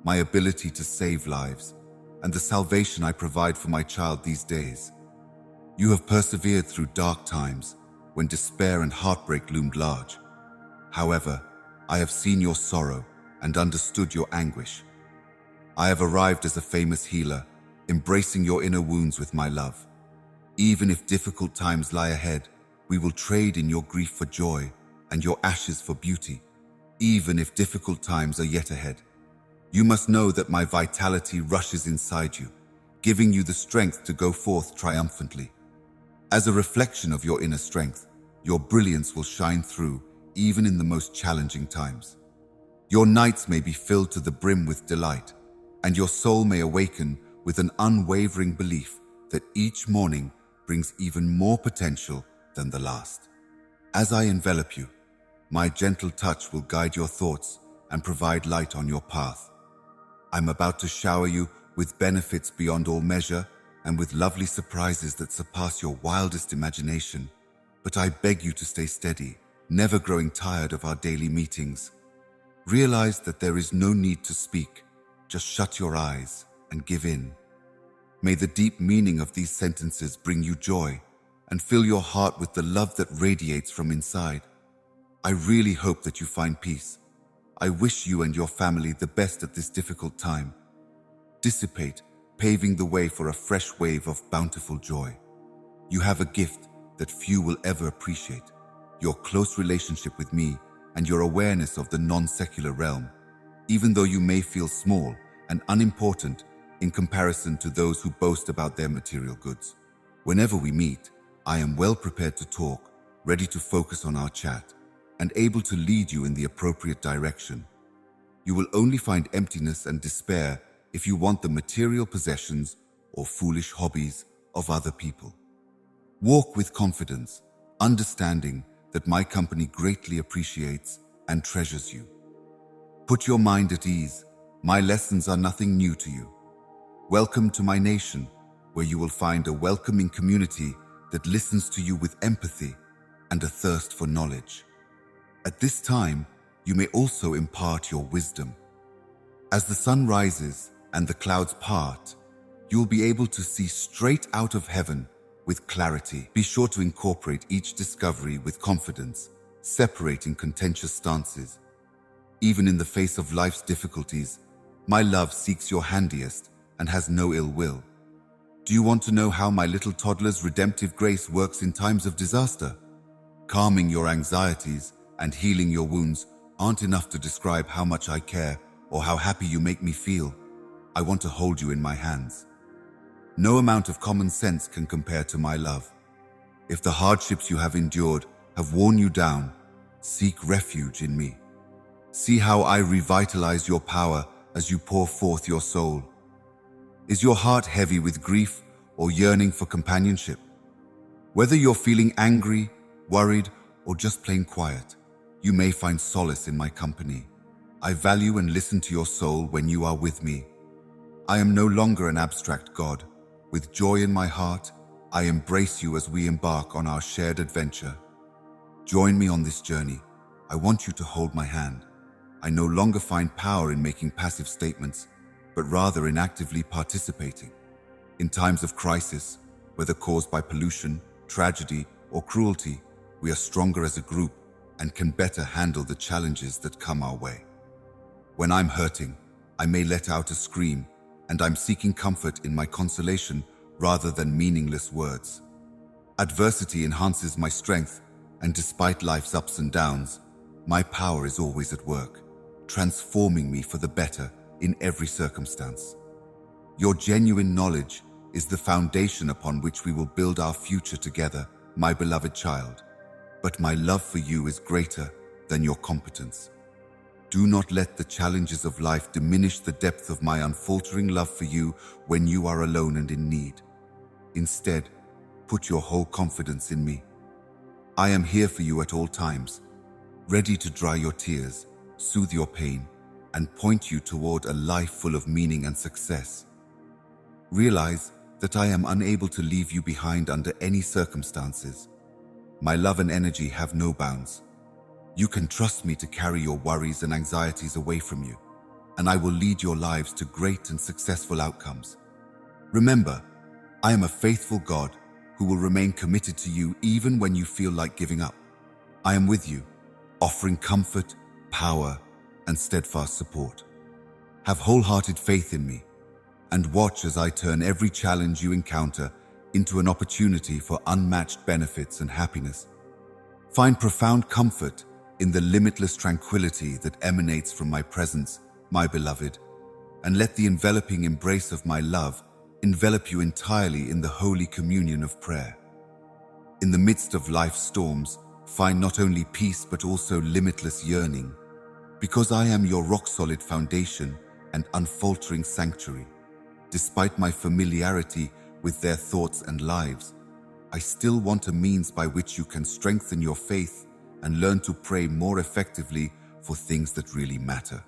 my ability to save lives, and the salvation I provide for my child these days. You have persevered through dark times when despair and heartbreak loomed large. However, I have seen your sorrow and understood your anguish. I have arrived as a famous healer, embracing your inner wounds with my love. Even if difficult times lie ahead, we will trade in your grief for joy and your ashes for beauty. Even if difficult times are yet ahead, you must know that my vitality rushes inside you, giving you the strength to go forth triumphantly. As a reflection of your inner strength, your brilliance will shine through even in the most challenging times. Your nights may be filled to the brim with delight, and your soul may awaken with an unwavering belief that each morning brings even more potential than the last. As I envelop you, my gentle touch will guide your thoughts and provide light on your path. I'm about to shower you with benefits beyond all measure and with lovely surprises that surpass your wildest imagination. But I beg you to stay steady, never growing tired of our daily meetings. Realize that there is no need to speak. Just shut your eyes and give in. May the deep meaning of these sentences bring you joy and fill your heart with the love that radiates from inside. I really hope that you find peace. I wish you and your family the best at this difficult time. Dissipate, paving the way for a fresh wave of bountiful joy. You have a gift that few will ever appreciate: your close relationship with me and your awareness of the non-secular realm, even though you may feel small and unimportant in comparison to those who boast about their material goods. Whenever we meet, I am well prepared to talk, ready to focus on our chat, and able to lead you in the appropriate direction. You will only find emptiness and despair if you want the material possessions or foolish hobbies of other people. Walk with confidence, understanding that my company greatly appreciates and treasures you. Put your mind at ease. My lessons are nothing new to you. Welcome to my nation, where you will find a welcoming community that listens to you with empathy and a thirst for knowledge. At this time, you may also impart your wisdom. As the sun rises and the clouds part, you will be able to see straight out of heaven with clarity. Be sure to incorporate each discovery with confidence, separating contentious stances. Even in the face of life's difficulties, my love seeks your handiest and has no ill will. Do you want to know how my little toddler's redemptive grace works in times of disaster? Calming your anxieties and healing your wounds aren't enough to describe how much I care or how happy you make me feel. I want to hold you in my hands. No amount of common sense can compare to my love. If the hardships you have endured have worn you down, seek refuge in me. See how I revitalize your power as you pour forth your soul. Is your heart heavy with grief or yearning for companionship? Whether you're feeling angry, worried, or just plain quiet, you may find solace in my company. I value and listen to your soul when you are with me. I am no longer an abstract God. With joy in my heart, I embrace you as we embark on our shared adventure. Join me on this journey. I want you to hold my hand. I no longer find power in making passive statements, but rather in actively participating. In times of crisis, whether caused by pollution, tragedy, or cruelty, we are stronger as a group and can better handle the challenges that come our way. When I'm hurting, I may let out a scream, and I'm seeking comfort in my consolation rather than meaningless words. Adversity enhances my strength, and despite life's ups and downs, my power is always at work, transforming me for the better in every circumstance. Your genuine knowledge is the foundation upon which we will build our future together, my beloved child. But my love for you is greater than your competence. Do not let the challenges of life diminish the depth of my unfaltering love for you when you are alone and in need. Instead, put your whole confidence in me. I am here for you at all times, ready to dry your tears, soothe your pain, and point you toward a life full of meaning and success. Realize that I am unable to leave you behind under any circumstances. My love and energy have no bounds. You can trust me to carry your worries and anxieties away from you, and I will lead your lives to great and successful outcomes. Remember, I am a faithful God who will remain committed to you even when you feel like giving up. I am with you, offering comfort, power, and steadfast support. Have wholehearted faith in me, and watch as I turn every challenge you encounter into an opportunity for unmatched benefits and happiness. Find profound comfort in the limitless tranquility that emanates from my presence, my beloved, and let the enveloping embrace of my love envelop you entirely in the holy communion of prayer. In the midst of life's storms, find not only peace but also limitless yearning, because I am your rock-solid foundation and unfaltering sanctuary. Despite my familiarity with their thoughts and lives, I still want a means by which you can strengthen your faith and learn to pray more effectively for things that really matter.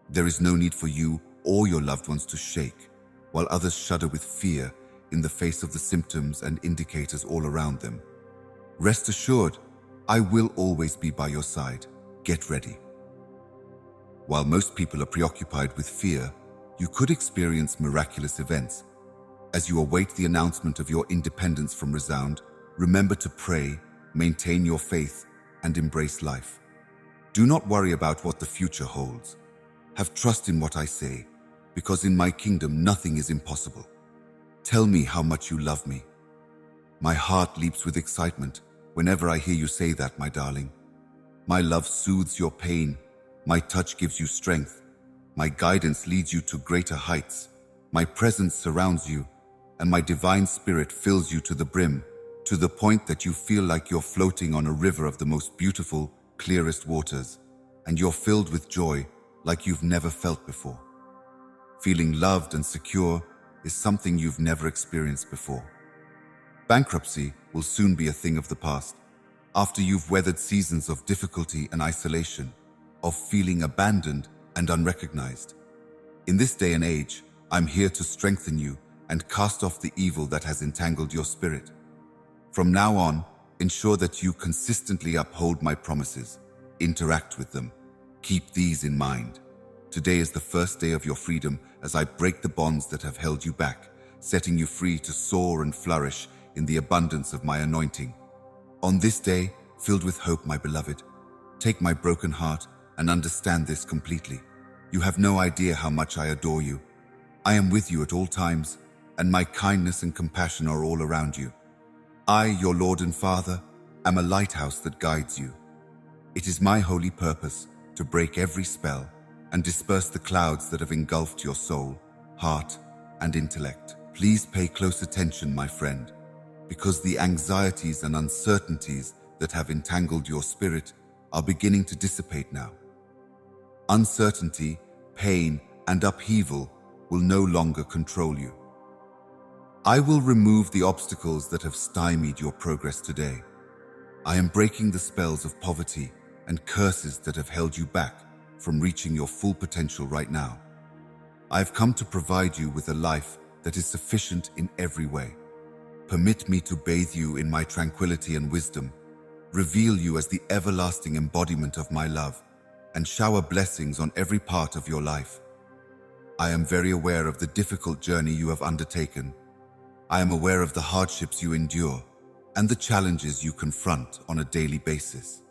There is no need for you or your loved ones to shake, while others shudder with fear in the face of the symptoms and indicators all around them. Rest assured, I will always be by your side. Get ready. While most people are preoccupied with fear, you could experience miraculous events. As you await the announcement of your independence from Resound, remember to pray, maintain your faith, and embrace life. Do not worry about what the future holds. Have trust in what I say, because in my kingdom nothing is impossible. Tell me how much you love me. My heart leaps with excitement whenever I hear you say that, my darling. My love soothes your pain, my touch gives you strength, my guidance leads you to greater heights, my presence surrounds you, and my divine spirit fills you to the brim, to the point that you feel like you're floating on a river of the most beautiful, clearest waters, and you're filled with joy like you've never felt before. Feeling loved and secure is something you've never experienced before. Bankruptcy will soon be a thing of the past, after you've weathered seasons of difficulty and isolation, of feeling abandoned and unrecognized. In this day and age, I'm here to strengthen you and cast off the evil that has entangled your spirit. From now on, ensure that you consistently uphold my promises, interact with them. Keep these in mind. Today is the first day of your freedom as I break the bonds that have held you back, setting you free to soar and flourish in the abundance of my anointing. On this day, filled with hope, my beloved, take my broken heart and understand this completely. You have no idea how much I adore you. I am with you at all times, and my kindness and compassion are all around you. I, your Lord and Father, am a lighthouse that guides you. It is my holy purpose to break every spell and disperse the clouds that have engulfed your soul, heart, and intellect. Please pay close attention, my friend, because the anxieties and uncertainties that have entangled your spirit are beginning to dissipate now. Uncertainty, pain, and upheaval will no longer control you. I will remove the obstacles that have stymied your progress today. I am breaking the spells of poverty and curses that have held you back from reaching your full potential right now. I have come to provide you with a life that is sufficient in every way. Permit me to bathe you in my tranquility and wisdom, reveal you as the everlasting embodiment of my love, and shower blessings on every part of your life. I am very aware of the difficult journey you have undertaken. I am aware of the hardships you endure and the challenges you confront on a daily basis.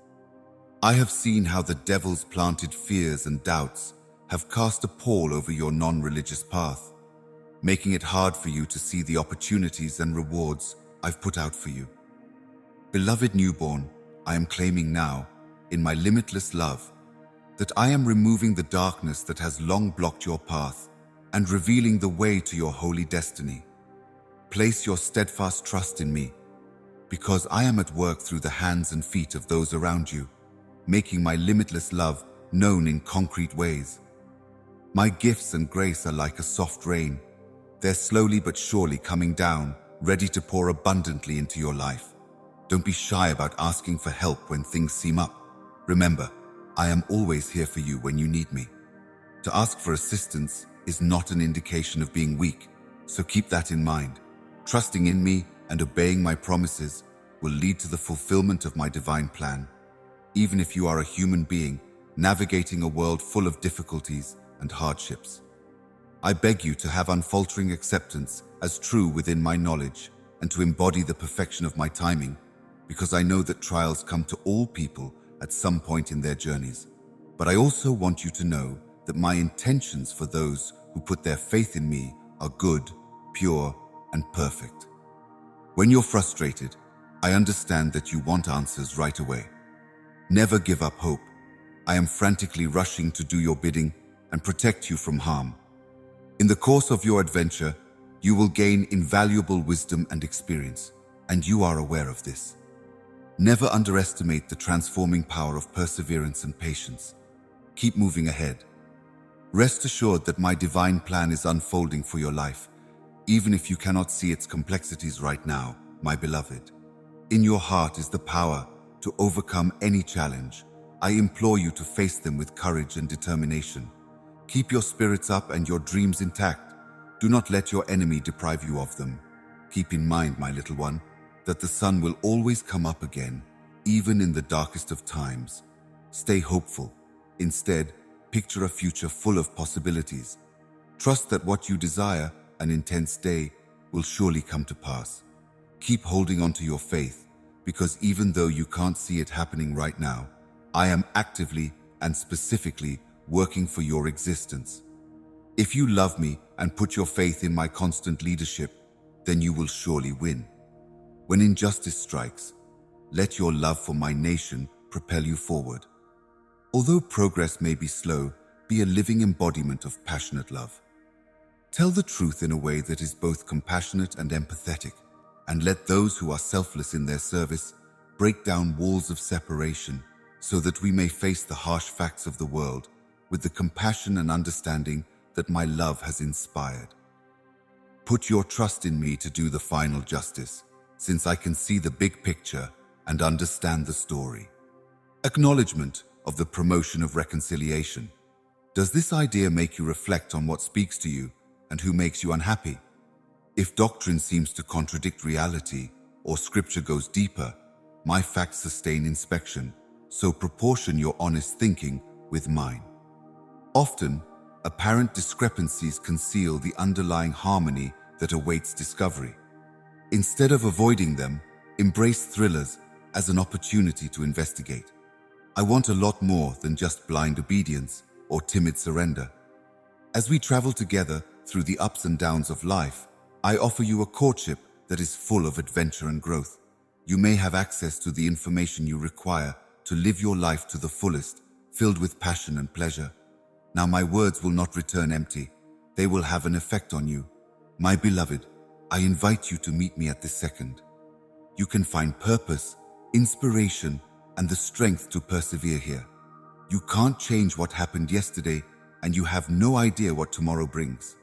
I have seen how the devil's planted fears and doubts have cast a pall over your non-religious path, making it hard for you to see the opportunities and rewards I've put out for you. Beloved newborn, I am claiming now, in my limitless love, that I am removing the darkness that has long blocked your path and revealing the way to your holy destiny. Place your steadfast trust in me, because I am at work through the hands and feet of those around you, making my limitless love known in concrete ways. My gifts and grace are like a soft rain. They're slowly but surely coming down, ready to pour abundantly into your life. Don't be shy about asking for help when things seem up. Remember, I am always here for you when you need me. To ask for assistance is not an indication of being weak, so keep that in mind. Trusting in me and obeying my promises will lead to the fulfillment of my divine plan, even if you are a human being navigating a world full of difficulties and hardships. I beg you to have unfaltering acceptance as true within my knowledge and to embody the perfection of my timing, because I know that trials come to all people at some point in their journeys. But I also want you to know that my intentions for those who put their faith in me are good, pure, and perfect. When you're frustrated, I understand that you want answers right away. Never give up hope. I am frantically rushing to do your bidding and protect you from harm. In the course of your adventure, you will gain invaluable wisdom and experience, and you are aware of this. Never underestimate the transforming power of perseverance and patience. Keep moving ahead. Rest assured that my divine plan is unfolding for your life, even if you cannot see its complexities right now, my beloved. In your heart is the power to overcome any challenge. I implore you to face them with courage and determination. Keep your spirits up and your dreams intact. Do not let your enemy deprive you of them. Keep in mind, my little one, that the sun will always come up again, even in the darkest of times. Stay hopeful. Instead, picture a future full of possibilities. Trust that what you desire, an intense day, will surely come to pass. Keep holding on to your faith, because even though you can't see it happening right now, I am actively and specifically working for your existence. If you love me and put your faith in my constant leadership, then you will surely win. When injustice strikes, let your love for my nation propel you forward. Although progress may be slow, be a living embodiment of passionate love. Tell the truth in a way that is both compassionate and empathetic, and let those who are selfless in their service break down walls of separation so that we may face the harsh facts of the world with the compassion and understanding that my love has inspired. Put your trust in me to do the final justice, since I can see the big picture and understand the story. Acknowledgement of the promotion of reconciliation. Does this idea make you reflect on what speaks to you and who makes you unhappy? If doctrine seems to contradict reality or scripture goes deeper, my facts sustain inspection, so proportion your honest thinking with mine. Often, apparent discrepancies conceal the underlying harmony that awaits discovery. Instead of avoiding them, embrace thrillers as an opportunity to investigate. I want a lot more than just blind obedience or timid surrender. As we travel together through the ups and downs of life, I offer you a courtship that is full of adventure and growth. You may have access to the information you require to live your life to the fullest, filled with passion and pleasure. Now my words will not return empty. They will have an effect on you. My beloved, I invite you to meet me at this second. You can find purpose, inspiration, and the strength to persevere here. You can't change what happened yesterday, and you have no idea what tomorrow brings.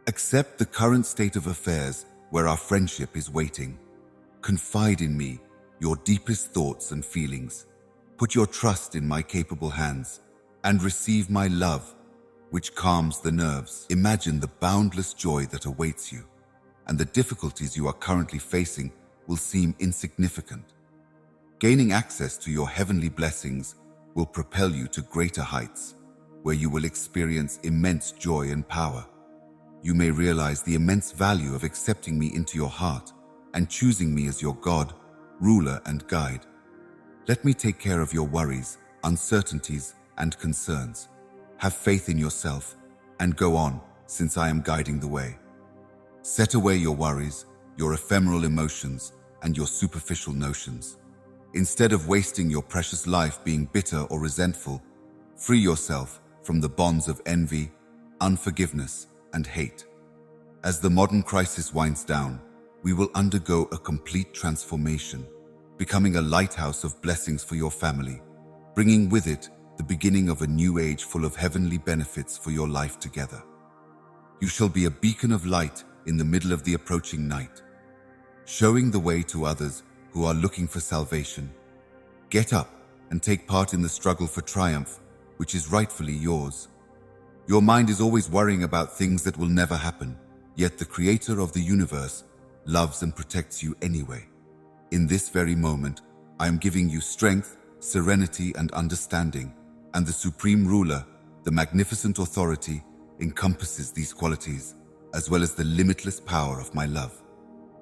Accept the current state of affairs where our friendship is waiting. Confide in me your deepest thoughts and feelings. Put your trust in my capable hands and receive my love, which calms the nerves. Imagine the boundless joy that awaits you, and the difficulties you are currently facing will seem insignificant. Gaining access to your heavenly blessings will propel you to greater heights, where you will experience immense joy and power. You may realize the immense value of accepting me into your heart and choosing me as your God, ruler, and guide. Let me take care of your worries, uncertainties, and concerns. Have faith in yourself and go on, since I am guiding the way. Set away your worries, your ephemeral emotions, and your superficial notions. Instead of wasting your precious life being bitter or resentful, free yourself from the bonds of envy, unforgiveness, and hate. As the modern crisis winds down, we will undergo a complete transformation, becoming a lighthouse of blessings for your family, bringing with it the beginning of a new age full of heavenly benefits for your life together. You shall be a beacon of light in the middle of the approaching night, showing the way to others who are looking for salvation. Get up and take part in the struggle for triumph, which is rightfully yours. Your mind is always worrying about things that will never happen, yet the Creator of the universe loves and protects you anyway. In this very moment, I am giving you strength, serenity, and understanding, and the Supreme Ruler, the magnificent authority, encompasses these qualities, as well as the limitless power of my love.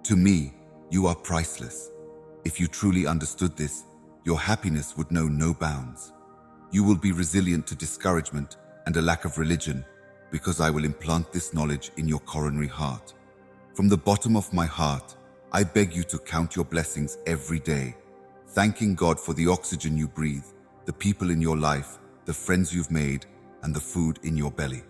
To me, you are priceless. If you truly understood this, your happiness would know no bounds. You will be resilient to discouragement and a lack of religion, because I will implant this knowledge in your coronary heart. From the bottom of my heart, I beg you to count your blessings every day, thanking God for the oxygen you breathe, the people in your life, the friends you've made, and the food in your belly.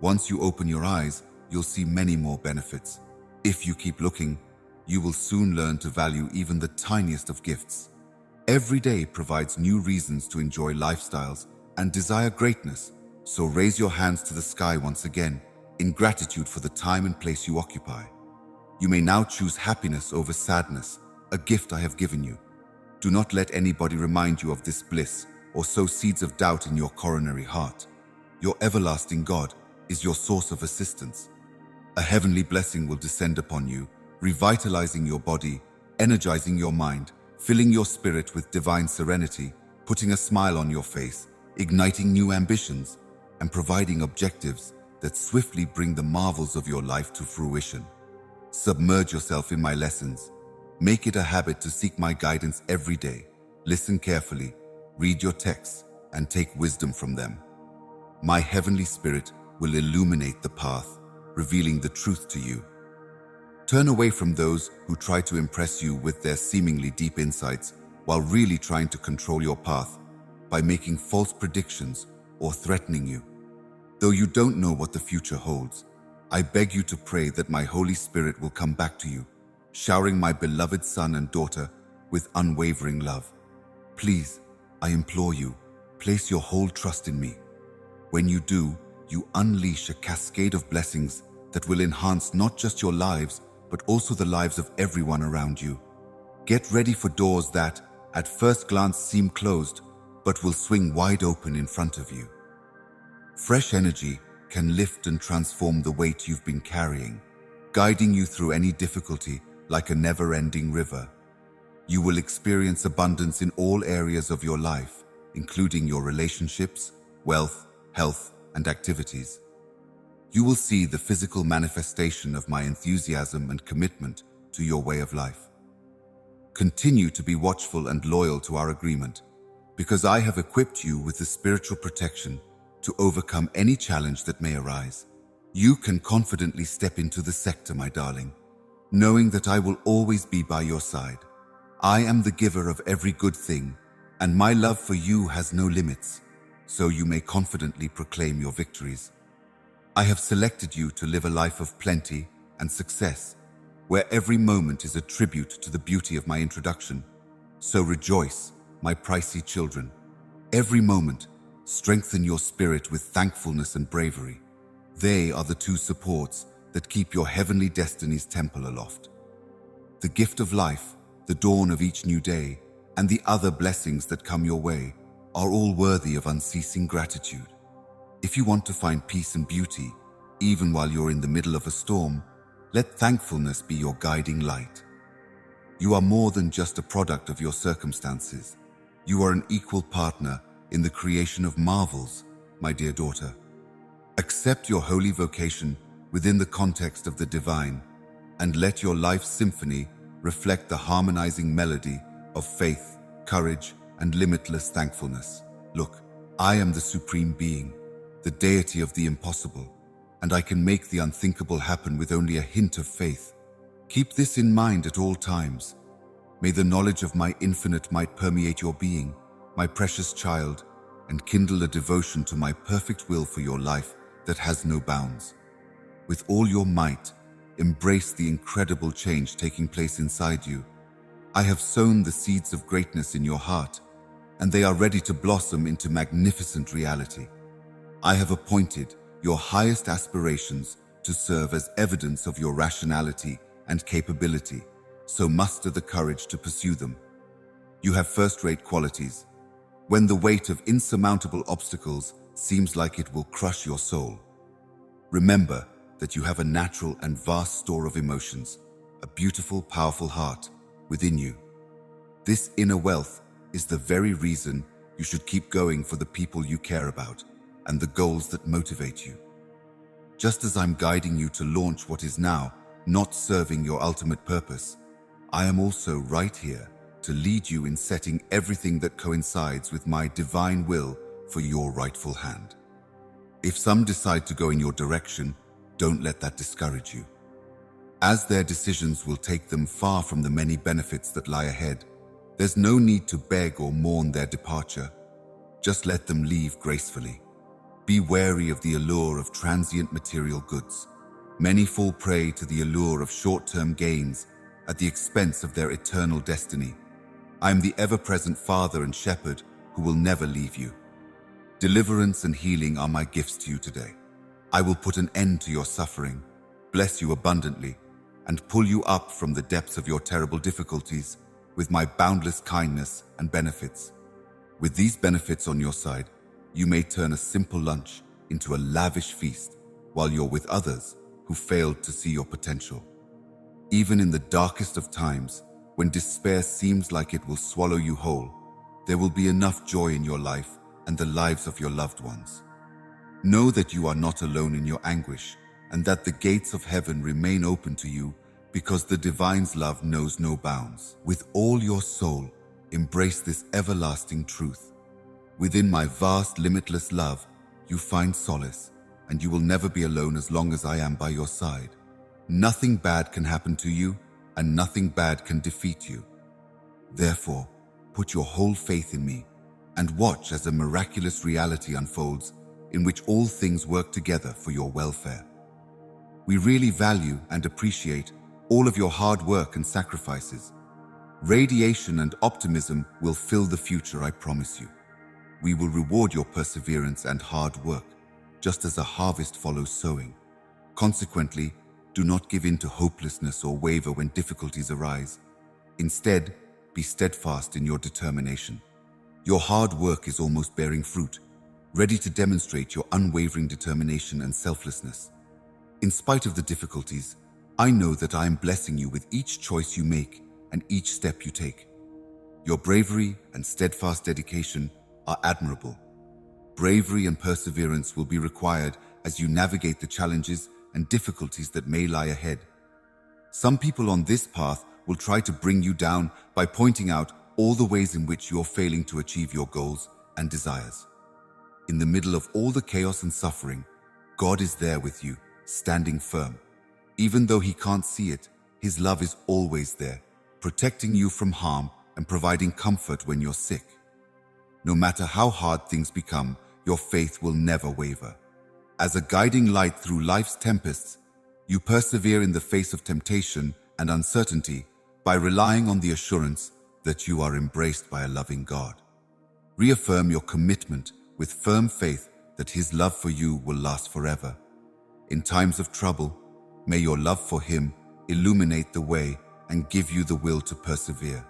Once you open your eyes, you'll see many more benefits. If you keep looking, you will soon learn to value even the tiniest of gifts. Every day provides new reasons to enjoy lifestyles and desire greatness, so raise your hands to the sky once again in gratitude for the time and place you occupy. You may now choose happiness over sadness, a gift I have given you. Do not let anybody remind you of this bliss or sow seeds of doubt in your coronary heart. Your everlasting God is your source of assistance. A heavenly blessing will descend upon you, revitalizing your body, energizing your mind, filling your spirit with divine serenity, putting a smile on your face, igniting new ambitions, and providing objectives that swiftly bring the marvels of your life to fruition. Submerge yourself in my lessons. Make it a habit to seek my guidance every day. Listen carefully, read your texts, and take wisdom from them. My heavenly spirit will illuminate the path, revealing the truth to you. Turn away from those who try to impress you with their seemingly deep insights while really trying to control your path by making false predictions or threatening you. Though you don't know what the future holds, I beg you to pray that my Holy Spirit will come back to you, showering my beloved son and daughter with unwavering love. Please, I implore you, place your whole trust in me. When you do, you unleash a cascade of blessings that will enhance not just your lives, but also the lives of everyone around you. Get ready for doors that, at first glance, seem closed, but will swing wide open in front of you. Fresh energy can lift and transform the weight you've been carrying, guiding you through any difficulty like a never-ending river. You will experience abundance in all areas of your life, including your relationships, wealth, health, and activities. You will see the physical manifestation of my enthusiasm and commitment to your way of life. Continue to be watchful and loyal to our agreement, because I have equipped you with the spiritual protection to overcome any challenge that may arise. You can confidently step into the sector, my darling, knowing that I will always be by your side. I am the giver of every good thing, and my love for you has no limits, so you may confidently proclaim your victories. I have selected you to live a life of plenty and success, where every moment is a tribute to the beauty of my introduction. So rejoice, my pricey children. Every moment, strengthen your spirit with thankfulness and bravery. They are the two supports that keep your heavenly destiny's temple aloft. The gift of life, the dawn of each new day, and the other blessings that come your way are all worthy of unceasing gratitude. If you want to find peace and beauty, even while you're in the middle of a storm, let thankfulness be your guiding light. You are more than just a product of your circumstances. You are an equal partner in the creation of marvels, my dear daughter. Accept your holy vocation within the context of the divine, and let your life's symphony reflect the harmonizing melody of faith, courage, and limitless thankfulness. Look, I am the supreme being, the deity of the impossible, and I can make the unthinkable happen with only a hint of faith. Keep this in mind at all times. May the knowledge of my infinite might permeate your being, my precious child, and kindle a devotion to my perfect will for your life that has no bounds. With all your might, embrace the incredible change taking place inside you. I have sown the seeds of greatness in your heart, and they are ready to blossom into magnificent reality. I have appointed your highest aspirations to serve as evidence of your rationality and capability, so muster the courage to pursue them. You have first-rate qualities. When the weight of insurmountable obstacles seems like it will crush your soul, remember that you have a natural and vast store of emotions, a beautiful, powerful heart within you. This inner wealth is the very reason you should keep going for the people you care about and the goals that motivate you. Just as I'm guiding you to launch what is now not serving your ultimate purpose, I am also right here to lead you in setting everything that coincides with my divine will for your rightful hand. If some decide to go in your direction, don't let that discourage you, as their decisions will take them far from the many benefits that lie ahead. There's no need to beg or mourn their departure. Just let them leave gracefully. Be wary of the allure of transient material goods. Many fall prey to the allure of short-term gains at the expense of their eternal destiny. I am the ever-present Father and Shepherd who will never leave you. Deliverance and healing are my gifts to you today. I will put an end to your suffering, bless you abundantly, and pull you up from the depths of your terrible difficulties with my boundless kindness and benefits. With these benefits on your side, you may turn a simple lunch into a lavish feast while you're with others who failed to see your potential. Even in the darkest of times, when despair seems like it will swallow you whole, there will be enough joy in your life and the lives of your loved ones. Know that you are not alone in your anguish, and that the gates of heaven remain open to you because the divine's love knows no bounds. With all your soul, embrace this everlasting truth. Within my vast, limitless love, you find solace, and you will never be alone as long as I am by your side. Nothing bad can happen to you, and nothing bad can defeat you. Therefore, put your whole faith in me, and watch as a miraculous reality unfolds in which all things work together for your welfare. We really value and appreciate all of your hard work and sacrifices. Radiation and optimism will fill the future, I promise you. We will reward your perseverance and hard work, just as a harvest follows sowing. Consequently, do not give in to hopelessness or waver when difficulties arise. Instead, be steadfast in your determination. Your hard work is almost bearing fruit, ready to demonstrate your unwavering determination and selflessness. In spite of the difficulties, I know that I am blessing you with each choice you make and each step you take. Your bravery and steadfast dedication are admirable. Bravery and perseverance will be required as you navigate the challenges and difficulties that may lie ahead. Some people on this path will try to bring you down by pointing out all the ways in which you're failing to achieve your goals and desires. In the middle of all the chaos and suffering, God is there with you, standing firm. Even though he can't see it, his love is always there, protecting you from harm and providing comfort when you're sick. No matter how hard things become, your faith will never waver. As a guiding light through life's tempests, you persevere in the face of temptation and uncertainty by relying on the assurance that you are embraced by a loving God. Reaffirm your commitment with firm faith that His love for you will last forever. In times of trouble, may your love for Him illuminate the way and give you the will to persevere.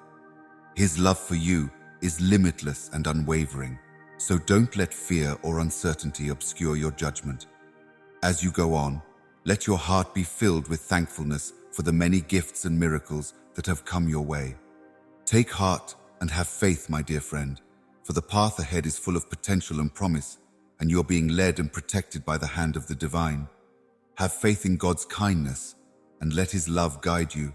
His love for you is limitless and unwavering, so don't let fear or uncertainty obscure your judgment. As you go on, let your heart be filled with thankfulness for the many gifts and miracles that have come your way. Take heart and have faith, my dear friend, for the path ahead is full of potential and promise, and you're being led and protected by the hand of the divine. Have faith in God's kindness and let His love guide you.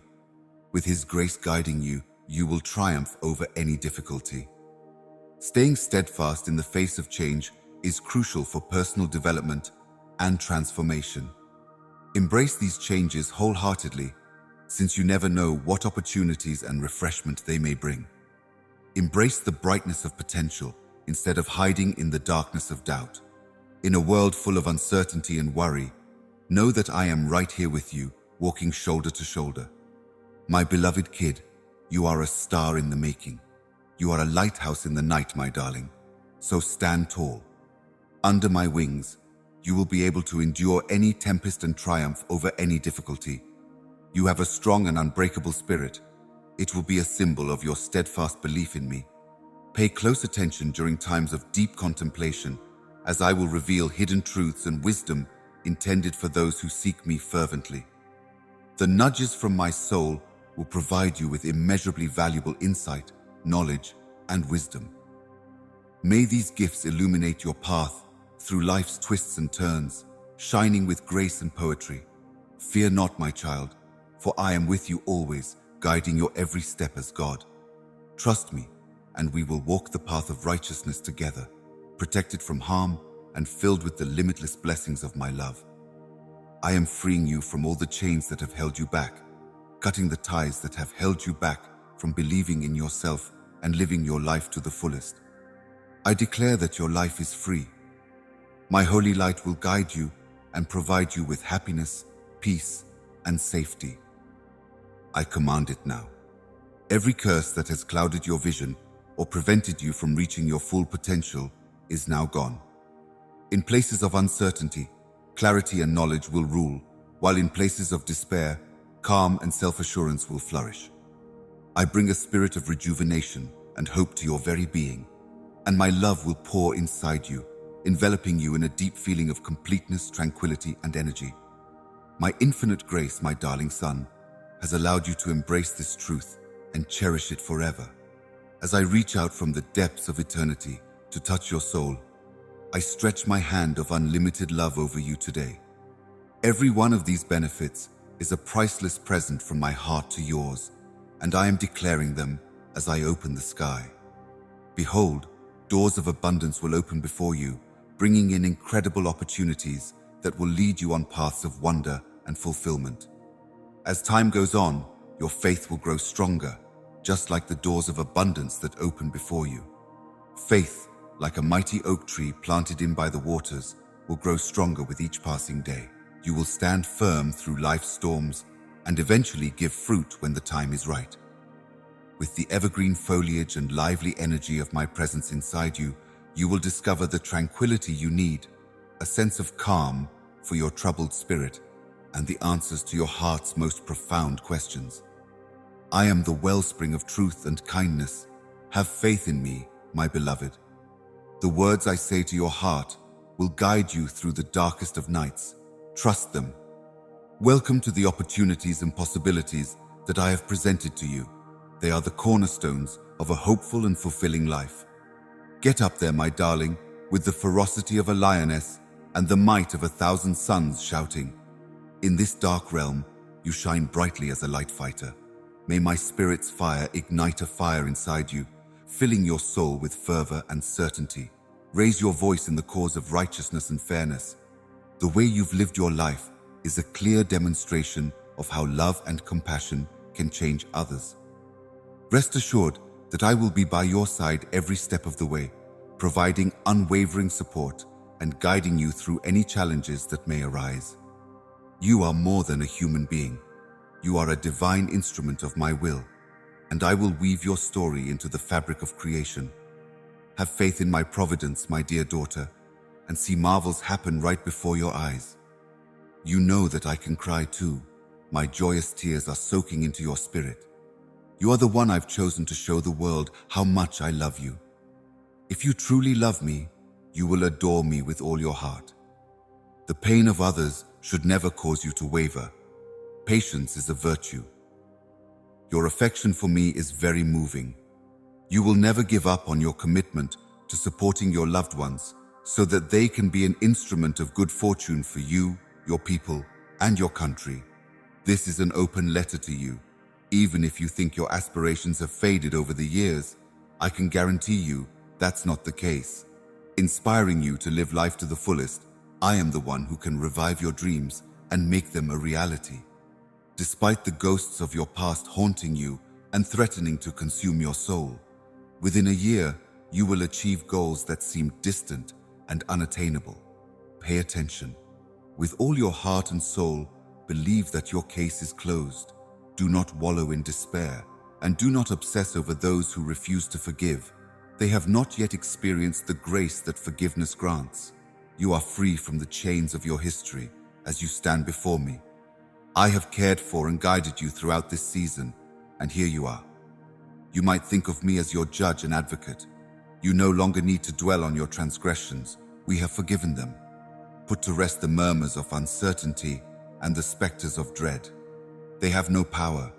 With His grace guiding you, you will triumph over any difficulty. Staying steadfast in the face of change is crucial for personal development and transformation. Embrace these changes wholeheartedly, since you never know what opportunities and refreshment they may bring. Embrace the brightness of potential instead of hiding in the darkness of doubt. In a world full of uncertainty and worry, know that I am right here with you, walking shoulder to shoulder. My beloved kid, you are a star in the making. You are a lighthouse in the night, my darling. So stand tall. Under my wings, you will be able to endure any tempest and triumph over any difficulty. You have a strong and unbreakable spirit. It will be a symbol of your steadfast belief in me. Pay close attention during times of deep contemplation, as I will reveal hidden truths and wisdom intended for those who seek me fervently. The nudges from my soul will provide you with immeasurably valuable insight, knowledge, and wisdom. May these gifts illuminate your path through life's twists and turns, shining with grace and poetry. Fear not, my child, for I am with you always, guiding your every step as God. Trust me, and we will walk the path of righteousness together, protected from harm and filled with the limitless blessings of my love. I am freeing you from all the chains that have held you back, cutting the ties that have held you back from believing in yourself and living your life to the fullest. I declare that your life is free. My holy light will guide you and provide you with happiness, peace, and safety. I command it now. Every curse that has clouded your vision or prevented you from reaching your full potential is now gone. In places of uncertainty, clarity and knowledge will rule, while in places of despair, calm and self-assurance will flourish. I bring a spirit of rejuvenation and hope to your very being, and my love will pour inside you, enveloping you in a deep feeling of completeness, tranquility, and energy. My infinite grace, my darling son, has allowed you to embrace this truth and cherish it forever. As I reach out from the depths of eternity to touch your soul, I stretch my hand of unlimited love over you today. Every one of these benefits is a priceless present from my heart to yours, and I am declaring them as I open the sky. Behold, doors of abundance will open before you, bringing in incredible opportunities that will lead you on paths of wonder and fulfillment. As time goes on, your faith will grow stronger, just like the doors of abundance that open before you. Faith, like a mighty oak tree planted in by the waters, will grow stronger with each passing day. You will stand firm through life's storms and eventually give fruit when the time is right. With the evergreen foliage and lively energy of my presence inside you, you will discover the tranquility you need, a sense of calm for your troubled spirit, and the answers to your heart's most profound questions. I am the wellspring of truth and kindness. Have faith in me, my beloved. The words I say to your heart will guide you through the darkest of nights. Trust them. Welcome to the opportunities and possibilities that I have presented to you. They are the cornerstones of a hopeful and fulfilling life. Get up there, my darling, with the ferocity of a lioness and the might of 1,000 suns shouting. In this dark realm, you shine brightly as a light fighter. May my spirit's fire ignite a fire inside you, filling your soul with fervor and certainty. Raise your voice in the cause of righteousness and fairness. The way you've lived your life is a clear demonstration of how love and compassion can change others. Rest assured that I will be by your side every step of the way, providing unwavering support and guiding you through any challenges that may arise. You are more than a human being. You are a divine instrument of my will, and I will weave your story into the fabric of creation. Have faith in my providence, my dear daughter, and see marvels happen right before your eyes. You know that I can cry too. My joyous tears are soaking into your spirit. You are the one I've chosen to show the world how much I love you. If you truly love me, you will adore me with all your heart. The pain of others should never cause you to waver. Patience is a virtue. Your affection for me is very moving. You will never give up on your commitment to supporting your loved ones so that they can be an instrument of good fortune for you, your people, and your country. This is an open letter to you. Even if you think your aspirations have faded over the years, I can guarantee you that's not the case. Inspiring you to live life to the fullest, I am the one who can revive your dreams and make them a reality. Despite the ghosts of your past haunting you and threatening to consume your soul, within a year, you will achieve goals that seem distant and unattainable. Pay attention. With all your heart and soul, believe that your case is closed. Do not wallow in despair, and do not obsess over those who refuse to forgive. They have not yet experienced the grace that forgiveness grants. You are free from the chains of your history as you stand before me. I have cared for and guided you throughout this season, and here you are. You might think of me as your judge and advocate. You no longer need to dwell on your transgressions. We have forgiven them. Put to rest the murmurs of uncertainty and the specters of dread. They have no power.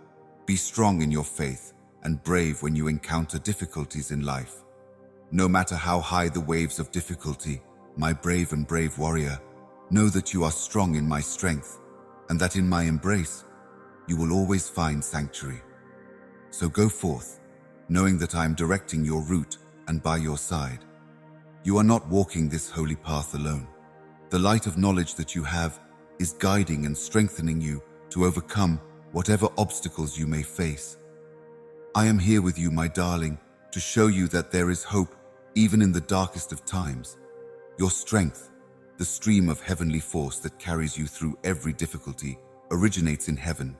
Be strong in your faith and brave when you encounter difficulties in life. No matter how high the waves of difficulty, my brave and brave warrior, know that you are strong in my strength, and that in my embrace, you will always find sanctuary. So go forth, knowing that I am directing your route and by your side. You are not walking this holy path alone. The light of knowledge that you have is guiding and strengthening you to overcome whatever obstacles you may face. I am here with you, my darling, to show you that there is hope even in the darkest of times. Your strength, the stream of heavenly force that carries you through every difficulty, originates in heaven.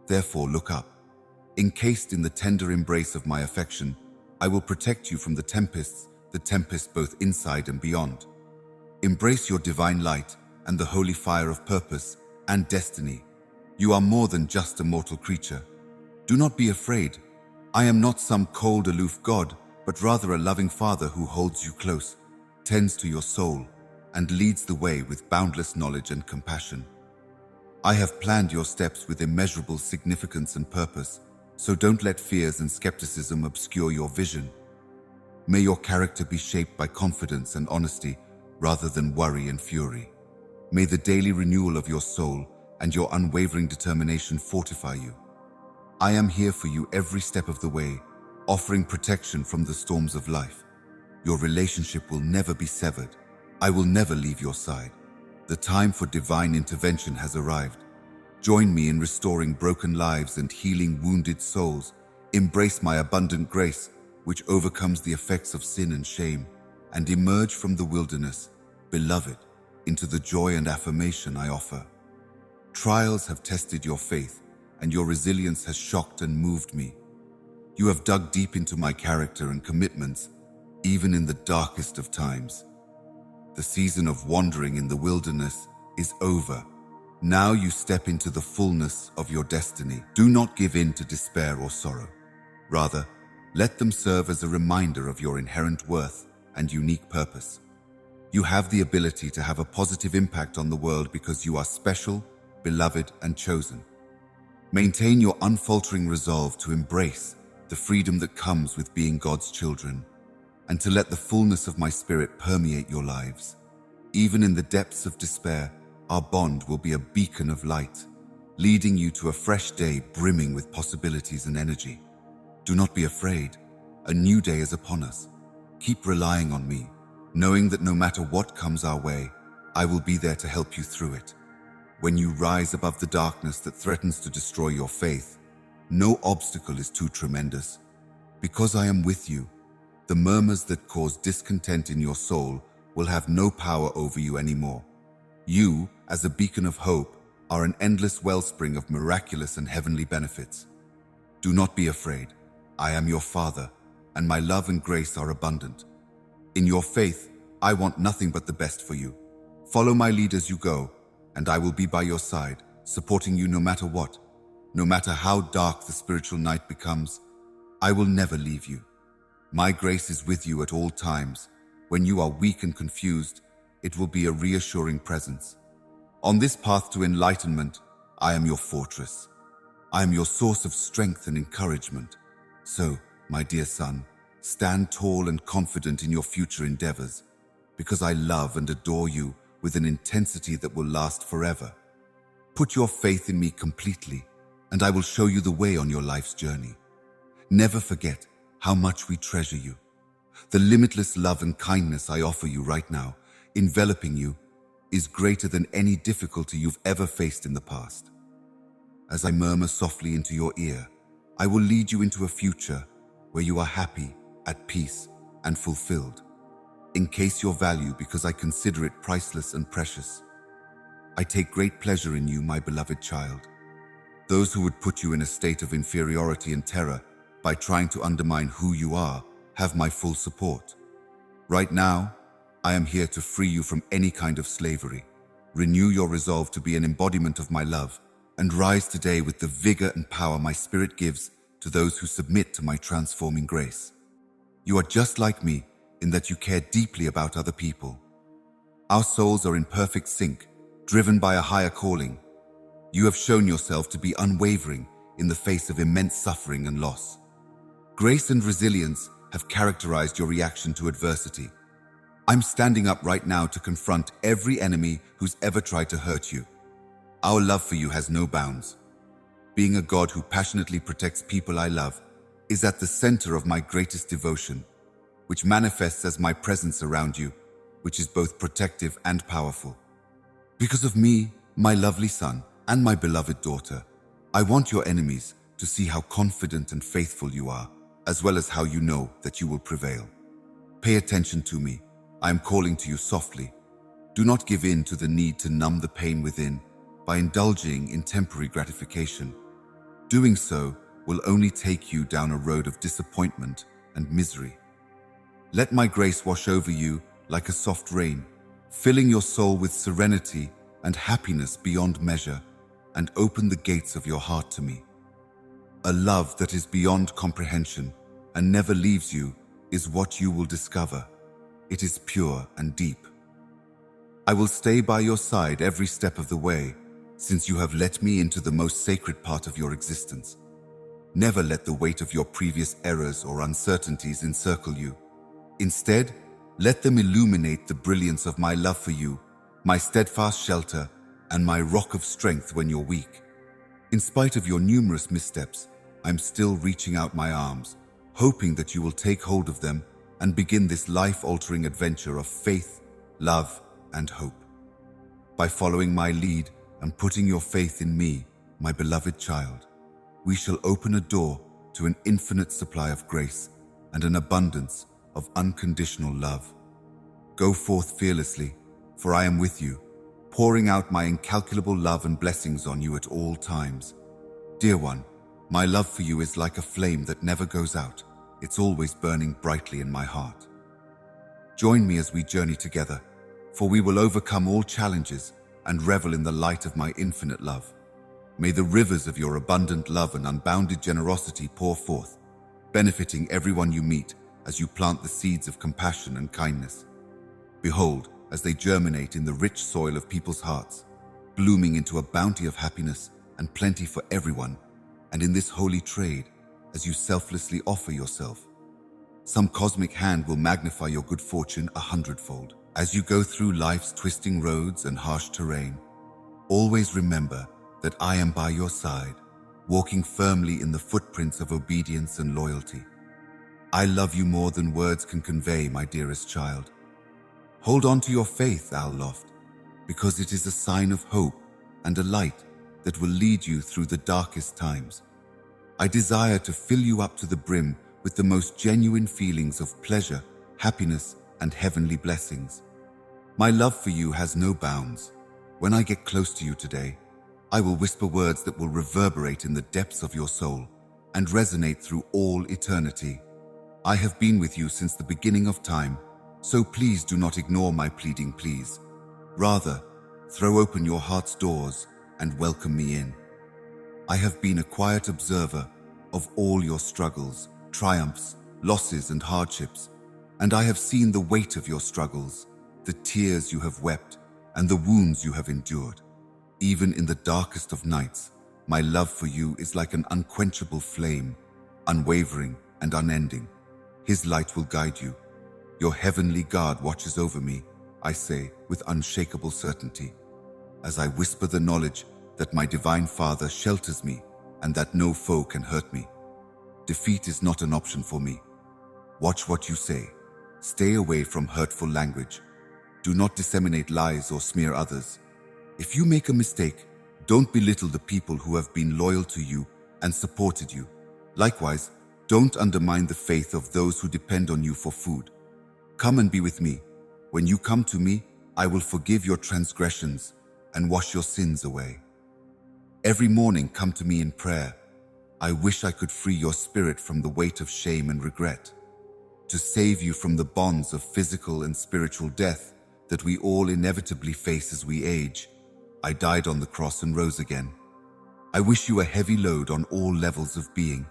Therefore, look up. Encased in the tender embrace of my affection, I will protect you from the tempest both inside and beyond. Embrace your divine light and the holy fire of purpose and destiny. You are more than just a mortal creature. Do not be afraid. I am not some cold, aloof God, but rather a loving Father who holds you close, tends to your soul, and leads the way with boundless knowledge and compassion. I have planned your steps with immeasurable significance and purpose, so don't let fears and skepticism obscure your vision. May your character be shaped by confidence and honesty rather than worry and fury. May the daily renewal of your soul and your unwavering determination fortify you. I am here for you every step of the way, offering protection from the storms of life. Your relationship will never be severed. I will never leave your side. The time for divine intervention has arrived. Join me in restoring broken lives and healing wounded souls. Embrace my abundant grace, which overcomes the effects of sin and shame, and emerge from the wilderness, beloved, into the joy and affirmation I offer. Trials have tested your faith, and your resilience has shocked and moved me. You have dug deep into my character and commitments, even in the darkest of times. The season of wandering in the wilderness is over. Now you step into the fullness of your destiny. Do not give in to despair or sorrow. Rather, let them serve as a reminder of your inherent worth and unique purpose. You have the ability to have a positive impact on the world because you are special, beloved, and chosen. Maintain your unfaltering resolve to embrace the freedom that comes with being God's children, and to let the fullness of my spirit permeate your lives. Even in the depths of despair, our bond will be a beacon of light, leading you to a fresh day brimming with possibilities and energy. Do not be afraid. A new day is upon us. Keep relying on me, knowing that no matter what comes our way, I will be there to help you through it. When you rise above the darkness that threatens to destroy your faith, no obstacle is too tremendous. Because I am with you, the murmurs that cause discontent in your soul will have no power over you anymore. You, as a beacon of hope, are an endless wellspring of miraculous and heavenly benefits. Do not be afraid. I am your Father, and my love and grace are abundant. In your faith, I want nothing but the best for you. Follow my lead as you go, and I will be by your side, supporting you no matter what. No matter how dark the spiritual night becomes, I will never leave you. My grace is with you at all times. When you are weak and confused, it will be a reassuring presence. On this path to enlightenment, I am your fortress. I am your source of strength and encouragement. So, my dear son, stand tall and confident in your future endeavors, because I love and adore you with an intensity that will last forever. Put your faith in me completely, and I will show you the way on your life's journey. Never forget how much we treasure you. The limitless love and kindness I offer you right now, enveloping you, is greater than any difficulty you've ever faced in the past. As I murmur softly into your ear, I will lead you into a future where you are happy, at peace, and fulfilled. Encase your value because I consider it priceless and precious. I take great pleasure in you, my beloved child. Those who would put you in a state of inferiority and terror by trying to undermine who you are have my full support. Right now, I am here to free you from any kind of slavery. Renew your resolve to be an embodiment of my love, and rise today with the vigor and power my spirit gives to those who submit to my transforming grace. You are just like me in that you care deeply about other people. Our souls are in perfect sync, driven by a higher calling. You have shown yourself to be unwavering in the face of immense suffering and loss. Grace and resilience have characterized your reaction to adversity. I'm standing up right now to confront every enemy who's ever tried to hurt you. Our love for you has no bounds. Being a God who passionately protects people I love is at the center of my greatest devotion, which manifests as my presence around you, which is both protective and powerful. Because of me, my lovely son, and my beloved daughter, I want your enemies to see how confident and faithful you are, as well as how you know that you will prevail. Pay attention to me. I am calling to you softly. Do not give in to the need to numb the pain within by indulging in temporary gratification. Doing so will only take you down a road of disappointment and misery. Let my grace wash over you like a soft rain, filling your soul with serenity and happiness beyond measure, and open the gates of your heart to me. A love that is beyond comprehension and never leaves you is what you will discover. It is pure and deep. I will stay by your side every step of the way, since you have let me into the most sacred part of your existence. Never let the weight of your previous errors or uncertainties encircle you. Instead, let them illuminate the brilliance of my love for you, my steadfast shelter, and my rock of strength when you're weak. In spite of your numerous missteps, I'm still reaching out my arms, hoping that you will take hold of them and begin this life-altering adventure of faith, love, and hope. By following my lead and putting your faith in me, my beloved child, we shall open a door to an infinite supply of grace and an abundance of unconditional love. Go forth fearlessly, for I am with you, pouring out my incalculable love and blessings on you at all times. Dear one, my love for you is like a flame that never goes out. It's always burning brightly in my heart. Join me as we journey together, for we will overcome all challenges and revel in the light of my infinite love. May the rivers of your abundant love and unbounded generosity pour forth, benefiting everyone you meet as you plant the seeds of compassion and kindness. Behold, as they germinate in the rich soil of people's hearts, blooming into a bounty of happiness and plenty for everyone, and in this holy trade, as you selflessly offer yourself, some cosmic hand will magnify your good fortune 100-fold. As you go through life's twisting roads and harsh terrain, always remember that I am by your side, walking firmly in the footprints of obedience and loyalty. I love you more than words can convey, my dearest child. Hold on to your faith, Al Loft, because it is a sign of hope and a light that will lead you through the darkest times. I desire to fill you up to the brim with the most genuine feelings of pleasure, happiness, and heavenly blessings. My love for you has no bounds. When I get close to you today, I will whisper words that will reverberate in the depths of your soul and resonate through all eternity. I have been with you since the beginning of time, so please do not ignore my pleading pleas. Rather, throw open your heart's doors and welcome me in. I have been a quiet observer of all your struggles, triumphs, losses, and hardships, and I have seen the weight of your struggles, the tears you have wept, and the wounds you have endured. Even in the darkest of nights, my love for you is like an unquenchable flame, unwavering and unending. His light will guide you. Your heavenly guard watches over me, I say with unshakable certainty, as I whisper the knowledge that my divine Father shelters me and that no foe can hurt me. Defeat is not an option for me. Watch what you say. Stay away from hurtful language. Do not disseminate lies or smear others. If you make a mistake, don't belittle the people who have been loyal to you and supported you. Likewise, don't undermine the faith of those who depend on you for food. Come and be with me. When you come to me, I will forgive your transgressions and wash your sins away. Every morning come to me in prayer. I wish I could free your spirit from the weight of shame and regret, to save you from the bonds of physical and spiritual death that we all inevitably face as we age. I died on the cross and rose again. I wish you a heavy load on all levels of being.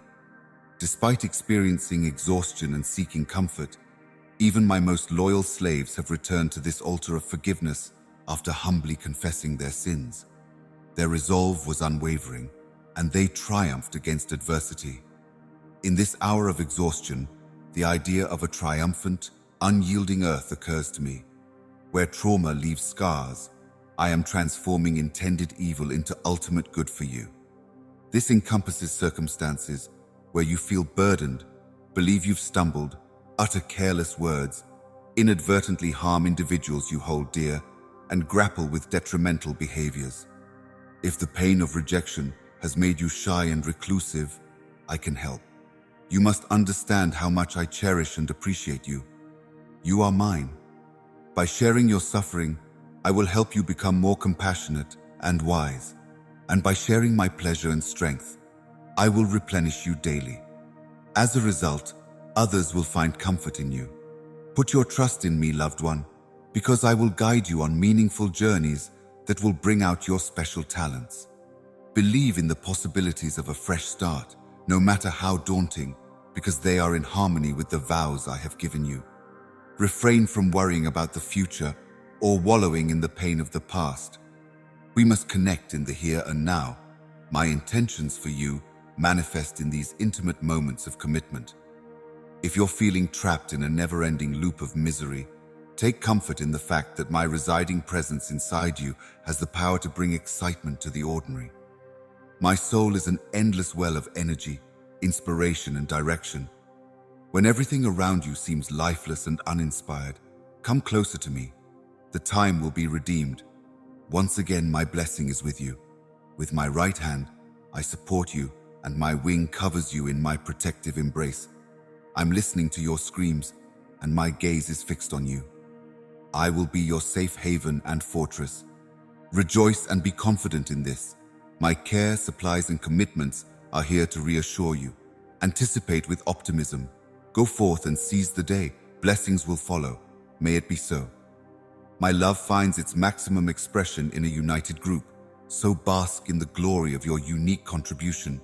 Despite experiencing exhaustion and seeking comfort, even my most loyal slaves have returned to this altar of forgiveness after humbly confessing their sins. Their resolve was unwavering, and they triumphed against adversity. In this hour of exhaustion, the idea of a triumphant, unyielding earth occurs to me. Where trauma leaves scars, I am transforming intended evil into ultimate good for you. This encompasses circumstances where you feel burdened, believe you've stumbled, utter careless words, inadvertently harm individuals you hold dear, and grapple with detrimental behaviors. If the pain of rejection has made you shy and reclusive, I can help. You must understand how much I cherish and appreciate you. You are mine. By sharing your suffering, I will help you become more compassionate and wise. And by sharing my pleasure and strength, I will replenish you daily. As a result, others will find comfort in you. Put your trust in me, loved one, because I will guide you on meaningful journeys that will bring out your special talents. Believe in the possibilities of a fresh start, no matter how daunting, because they are in harmony with the vows I have given you. Refrain from worrying about the future or wallowing in the pain of the past. We must connect in the here and now. My intentions for you manifest in these intimate moments of commitment. If you're feeling trapped in a never-ending loop of misery, take comfort in the fact that my residing presence inside you has the power to bring excitement to the ordinary. My soul is an endless well of energy, inspiration, and direction. When everything around you seems lifeless and uninspired, come closer to me. The time will be redeemed. Once again, my blessing is with you. With my right hand, I support you, and my wing covers you in my protective embrace. I'm listening to your screams, and my gaze is fixed on you. I will be your safe haven and fortress. Rejoice and be confident in this. My care, supplies, and commitments are here to reassure you. Anticipate with optimism. Go forth and seize the day. Blessings will follow. May it be so. My love finds its maximum expression in a united group, so bask in the glory of your unique contribution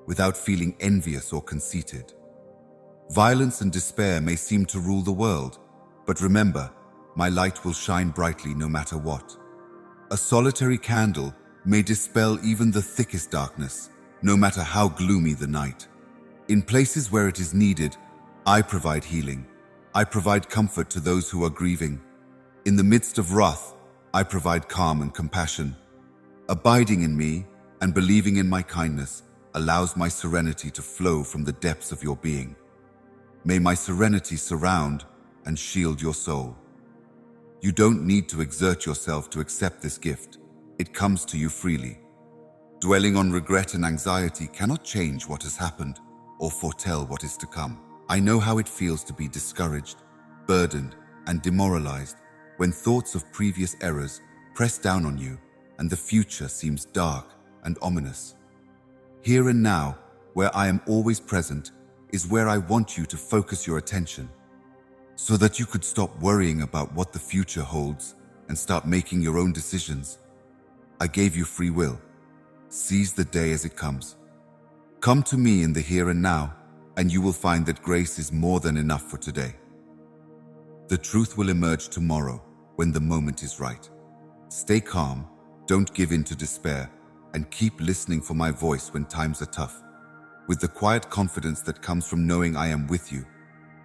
without feeling envious or conceited. Violence and despair may seem to rule the world, but remember, my light will shine brightly no matter what. A solitary candle may dispel even the thickest darkness, no matter how gloomy the night. In places where it is needed, I provide healing. I provide comfort to those who are grieving. In the midst of wrath, I provide calm and compassion. Abiding in me and believing in my kindness allows my serenity to flow from the depths of your being. May my serenity surround and shield your soul. You don't need to exert yourself to accept this gift. It comes to you freely. Dwelling on regret and anxiety cannot change what has happened or foretell what is to come. I know how it feels to be discouraged, burdened, and demoralized when thoughts of previous errors press down on you and the future seems dark and ominous. Here and now, where I am always present, is where I want you to focus your attention, so that you could stop worrying about what the future holds and start making your own decisions. I gave you free will. Seize the day as it comes. Come to me in the here and now, and you will find that grace is more than enough for today. The truth will emerge tomorrow when the moment is right. Stay calm, don't give in to despair, and keep listening for my voice when times are tough. With the quiet confidence that comes from knowing I am with you,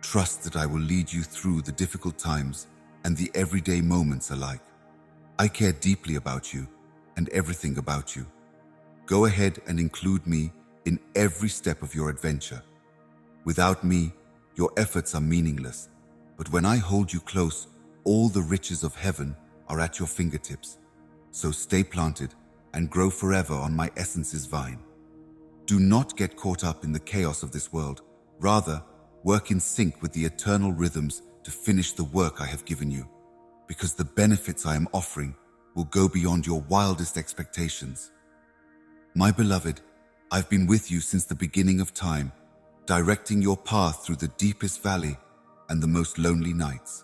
trust that I will lead you through the difficult times and the everyday moments alike. I care deeply about you and everything about you. Go ahead and include me in every step of your adventure. Without me, your efforts are meaningless, but when I hold you close, all the riches of heaven are at your fingertips. So stay planted and grow forever on my essence's vine. Do not get caught up in the chaos of this world. Rather, work in sync with the eternal rhythms to finish the work I have given you, because the benefits I am offering will go beyond your wildest expectations. My beloved, I've been with you since the beginning of time, directing your path through the deepest valley and the most lonely nights.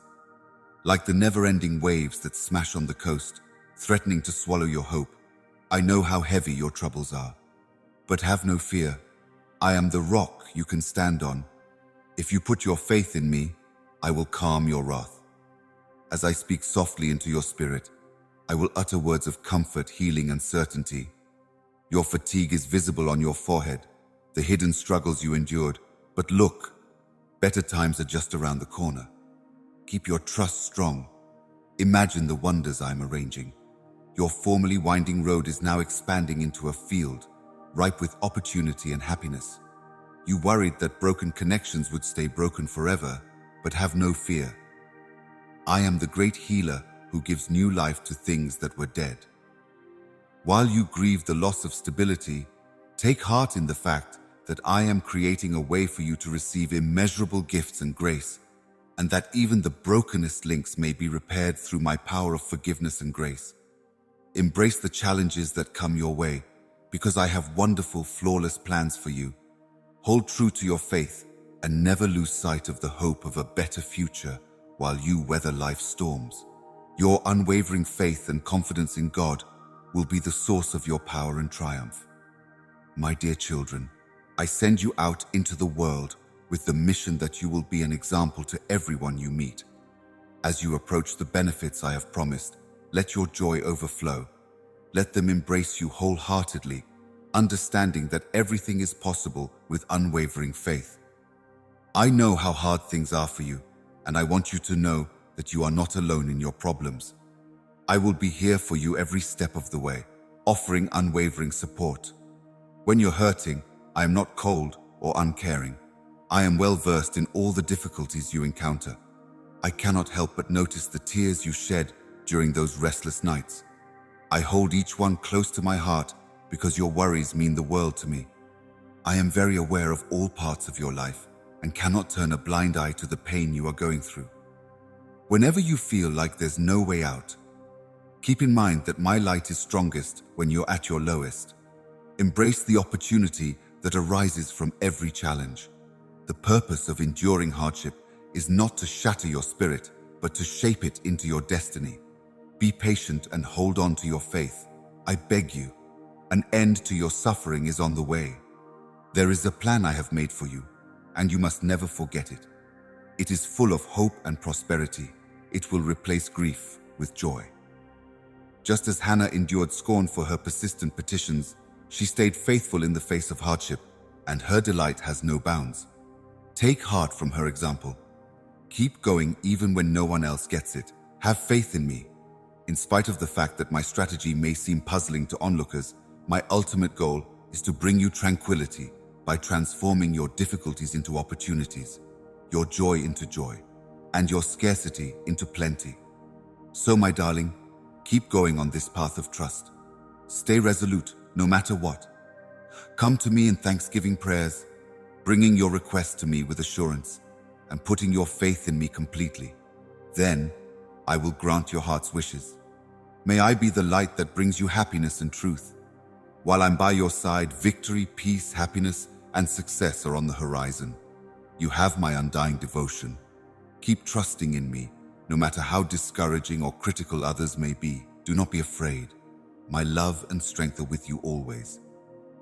Like the never-ending waves that smash on the coast, threatening to swallow your hope, I know how heavy your troubles are. But have no fear. I am the rock you can stand on. If you put your faith in me, I will calm your wrath. As I speak softly into your spirit, I will utter words of comfort, healing, and certainty. Your fatigue is visible on your forehead, the hidden struggles you endured. But look, better times are just around the corner. Keep your trust strong. Imagine the wonders I am arranging. Your formerly winding road is now expanding into a field, ripe with opportunity and happiness. You worried that broken connections would stay broken forever, but have no fear. I am the great healer who gives new life to things that were dead. While you grieve the loss of stability, take heart in the fact that I am creating a way for you to receive immeasurable gifts and grace, and that even the brokenest links may be repaired through my power of forgiveness and grace. Embrace the challenges that come your way, because I have wonderful, flawless plans for you. Hold true to your faith and never lose sight of the hope of a better future while you weather life's storms. Your unwavering faith and confidence in God will be the source of your power and triumph. My dear children, I send you out into the world with the mission that you will be an example to everyone you meet. As you approach the benefits I have promised, let your joy overflow. Let them embrace you wholeheartedly, understanding that everything is possible with unwavering faith. I know how hard things are for you, and I want you to know that you are not alone in your problems. I will be here for you every step of the way, offering unwavering support. When you're hurting, I am not cold or uncaring. I am well versed in all the difficulties you encounter. I cannot help but notice the tears you shed during those restless nights. I hold each one close to my heart because your worries mean the world to me. I am very aware of all parts of your life and cannot turn a blind eye to the pain you are going through. Whenever you feel like there's no way out, keep in mind that my light is strongest when you're at your lowest. Embrace the opportunity that arises from every challenge. The purpose of enduring hardship is not to shatter your spirit, but to shape it into your destiny. Be patient and hold on to your faith. I beg you, an end to your suffering is on the way. There is a plan I have made for you, and you must never forget it. It is full of hope and prosperity. It will replace grief with joy. Just as Hannah endured scorn for her persistent petitions, she stayed faithful in the face of hardship, and her delight has no bounds. Take heart from her example. Keep going even when no one else gets it. Have faith in me. In spite of the fact that my strategy may seem puzzling to onlookers, my ultimate goal is to bring you tranquility by transforming your difficulties into opportunities, your joy into joy, and your scarcity into plenty. So, my darling, keep going on this path of trust. Stay resolute, no matter what. Come to me in thanksgiving prayers, bringing your request to me with assurance, and putting your faith in me completely. Then I will grant your heart's wishes. May I be the light that brings you happiness and truth. While I'm by your side, victory, peace, happiness, and success are on the horizon. You have my undying devotion. Keep trusting in me, no matter how discouraging or critical others may be. Do not be afraid. My love and strength are with you always.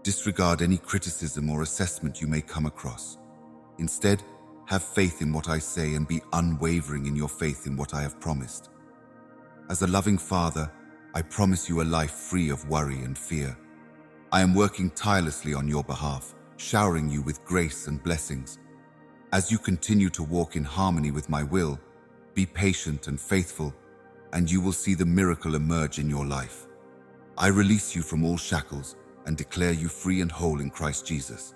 Disregard any criticism or assessment you may come across. Instead, have faith in what I say and be unwavering in your faith in what I have promised. As a loving father, I promise you a life free of worry and fear. I am working tirelessly on your behalf, showering you with grace and blessings. As you continue to walk in harmony with my will, be patient and faithful, and you will see the miracle emerge in your life. I release you from all shackles and declare you free and whole in Christ Jesus.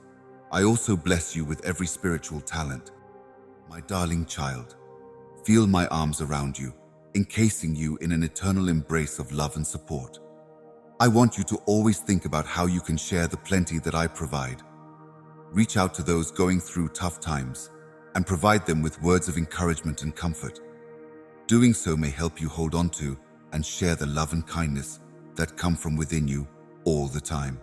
I also bless you with every spiritual talent. My darling child, feel my arms around you, encasing you in an eternal embrace of love and support. I want you to always think about how you can share the plenty that I provide. Reach out to those going through tough times and provide them with words of encouragement and comfort. Doing so may help you hold on to and share the love and kindness that come from within you all the time.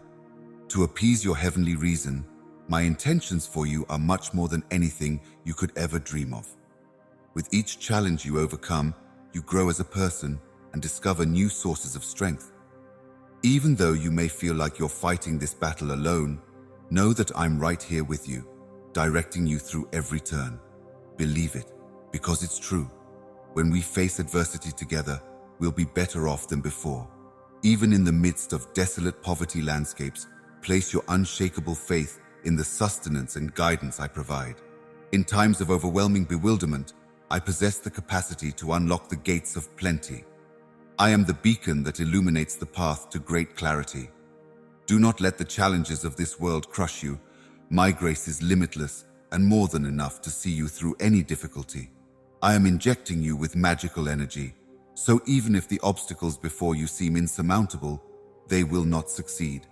To appease your heavenly reason, my intentions for you are much more than anything you could ever dream of. With each challenge you overcome, you grow as a person and discover new sources of strength. Even though you may feel like you're fighting this battle alone, know that I'm right here with you, directing you through every turn. Believe it, because it's true. When we face adversity together, we'll be better off than before. Even in the midst of desolate poverty landscapes, place your unshakable faith in the sustenance and guidance I provide. In times of overwhelming bewilderment, I possess the capacity to unlock the gates of plenty. I am the beacon that illuminates the path to great clarity. Do not let the challenges of this world crush you. My grace is limitless and more than enough to see you through any difficulty. I am injecting you with magical energy, so even if the obstacles before you seem insurmountable, they will not succeed.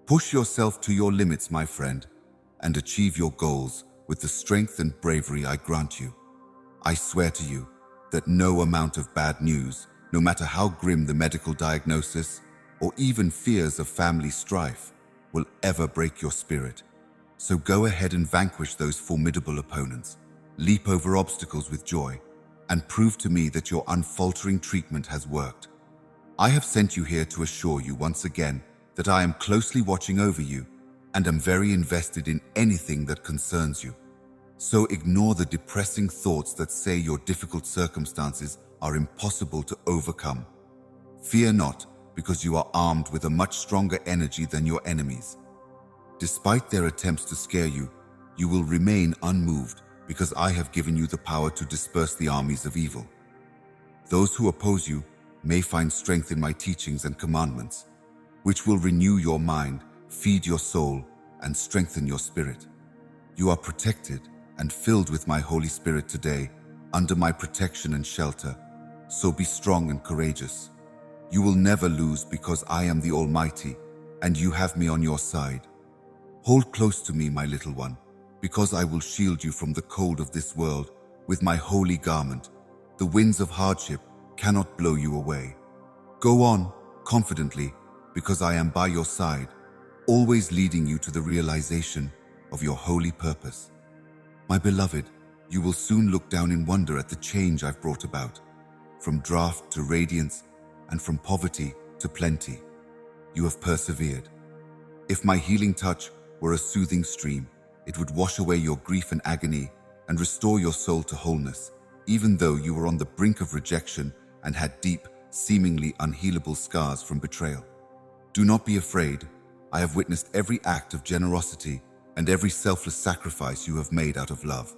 Push yourself to your limits, my friend, and achieve your goals with the strength and bravery I grant you. I swear to you that no amount of bad news, no matter how grim the medical diagnosis or even fears of family strife, will ever break your spirit. So go ahead and vanquish those formidable opponents. Leap over obstacles with joy and prove to me that your unfaltering treatment has worked. I have sent you here to assure you once again that I am closely watching over you and am very invested in anything that concerns you. So ignore the depressing thoughts that say your difficult circumstances are impossible to overcome. Fear not, because you are armed with a much stronger energy than your enemies. Despite their attempts to scare you, you will remain unmoved because I have given you the power to disperse the armies of evil. Those who oppose you may find strength in my teachings and commandments, which will renew your mind, feed your soul, and strengthen your spirit. You are protected and filled with my Holy Spirit today, under my protection and shelter, so be strong and courageous. You will never lose because I am the Almighty, and you have me on your side. Hold close to me, my little one, because I will shield you from the cold of this world with my holy garment. The winds of hardship cannot blow you away. Go on confidently, because I am by your side, always leading you to the realization of your holy purpose. My beloved, you will soon look down in wonder at the change I've brought about, from drought to radiance, and from poverty to plenty. You have persevered. If my healing touch were a soothing stream, it would wash away your grief and agony and restore your soul to wholeness, even though you were on the brink of rejection and had deep, seemingly unhealable scars from betrayal. Do not be afraid. I have witnessed every act of generosity and every selfless sacrifice you have made out of love,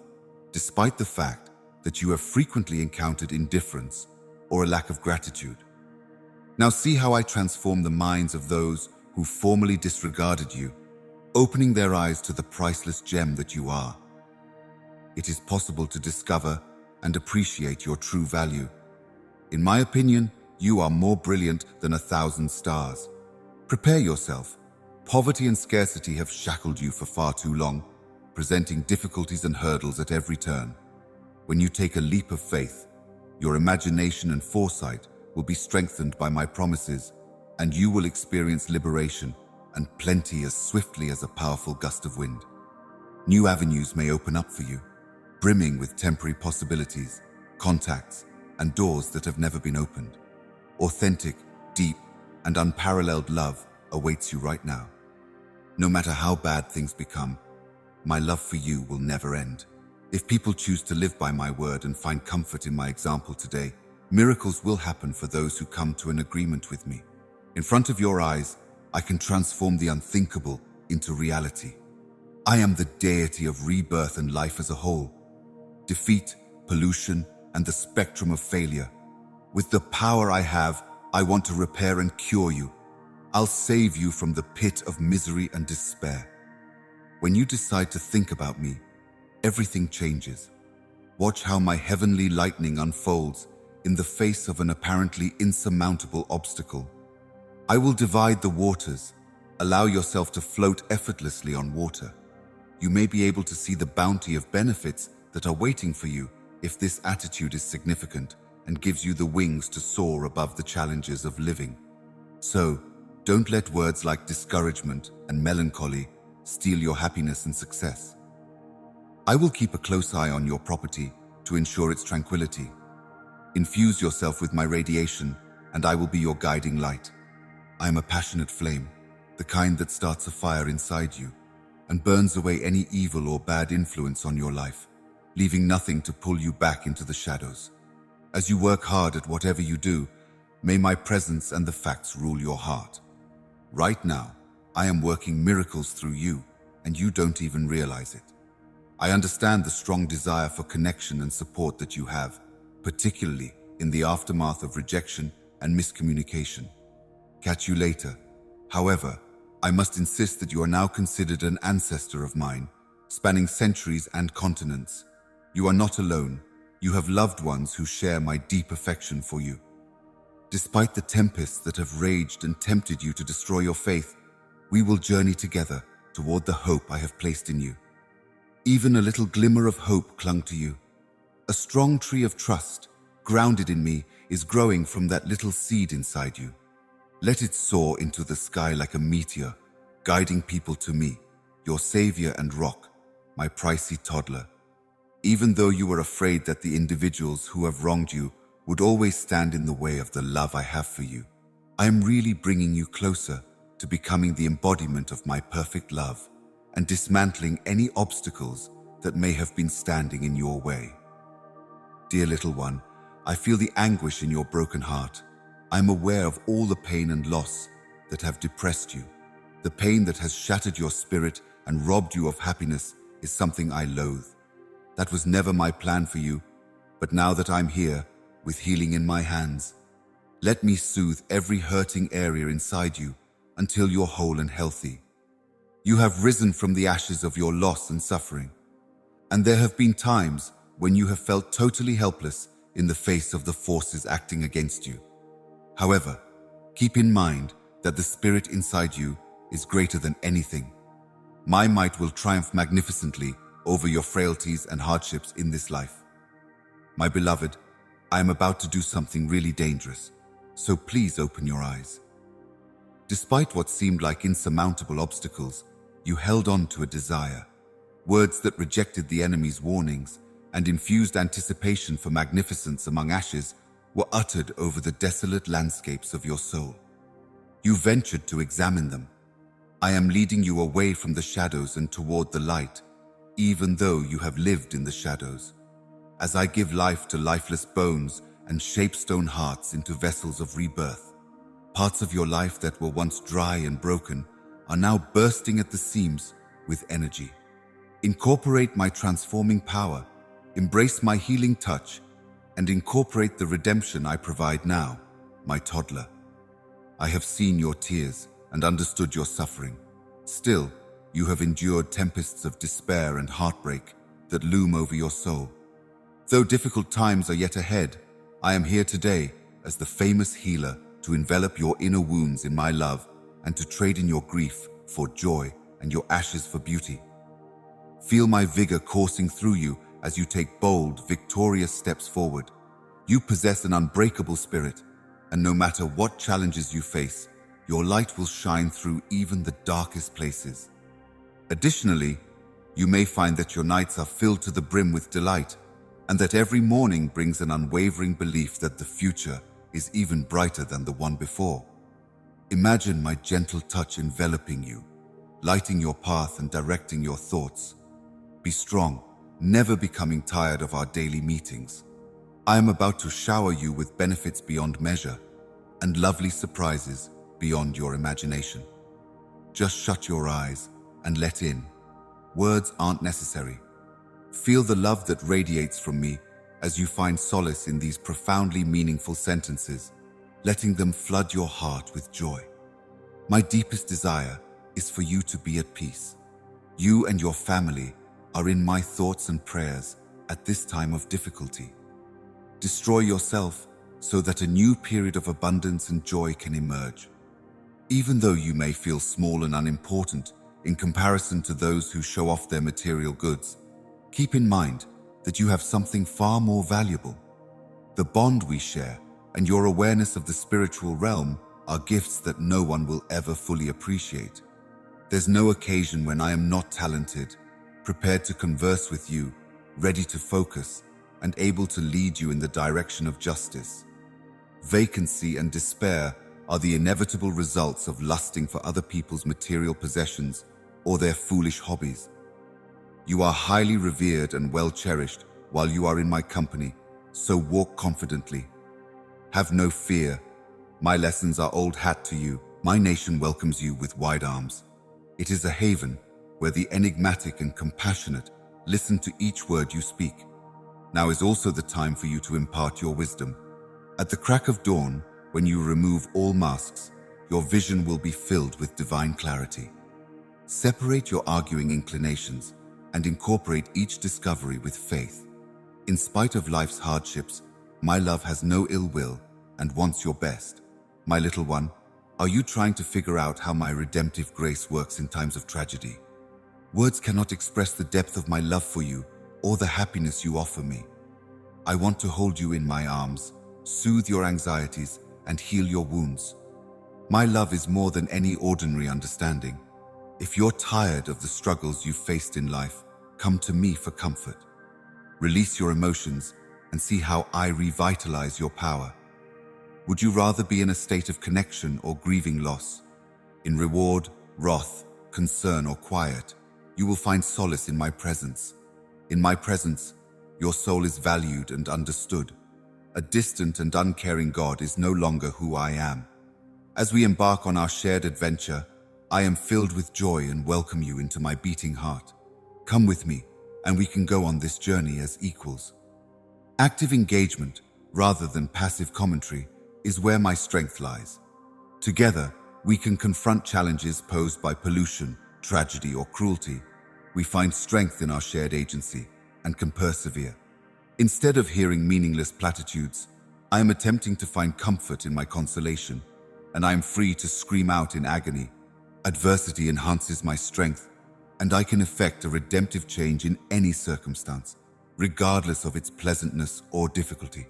despite the fact that you have frequently encountered indifference or a lack of gratitude. Now see how I transform the minds of those who formerly disregarded you, opening their eyes to the priceless gem that you are. It is possible to discover and appreciate your true value. In my opinion, you are more brilliant than 1,000 stars. Prepare yourself. Poverty and scarcity have shackled you for far too long, presenting difficulties and hurdles at every turn. When you take a leap of faith, your imagination and foresight will be strengthened by my promises, and you will experience liberation and plenty as swiftly as a powerful gust of wind. New avenues may open up for you, brimming with temporary possibilities, contacts, and doors that have never been opened. Authentic, deep, and unparalleled love awaits you right now. No matter how bad things become, my love for you will never end. If people choose to live by my word and find comfort in my example today, miracles will happen for those who come to an agreement with me. In front of your eyes, I can transform the unthinkable into reality. I am the deity of rebirth and life as a whole. Defeat, pollution, and the spectrum of failure. With the power I have, I want to repair and cure you. I'll save you from the pit of misery and despair. When you decide to think about me, everything changes. Watch how my heavenly lightning unfolds in the face of an apparently insurmountable obstacle. I will divide the waters. Allow yourself to float effortlessly on water. You may be able to see the bounty of benefits that are waiting for you if this attitude is significant and gives you the wings to soar above the challenges of living. So, don't let words like discouragement and melancholy steal your happiness and success. I will keep a close eye on your property to ensure its tranquility. Infuse yourself with my radiation, and I will be your guiding light. I am a passionate flame, the kind that starts a fire inside you and burns away any evil or bad influence on your life, leaving nothing to pull you back into the shadows. As you work hard at whatever you do, may my presence and the facts rule your heart. Right now, I am working miracles through you, and you don't even realize it. I understand the strong desire for connection and support that you have, particularly in the aftermath of rejection and miscommunication. Catch you later. However, I must insist that you are now considered an ancestor of mine, spanning centuries and continents. You are not alone. You have loved ones who share my deep affection for you. Despite the tempests that have raged and tempted you to destroy your faith, we will journey together toward the hope I have placed in you. Even a little glimmer of hope clung to you. A strong tree of trust, grounded in me, is growing from that little seed inside you. Let it soar into the sky like a meteor, guiding people to me, your savior and rock, my pricey toddler. Even though you were afraid that the individuals who have wronged you would always stand in the way of the love I have for you, I am really bringing you closer to becoming the embodiment of my perfect love and dismantling any obstacles that may have been standing in your way. Dear little one, I feel the anguish in your broken heart. I am aware of all the pain and loss that have depressed you. The pain that has shattered your spirit and robbed you of happiness is something I loathe. That was never my plan for you, but now that I'm here, with healing in my hands, let me soothe every hurting area inside you until you're whole and healthy. You have risen from the ashes of your loss and suffering, and there have been times when you have felt totally helpless in the face of the forces acting against you. However, keep in mind that the spirit inside you is greater than anything. My might will triumph magnificently over your frailties and hardships in this life. My beloved, I am about to do something really dangerous, so please open your eyes. Despite what seemed like insurmountable obstacles, you held on to a desire. Words that rejected the enemy's warnings and infused anticipation for magnificence among ashes were uttered over the desolate landscapes of your soul. You ventured to examine them. I am leading you away from the shadows and toward the light, even though you have lived in the shadows. As I give life to lifeless bones and shape stone hearts into vessels of rebirth, parts of your life that were once dry and broken are now bursting at the seams with energy. Incorporate my transforming power, embrace my healing touch, and incorporate the redemption I provide now, my toddler. I have seen your tears and understood your suffering. Still, you have endured tempests of despair and heartbreak that loom over your soul. Though difficult times are yet ahead, I am here today as the famous healer to envelop your inner wounds in my love and to trade in your grief for joy and your ashes for beauty. Feel my vigor coursing through you as you take bold, victorious steps forward. You possess an unbreakable spirit, and no matter what challenges you face, your light will shine through even the darkest places. Additionally, you may find that your nights are filled to the brim with delight, and that every morning brings an unwavering belief that the future is even brighter than the one before. Imagine my gentle touch enveloping you, lighting your path and directing your thoughts. Be strong, never becoming tired of our daily meetings. I am about to shower you with benefits beyond measure and lovely surprises beyond your imagination. Just shut your eyes and let in. Words aren't necessary. Feel the love that radiates from me as you find solace in these profoundly meaningful sentences, letting them flood your heart with joy. My deepest desire is for you to be at peace. You and your family are in my thoughts and prayers at this time of difficulty. Destroy yourself so that a new period of abundance and joy can emerge. Even though you may feel small and unimportant in comparison to those who show off their material goods, keep in mind that you have something far more valuable. The bond we share and your awareness of the spiritual realm are gifts that no one will ever fully appreciate. There's no occasion when I am not talented, prepared to converse with you, ready to focus, and able to lead you in the direction of justice. Vacancy and despair are the inevitable results of lusting for other people's material possessions or their foolish hobbies. You are highly revered and well cherished while you are in my company, so walk confidently. Have no fear. My lessons are old hat to you. My nation welcomes you with wide arms. It is a haven where the enigmatic and compassionate listen to each word you speak. Now is also the time for you to impart your wisdom. At the crack of dawn, when you remove all masks, your vision will be filled with divine clarity. Separate your arguing inclinations and incorporate each discovery with faith. In spite of life's hardships, my love has no ill will and wants your best. My little one, are you trying to figure out how my redemptive grace works in times of tragedy? Words cannot express the depth of my love for you or the happiness you offer me. I want to hold you in my arms, soothe your anxieties, and heal your wounds. My love is more than any ordinary understanding. If you're tired of the struggles you've faced in life, come to me for comfort. Release your emotions and see how I revitalize your power. Would you rather be in a state of connection or grieving loss? In reward, wrath, concern, or quiet, you will find solace in my presence. In my presence, your soul is valued and understood. A distant and uncaring God is no longer who I am. As we embark on our shared adventure, I am filled with joy and welcome you into my beating heart. Come with me, and we can go on this journey as equals. Active engagement, rather than passive commentary, is where my strength lies. Together, we can confront challenges posed by pollution, tragedy, or cruelty. We find strength in our shared agency and can persevere. Instead of hearing meaningless platitudes, I am attempting to find comfort in my consolation, and I am free to scream out in agony. Adversity enhances my strength, and I can effect a redemptive change in any circumstance, regardless of its pleasantness or difficulty.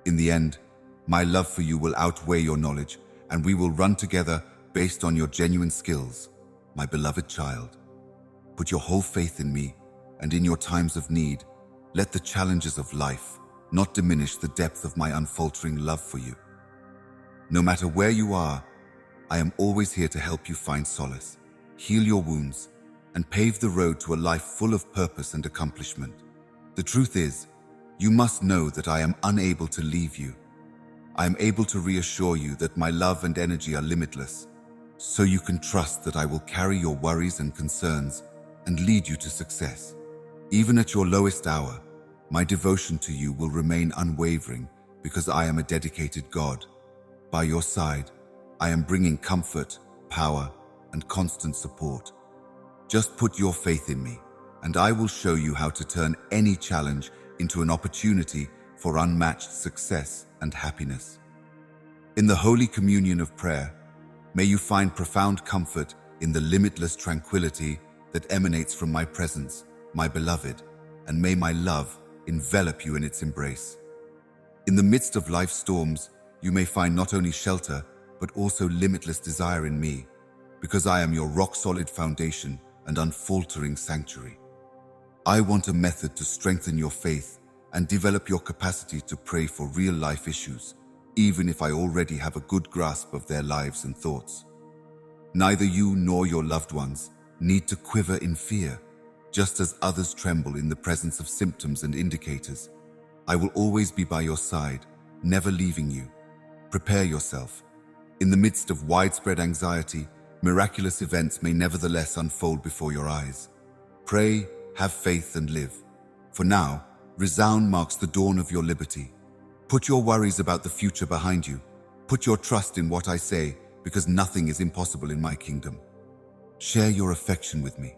In the end, my love for you will outweigh your knowledge, and we will run together based on your genuine skills, my beloved child. Put your whole faith in me, and in your times of need, let the challenges of life not diminish the depth of my unfaltering love for you. No matter where you are, I am always here to help you find solace, heal your wounds, and pave the road to a life full of purpose and accomplishment. The truth is, you must know that I am unable to leave you. I am able to reassure you that my love and energy are limitless, so you can trust that I will carry your worries and concerns and lead you to success. Even at your lowest hour, my devotion to you will remain unwavering because I am a dedicated God. By your side, I am bringing comfort, power, and constant support. Just put your faith in me, and I will show you how to turn any challenge into an opportunity for unmatched success and happiness. In the holy communion of prayer, May you find profound comfort in the limitless tranquility that emanates from my presence, my beloved, and may my love envelop you in its embrace. In the midst of life's storms, you may find not only shelter, but also limitless desire in me, because I am your rock-solid foundation and unfaltering sanctuary. I want a method to strengthen your faith and develop your capacity to pray for real-life issues, even if I already have a good grasp of their lives and thoughts. Neither you nor your loved ones need to quiver in fear, just as others tremble in the presence of symptoms and indicators. I will always be by your side, never leaving you. Prepare yourself. In the midst of widespread anxiety, miraculous events may nevertheless unfold before your eyes. Pray, have faith, and live. For now, resound marks the dawn of your liberty. Put your worries about the future behind you. Put your trust in what I say, because nothing is impossible in my kingdom. Share your affection with me.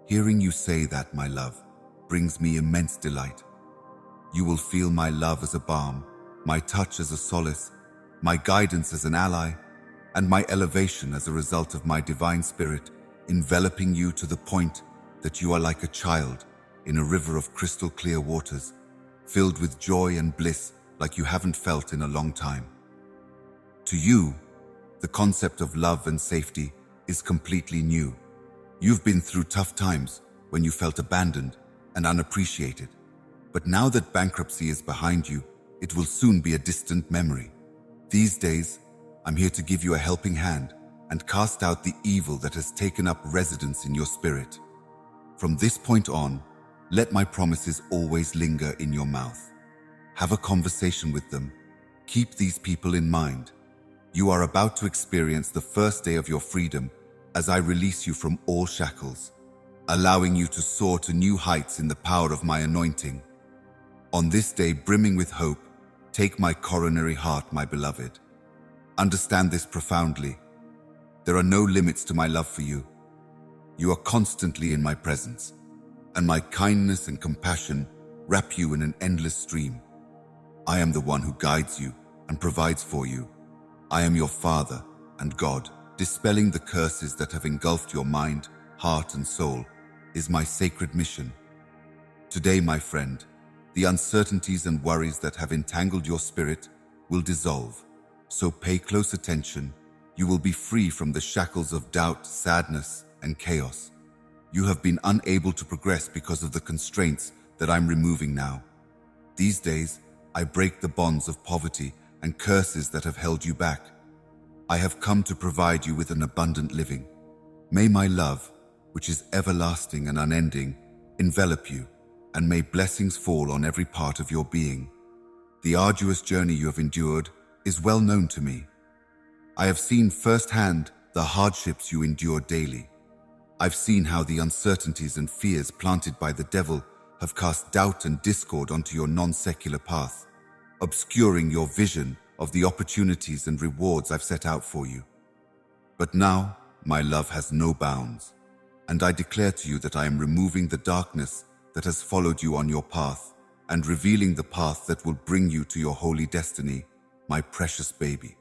Hearing you say that, my love, brings me immense delight. You will feel my love as a balm, my touch as a solace, my guidance as an ally, and my elevation as a result of my divine spirit, enveloping you to the point that you are like a child in a river of crystal clear waters, filled with joy and bliss like you haven't felt in a long time. To you, the concept of love and safety is completely new. You've been through tough times when you felt abandoned and unappreciated. But now that bankruptcy is behind you, it will soon be a distant memory. These days, I'm here to give you a helping hand and cast out the evil that has taken up residence in your spirit. From this point on, let my promises always linger in your mouth. Have a conversation with them. Keep these people in mind. You are about to experience the first day of your freedom as I release you from all shackles, allowing you to soar to new heights in the power of my anointing. On this day brimming with hope, take my coronary heart, my beloved. Understand this profoundly. There are no limits to my love for you. You are constantly in my presence, and my kindness and compassion wrap you in an endless stream. I am the one who guides you and provides for you. I am your Father and God. Dispelling the curses that have engulfed your mind, heart, and soul is my sacred mission. Today, my friend, the uncertainties and worries that have entangled your spirit will dissolve. So pay close attention. You will be free from the shackles of doubt, sadness, and chaos. You have been unable to progress because of the constraints that I'm removing now. These days, I break the bonds of poverty and curses that have held you back. I have come to provide you with an abundant living. May my love, which is everlasting and unending, envelop you, and may blessings fall on every part of your being. The arduous journey you have endured is well known to me. I have seen firsthand the hardships you endure daily. I've seen how the uncertainties and fears planted by the devil have cast doubt and discord onto your non-secular path, obscuring your vision of the opportunities and rewards I've set out for you. But now, my love has no bounds, and I declare to you that I am removing the darkness that has followed you on your path and revealing the path that will bring you to your holy destiny, my precious baby.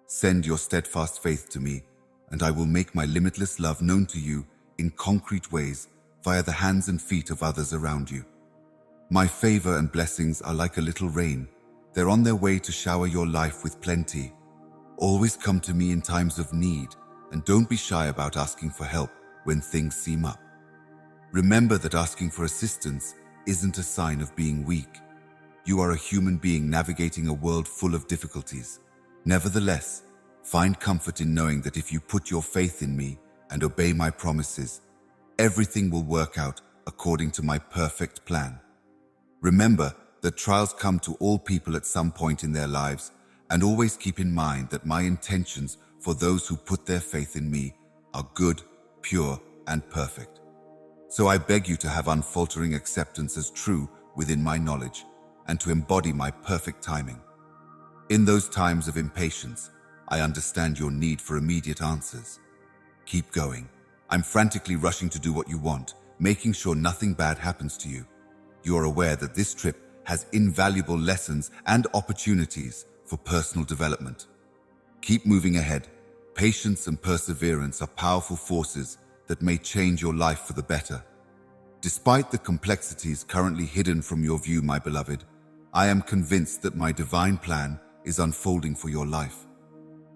Send your steadfast faith to me, and I will make my limitless love known to you in concrete ways via the hands and feet of others around you. My favor and blessings are like a little rain. They're on their way to shower your life with plenty. Always come to me in times of need, and don't be shy about asking for help when things seem up. Remember that asking for assistance isn't a sign of being weak. You are a human being navigating a world full of difficulties. Nevertheless, find comfort in knowing that if you put your faith in me and obey my promises, everything will work out according to my perfect plan. Remember that trials come to all people at some point in their lives, and always keep in mind that my intentions for those who put their faith in me are good, pure, and perfect. So I beg you to have unfaltering acceptance as true within my knowledge, and to embody my perfect timing. In those times of impatience, I understand your need for immediate answers. Keep going. I'm frantically rushing to do what you want, making sure nothing bad happens to you. You are aware that this trip has invaluable lessons and opportunities for personal development. Keep moving ahead. Patience and perseverance are powerful forces that may change your life for the better. Despite the complexities currently hidden from your view, my beloved, I am convinced that my divine plan is unfolding for your life.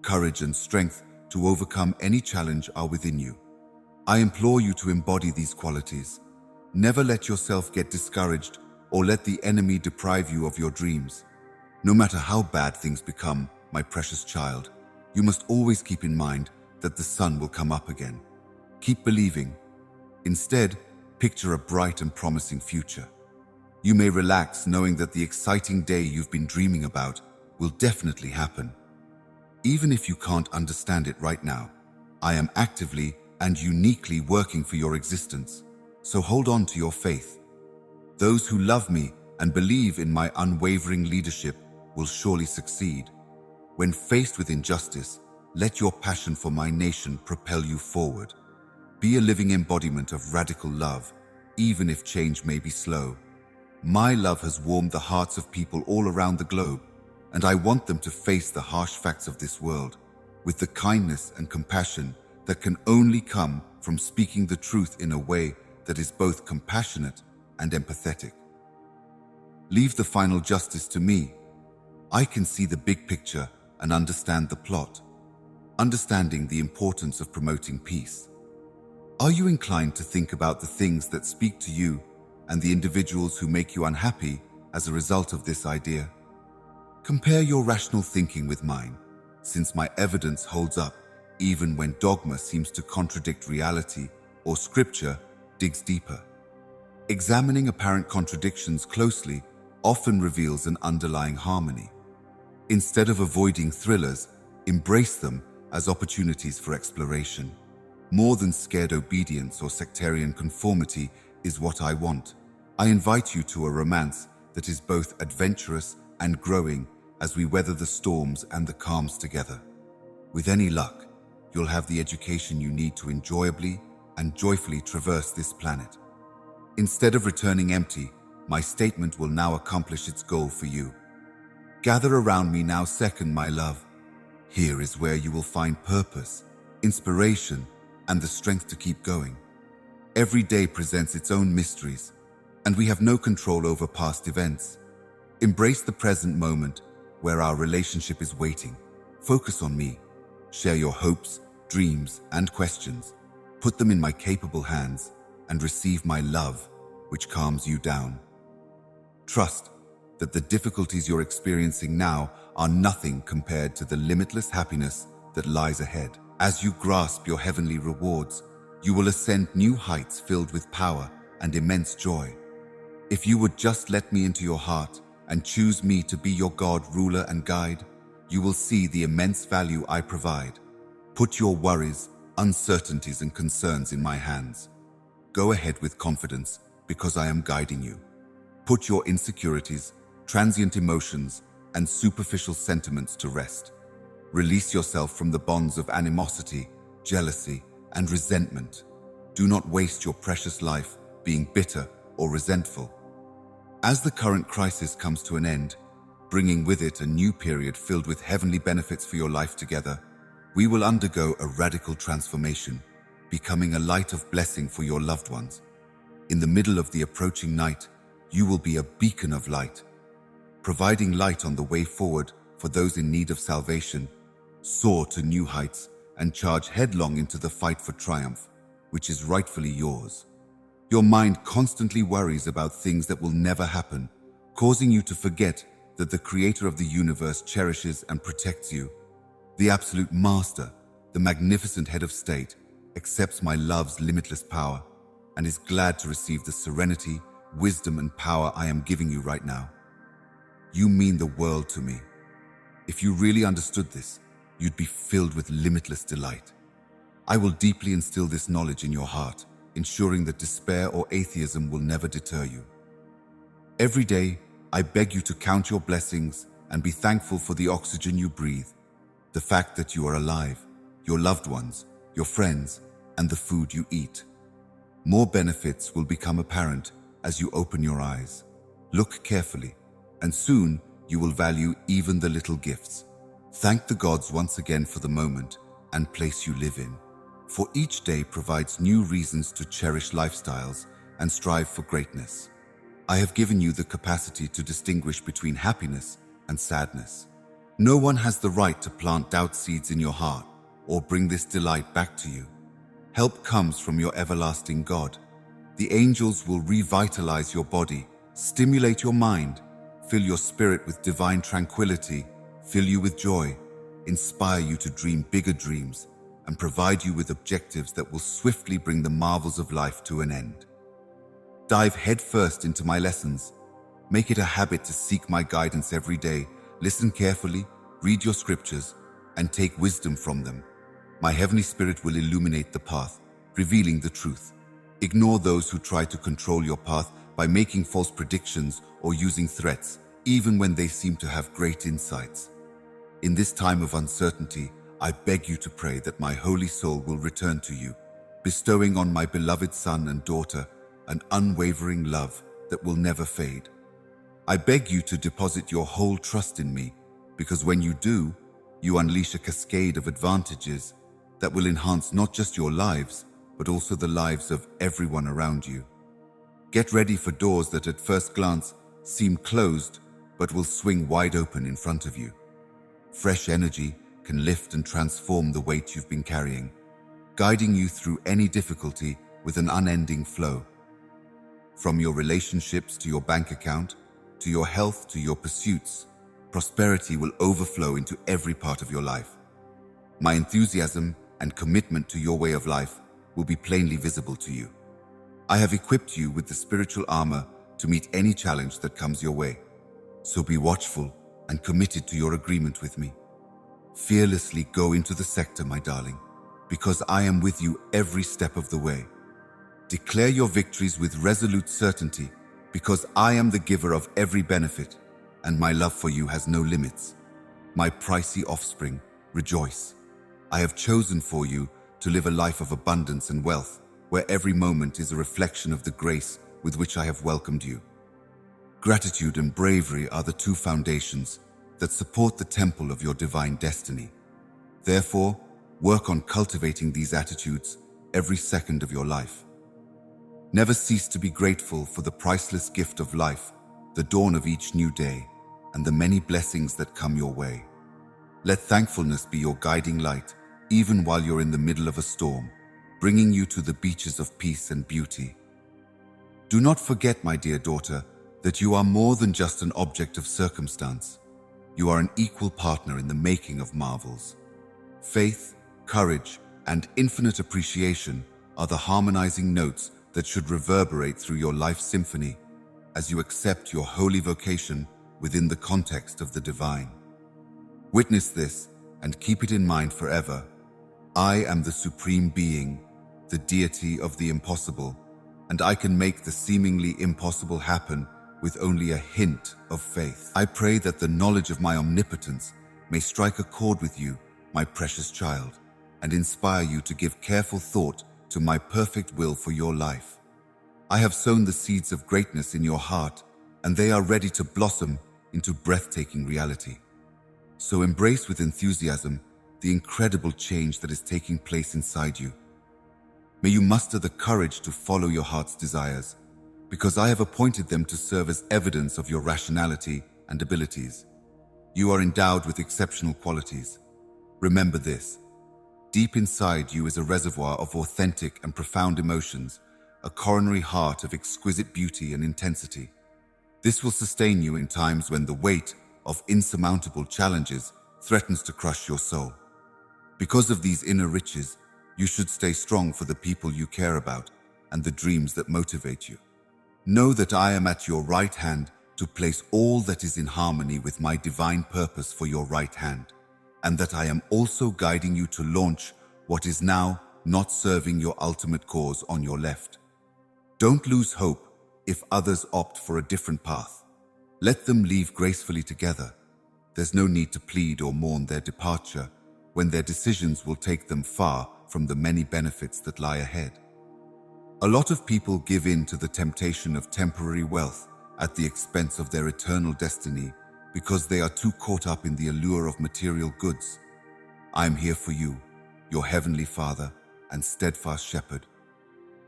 Courage and strength to overcome any challenge are within you. I implore you to embody these qualities. Never let yourself get discouraged or let the enemy deprive you of your dreams. No matter how bad things become, my precious child, you must always keep in mind that the sun will come up again. Keep believing. Instead, picture a bright and promising future. You may relax knowing that the exciting day you've been dreaming about will definitely happen. Even if you can't understand it right now, I am actively and uniquely working for your existence, so hold on to your faith. Those who love me and believe in my unwavering leadership will surely succeed. When faced with injustice, let your passion for my nation propel you forward. Be a living embodiment of radical love, even if change may be slow. My love has warmed the hearts of people all around the globe, and I want them to face the harsh facts of this world with the kindness and compassion that can only come from speaking the truth in a way that is both compassionate and empathetic. Leave the final justice to me. I can see the big picture and understand the plot, understanding the importance of promoting peace. Are you inclined to think about the things that speak to you and the individuals who make you unhappy as a result of this idea? Compare your rational thinking with mine, since my evidence holds up even when dogma seems to contradict reality or scripture digs deeper. Examining apparent contradictions closely often reveals an underlying harmony. Instead of avoiding thrillers, embrace them as opportunities for exploration. More than scared obedience or sectarian conformity is what I want. I invite you to a romance that is both adventurous and growing as we weather the storms and the calms together. With any luck, you'll have the education you need to enjoyably and joyfully traverse this planet. Instead of returning empty, my statement will now accomplish its goal for you. Gather around me now, second, my love. Here is where you will find purpose, inspiration, and the strength to keep going. Every day presents its own mysteries, and we have no control over past events. Embrace the present moment where our relationship is waiting. Focus on me. Share your hopes, dreams, and questions. Put them in my capable hands and receive my love, which calms you down. Trust that the difficulties you're experiencing now are nothing compared to the limitless happiness that lies ahead. As you grasp your heavenly rewards, you will ascend new heights filled with power and immense joy. If you would just let me into your heart and choose me to be your God, ruler, and guide, you will see the immense value I provide. Put your worries, uncertainties, and concerns in my hands. Go ahead with confidence because I am guiding you. Put your insecurities, transient emotions, and superficial sentiments to rest. Release yourself from the bonds of animosity, jealousy, and resentment. Do not waste your precious life being bitter or resentful. As the current crisis comes to an end, bringing with it a new period filled with heavenly benefits for your life together, we will undergo a radical transformation, becoming a light of blessing for your loved ones. In the middle of the approaching night, you will be a beacon of light, providing light on the way forward for those in need of salvation. Soar to new heights and charge headlong into the fight for triumph, which is rightfully yours. Your mind constantly worries about things that will never happen, causing you to forget that the Creator of the universe cherishes and protects you. The absolute master, the magnificent head of state, accepts my love's limitless power and is glad to receive the serenity, wisdom, and power I am giving you right now. You mean the world to me. If you really understood this, you'd be filled with limitless delight. I will deeply instill this knowledge in your heart, ensuring that despair or atheism will never deter you. Every day, I beg you to count your blessings and be thankful for the oxygen you breathe, the fact that you are alive, your loved ones, your friends, and the food you eat. More benefits will become apparent as you open your eyes. Look carefully, and soon you will value even the little gifts. Thank the gods once again for the moment and place you live in. For each day provides new reasons to cherish lifestyles and strive for greatness. I have given you the capacity to distinguish between happiness and sadness. No one has the right to plant doubt seeds in your heart or bring this delight back to you. Help comes from your everlasting God. The angels will revitalize your body, stimulate your mind, fill your spirit with divine tranquility, fill you with joy, inspire you to dream bigger dreams, and provide you with objectives that will swiftly bring the marvels of life to an end. Dive headfirst into my lessons. Make it a habit to seek my guidance every day. Listen carefully, read your scriptures, and take wisdom from them. My heavenly spirit will illuminate the path, revealing the truth. Ignore those who try to control your path by making false predictions or using threats, even when they seem to have great insights. In this time of uncertainty, I beg you to pray that my holy soul will return to you, bestowing on my beloved son and daughter an unwavering love that will never fade. I beg you to deposit your whole trust in me, because when you do, you unleash a cascade of advantages that will enhance not just your lives, but also the lives of everyone around you. Get ready for doors that at first glance seem closed, but will swing wide open in front of you. Fresh energy can lift and transform the weight you've been carrying, guiding you through any difficulty with an unending flow. From your relationships to your bank account, to your health to your pursuits, prosperity will overflow into every part of your life. My enthusiasm and commitment to your way of life will be plainly visible to you. I have equipped you with the spiritual armor to meet any challenge that comes your way. So be watchful and committed to your agreement with me. Fearlessly go into the sector, my darling, because I am with you every step of the way. Declare your victories with resolute certainty, because I am the giver of every benefit, and my love for you has no limits. My pricey offspring, rejoice. I have chosen for you to live a life of abundance and wealth, where every moment is a reflection of the grace with which I have welcomed you. Gratitude and bravery are the two foundations that support the temple of your divine destiny. Therefore, work on cultivating these attitudes every second of your life. Never cease to be grateful for the priceless gift of life, the dawn of each new day, and the many blessings that come your way. Let thankfulness be your guiding light, even while you're in the middle of a storm, bringing you to the beaches of peace and beauty. Do not forget, my dear daughter, that you are more than just an object of circumstance. You are an equal partner in the making of marvels. Faith, courage, and infinite appreciation are the harmonizing notes that should reverberate through your life symphony as you accept your holy vocation within the context of the divine. Witness this and keep it in mind forever. I am the supreme being, the deity of the impossible, and I can make the seemingly impossible happen with only a hint of faith. I pray that the knowledge of my omnipotence may strike a chord with you, my precious child, and inspire you to give careful thought to my perfect will for your life. I have sown the seeds of greatness in your heart, and they are ready to blossom into breathtaking reality. So embrace with enthusiasm the incredible change that is taking place inside you. May you muster the courage to follow your heart's desires, because I have appointed them to serve as evidence of your rationality and abilities. You are endowed with exceptional qualities. Remember this: deep inside you is a reservoir of authentic and profound emotions, a coronary heart of exquisite beauty and intensity. This will sustain you in times when the weight of insurmountable challenges threatens to crush your soul. Because of these inner riches, you should stay strong for the people you care about and the dreams that motivate you. Know that I am at your right hand to place all that is in harmony with my divine purpose for your right hand, and that I am also guiding you to launch what is now not serving your ultimate cause on your left. Don't lose hope if others opt for a different path. Let them leave gracefully together. There's no need to plead or mourn their departure when their decisions will take them far from the many benefits that lie ahead. A lot of people give in to the temptation of temporary wealth at the expense of their eternal destiny because they are too caught up in the allure of material goods. I'm here for you, your heavenly Father and steadfast shepherd.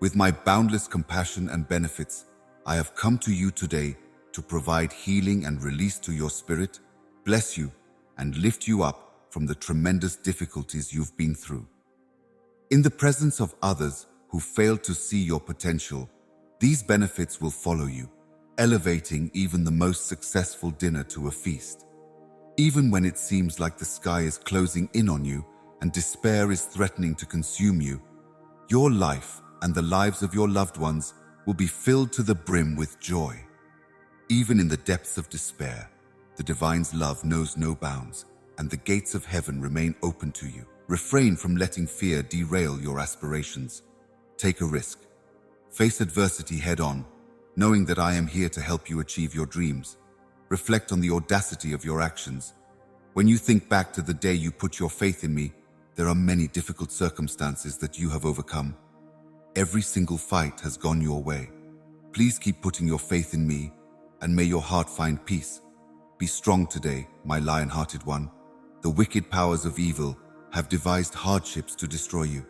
With my boundless compassion and benefits, I have come to you today to provide healing and release to your spirit, bless you, and lift you up from the tremendous difficulties you've been through. In the presence of others who failed to see your potential, these benefits will follow you, elevating even the most successful dinner to a feast. Even when it seems like the sky is closing in on you and despair is threatening to consume you, your life and the lives of your loved ones will be filled to the brim with joy. Even in the depths of despair, the divine's love knows no bounds, and the gates of heaven remain open to you. Refrain from letting fear derail your aspirations. Take a risk. Face adversity head-on, knowing that I am here to help you achieve your dreams. Reflect on the audacity of your actions. When you think back to the day you put your faith in me, there are many difficult circumstances that you have overcome. Every single fight has gone your way. Please keep putting your faith in me, and may your heart find peace. Be strong today, my lion-hearted one. The wicked powers of evil have devised hardships to destroy you.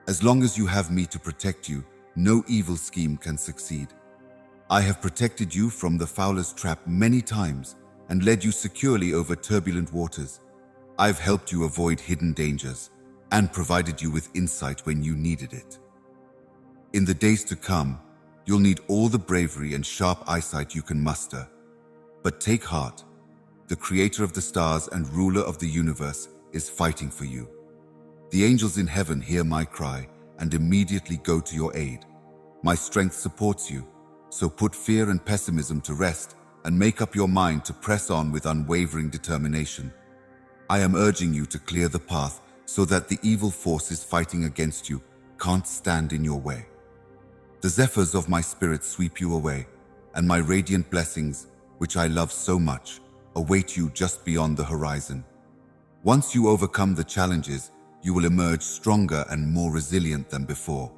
As long as you have me to protect you, no evil scheme can succeed. I have protected you from the fowler's trap many times and led you securely over turbulent waters. I've helped you avoid hidden dangers and provided you with insight when you needed it. In the days to come, you'll need all the bravery and sharp eyesight you can muster. But take heart. The creator of the stars and ruler of the universe is fighting for you. The angels in heaven hear my cry and immediately go to your aid. My strength supports you, so put fear and pessimism to rest and make up your mind to press on with unwavering determination. I am urging you to clear the path so that the evil forces fighting against you can't stand in your way. The zephyrs of my spirit sweep you away, and my radiant blessings, which I love so much, await you just beyond the horizon. Once you overcome the challenges, you will emerge stronger and more resilient than before.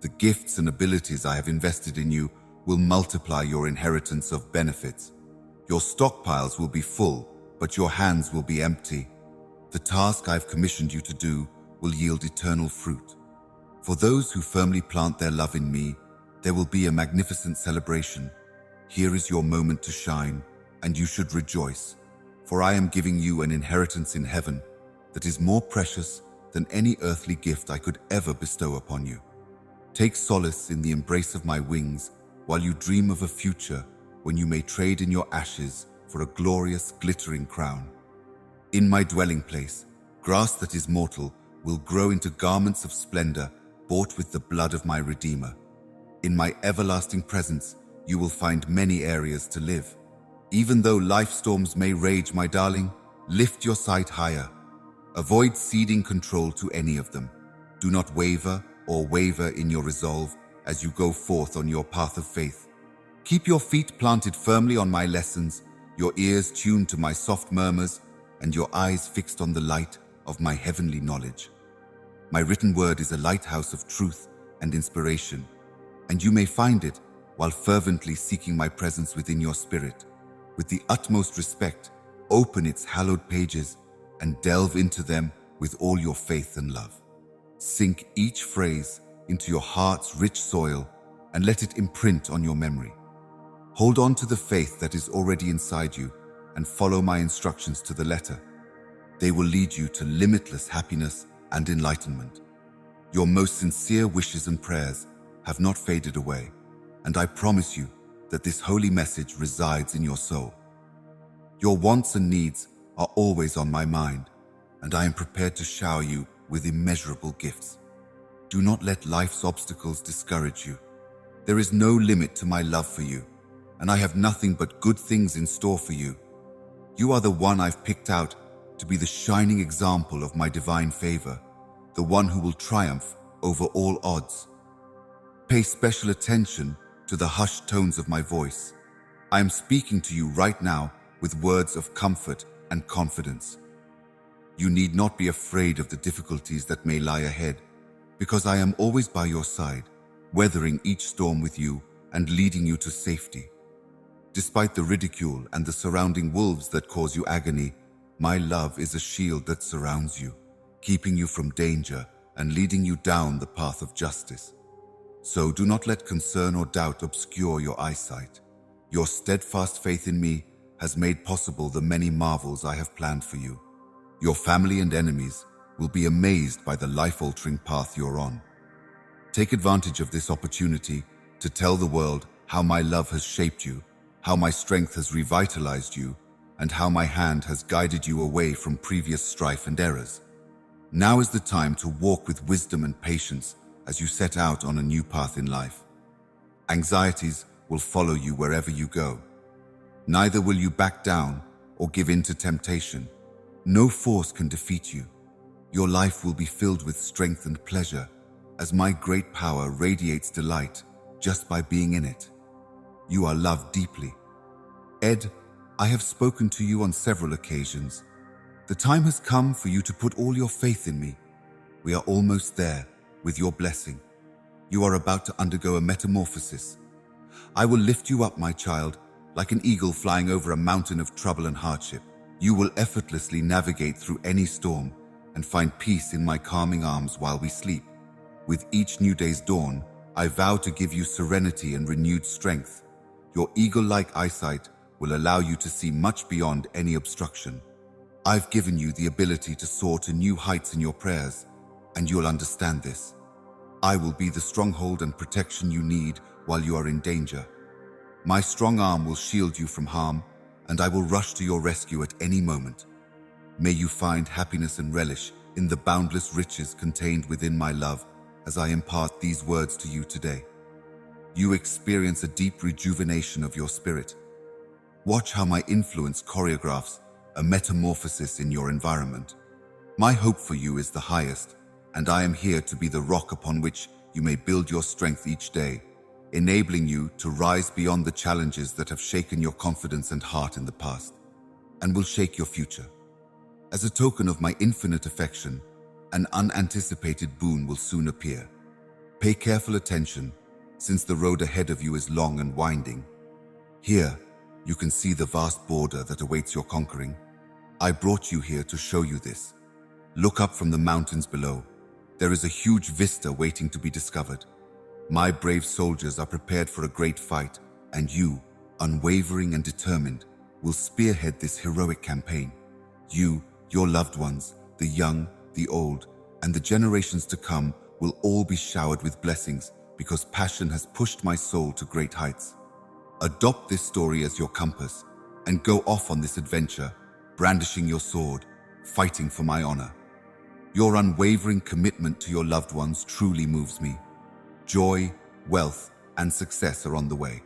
The gifts and abilities I have invested in you will multiply your inheritance of benefits. Your stockpiles will be full, but your hands will be empty. The task I've commissioned you to do will yield eternal fruit. For those who firmly plant their love in me, there will be a magnificent celebration. Here is your moment to shine, and you should rejoice, for I am giving you an inheritance in heaven that is more precious than any earthly gift I could ever bestow upon you. Take solace in the embrace of my wings while you dream of a future when you may trade in your ashes for a glorious, glittering crown. In my dwelling place, grass that is mortal will grow into garments of splendor bought with the blood of my Redeemer. In my everlasting presence, you will find many areas to live. Even though life storms may rage, my darling, lift your sight higher. Avoid ceding control to any of them. Do not waver in your resolve as you go forth on your path of faith. Keep your feet planted firmly on my lessons, your ears tuned to my soft murmurs, and your eyes fixed on the light of my heavenly knowledge. My written word is a lighthouse of truth and inspiration, and you may find it while fervently seeking my presence within your spirit. With the utmost respect, open its hallowed pages and delve into them with all your faith and love. Sink each phrase into your heart's rich soil and let it imprint on your memory. Hold on to the faith that is already inside you and follow my instructions to the letter. They will lead you to limitless happiness and enlightenment. Your most sincere wishes and prayers have not faded away, and I promise you that this holy message resides in your soul. Your wants and needs are always on my mind, and I am prepared to shower you with immeasurable gifts. Do not let life's obstacles discourage you. There is no limit to my love for you, and I have nothing but good things in store for you. You are the one I've picked out to be the shining example of my divine favor, the one who will triumph over all odds. Pay special attention to the hushed tones of my voice. I am speaking to you right now with words of comfort and confidence. You need not be afraid of the difficulties that may lie ahead, because I am always by your side, weathering each storm with you and leading you to safety. Despite the ridicule and the surrounding wolves that cause you agony, my love is a shield that surrounds you. keeping you from danger and leading you down the path of justice. So do not let concern or doubt obscure your eyesight. Your steadfast faith in me has made possible the many marvels I have planned for you. Your family and enemies will be amazed by the life-altering path you're on. Take advantage of this opportunity to tell the world how my love has shaped you, how my strength has revitalized you, and how my hand has guided you away from previous strife and errors. Now is the time to walk with wisdom and patience as you set out on a new path in life. Anxieties will follow you wherever you go. Neither will you back down or give in to temptation. No force can defeat you. Your life will be filled with strength and pleasure, as my great power radiates delight just by being in it. You are loved deeply. Ed, I have spoken to you on several occasions. The time has come for you to put all your faith in me. We are almost there, with your blessing. You are about to undergo a metamorphosis. I will lift you up, my child, like an eagle flying over a mountain of trouble and hardship. You will effortlessly navigate through any storm and find peace in my calming arms while we sleep. With each new day's dawn, I vow to give you serenity and renewed strength. Your eagle-like eyesight will allow you to see much beyond any obstruction. I've given you the ability to soar to new heights in your prayers, and you'll understand this. I will be the stronghold and protection you need while you are in danger. My strong arm will shield you from harm, and I will rush to your rescue at any moment. May you find happiness and relish in the boundless riches contained within my love as I impart these words to you today. You experience a deep rejuvenation of your spirit. Watch how my influence choreographs a metamorphosis in your environment. My hope for you is the highest, and I am here to be the rock upon which you may build your strength each day, enabling you to rise beyond the challenges that have shaken your confidence and heart in the past, and will shake your future. As a token of my infinite affection, an unanticipated boon will soon appear. Pay careful attention, since the road ahead of you is long and winding. Here, you can see the vast border that awaits your conquering. I brought you here to show you this. Look up from the mountains below. There is a huge vista waiting to be discovered. My brave soldiers are prepared for a great fight, and you, unwavering and determined, will spearhead this heroic campaign. You, your loved ones, the young, the old, and the generations to come will all be showered with blessings because passion has pushed my soul to great heights. Adopt this story as your compass and go off on this adventure, brandishing your sword, fighting for my honor. Your unwavering commitment to your loved ones truly moves me. Joy, wealth, and success are on the way,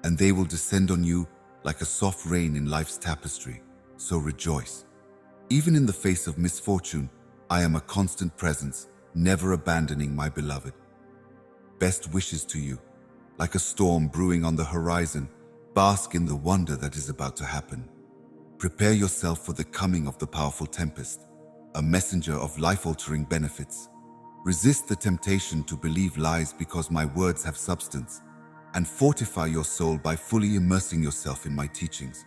and they will descend on you like a soft rain in life's tapestry, so rejoice. Even in the face of misfortune, I am a constant presence, never abandoning my beloved. Best wishes to you. Like a storm brewing on the horizon, bask in the wonder that is about to happen. Prepare yourself for the coming of the powerful tempest, a messenger of life-altering benefits. Resist the temptation to believe lies because my words have substance, and fortify your soul by fully immersing yourself in my teachings.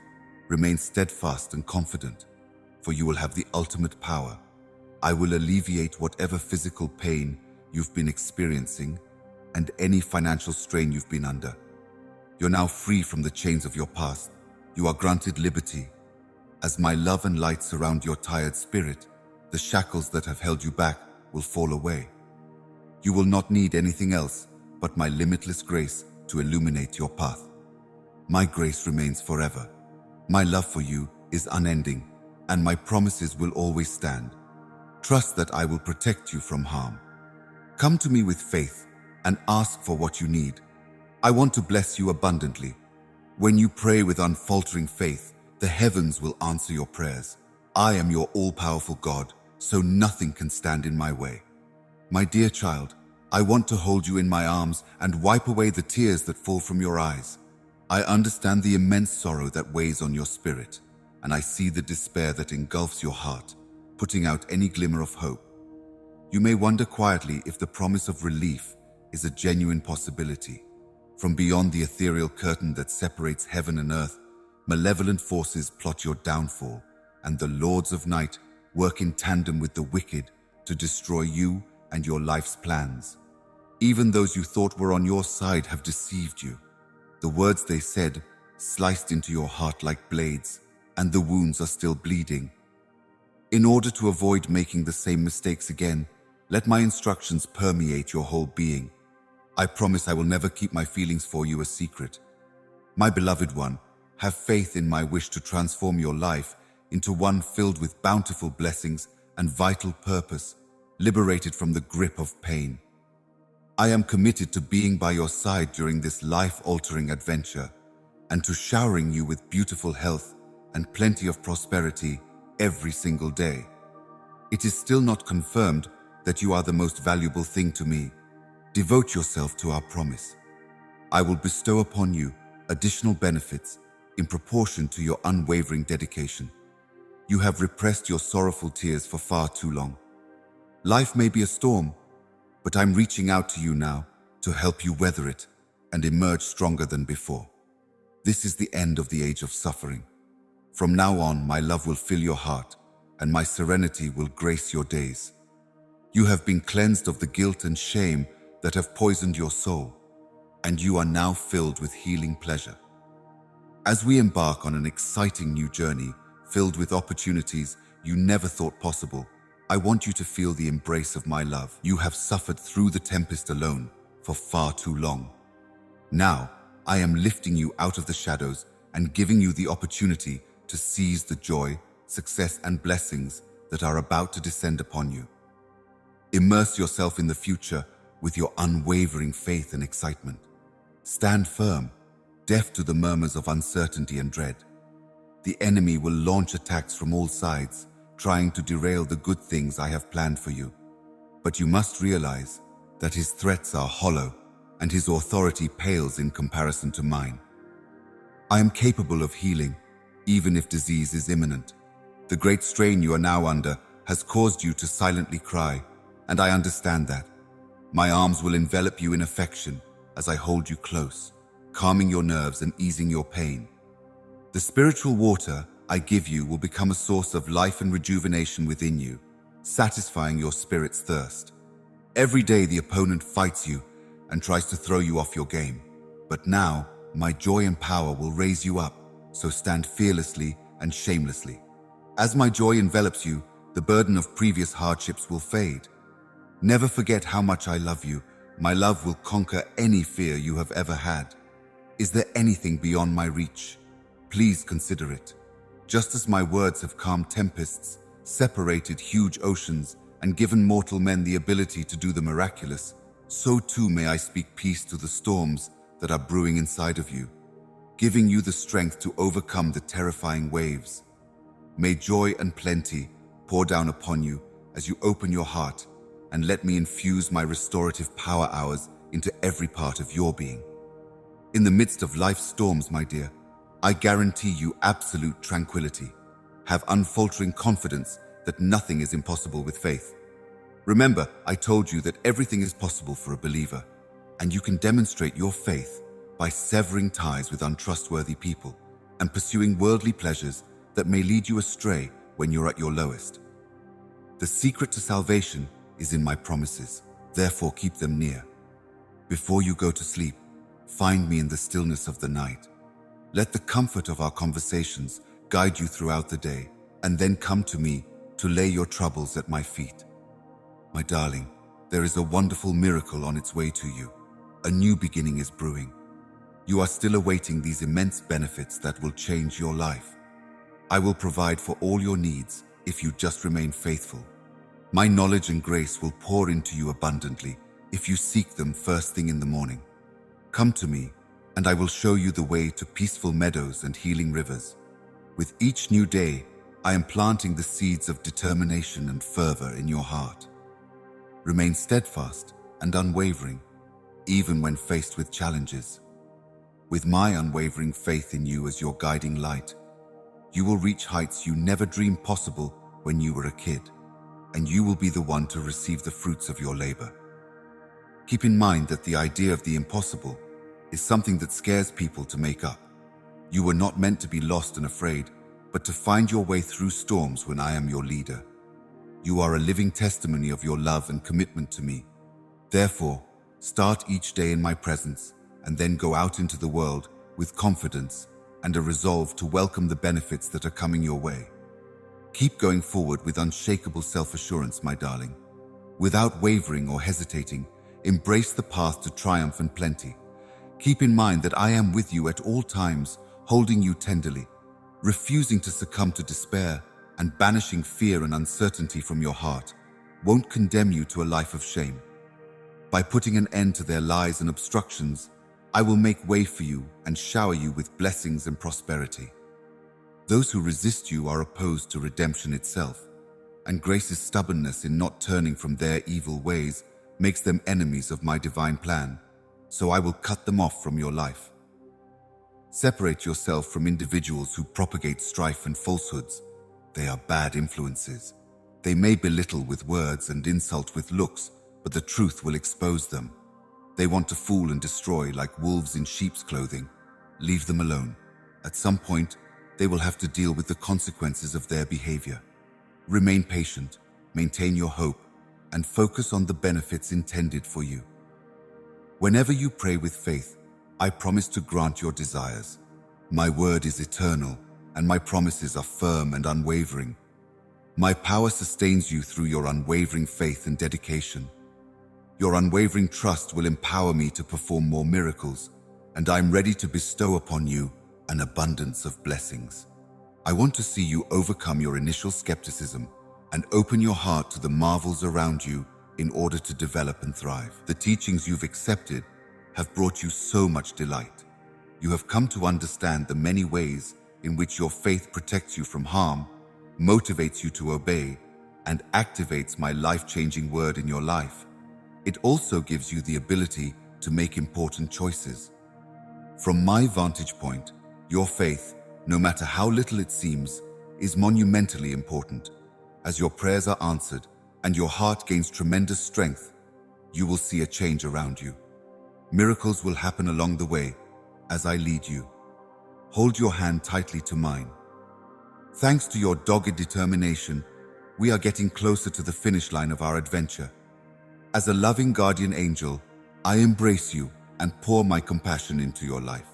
Remain steadfast and confident, for you will have the ultimate power. I will alleviate whatever physical pain you've been experiencing and any financial strain you've been under. You're now free from the chains of your past. You are granted liberty. As my love and light surround your tired spirit, the shackles that have held you back will fall away. You will not need anything else but my limitless grace to illuminate your path. My grace remains forever. My love for you is unending, and my promises will always stand. Trust that I will protect you from harm. Come to me with faith and ask for what you need. I want to bless you abundantly. When you pray with unfaltering faith, the heavens will answer your prayers. I am your all-powerful God, so nothing can stand in my way. My dear child, I want to hold you in my arms and wipe away the tears that fall from your eyes. I understand the immense sorrow that weighs on your spirit, and I see the despair that engulfs your heart, putting out any glimmer of hope. You may wonder quietly if the promise of relief is a genuine possibility. From beyond the ethereal curtain that separates heaven and earth, malevolent forces plot your downfall, and the lords of night work in tandem with the wicked to destroy you and your life's plans. Even those you thought were on your side have deceived you. The words they said sliced into your heart like blades, and the wounds are still bleeding. In order to avoid making the same mistakes again, let my instructions permeate your whole being. I promise I will never keep my feelings for you a secret. My beloved one, have faith in my wish to transform your life into one filled with bountiful blessings and vital purpose, liberated from the grip of pain. I am committed to being by your side during this life-altering adventure and to showering you with beautiful health and plenty of prosperity every single day. It is still not confirmed that you are the most valuable thing to me. Devote yourself to our promise. I will bestow upon you additional benefits in proportion to your unwavering dedication. You have repressed your sorrowful tears for far too long. Life may be a storm, but I'm reaching out to you now to help you weather it and emerge stronger than before. This is the end of the age of suffering. From now on, my love will fill your heart, and my serenity will grace your days. You have been cleansed of the guilt and shame that have poisoned your soul, and you are now filled with healing pleasure. As we embark on an exciting new journey filled with opportunities you never thought possible, I want you to feel the embrace of my love. You have suffered through the tempest alone for far too long. Now, I am lifting you out of the shadows and giving you the opportunity to seize the joy, success, and blessings that are about to descend upon you. Immerse yourself in the future with your unwavering faith and excitement. Stand firm, deaf to the murmurs of uncertainty and dread. The enemy will launch attacks from all sides, trying to derail the good things I have planned for you. But you must realize that his threats are hollow and his authority pales in comparison to mine. I am capable of healing, even if disease is imminent. The great strain you are now under has caused you to silently cry, and I understand that. My arms will envelop you in affection as I hold you close, calming your nerves and easing your pain. The spiritual water I give you will become a source of life and rejuvenation within you, satisfying your spirit's thirst. Every day the opponent fights you and tries to throw you off your game. But now, my joy and power will raise you up, so stand fearlessly and shamelessly. As my joy envelops you, the burden of previous hardships will fade. Never forget how much I love you. My love will conquer any fear you have ever had. Is there anything beyond my reach? Please consider it. Just as my words have calmed tempests, separated huge oceans, and given mortal men the ability to do the miraculous, so too may I speak peace to the storms that are brewing inside of you, giving you the strength to overcome the terrifying waves. May joy and plenty pour down upon you as you open your heart and let me infuse my restorative power hours into every part of your being. In the midst of life's storms, my dear, I guarantee you absolute tranquility. Have unfaltering confidence that nothing is impossible with faith. Remember, I told you that everything is possible for a believer, and you can demonstrate your faith by severing ties with untrustworthy people and pursuing worldly pleasures that may lead you astray when you're at your lowest. The secret to salvation is in my promises, therefore keep them near. Before you go to sleep, find me in the stillness of the night. Let the comfort of our conversations guide you throughout the day, and then come to me to lay your troubles at my feet. My darling, there is a wonderful miracle on its way to you. A new beginning is brewing. You are still awaiting these immense benefits that will change your life. I will provide for all your needs if you just remain faithful. My knowledge and grace will pour into you abundantly if you seek them first thing in the morning. Come to me, and I will show you the way to peaceful meadows and healing rivers. With each new day, I am planting the seeds of determination and fervor in your heart. Remain steadfast and unwavering, even when faced with challenges. With my unwavering faith in you as your guiding light, you will reach heights you never dreamed possible when you were a kid, and you will be the one to receive the fruits of your labor. Keep in mind that the idea of the impossible is something that scares people to make up. You were not meant to be lost and afraid, but to find your way through storms when I am your leader. You are a living testimony of your love and commitment to me. Therefore, start each day in my presence and then go out into the world with confidence and a resolve to welcome the benefits that are coming your way. Keep going forward with unshakable self-assurance, my darling. Without wavering or hesitating, embrace the path to triumph and plenty. Keep in mind that I am with you at all times, holding you tenderly, refusing to succumb to despair and banishing fear and uncertainty from your heart won't condemn you to a life of shame. By putting an end to their lies and obstructions, I will make way for you and shower you with blessings and prosperity. Those who resist you are opposed to redemption itself, and grace's stubbornness in not turning from their evil ways makes them enemies of my divine plan, so I will cut them off from your life. Separate yourself from individuals who propagate strife and falsehoods. They are bad influences. They may belittle with words and insult with looks, but the truth will expose them. They want to fool and destroy like wolves in sheep's clothing. Leave them alone. At some point, they will have to deal with the consequences of their behavior. Remain patient, maintain your hope, and focus on the benefits intended for you. Whenever you pray with faith, I promise to grant your desires. My word is eternal, and my promises are firm and unwavering. My power sustains you through your unwavering faith and dedication. Your unwavering trust will empower me to perform more miracles, and I am ready to bestow upon you an abundance of blessings. I want to see you overcome your initial skepticism and open your heart to the marvels around you in order to develop and thrive. The teachings you've accepted have brought you so much delight. You have come to understand the many ways in which your faith protects you from harm, motivates you to obey, and activates my life-changing word in your life. It also gives you the ability to make important choices. From my vantage point, your faith, no matter how little it seems, is monumentally important. As your prayers are answered and your heart gains tremendous strength, you will see a change around you. Miracles will happen along the way as I lead you. Hold your hand tightly to mine. Thanks to your dogged determination, we are getting closer to the finish line of our adventure. As a loving guardian angel, I embrace you and pour my compassion into your life.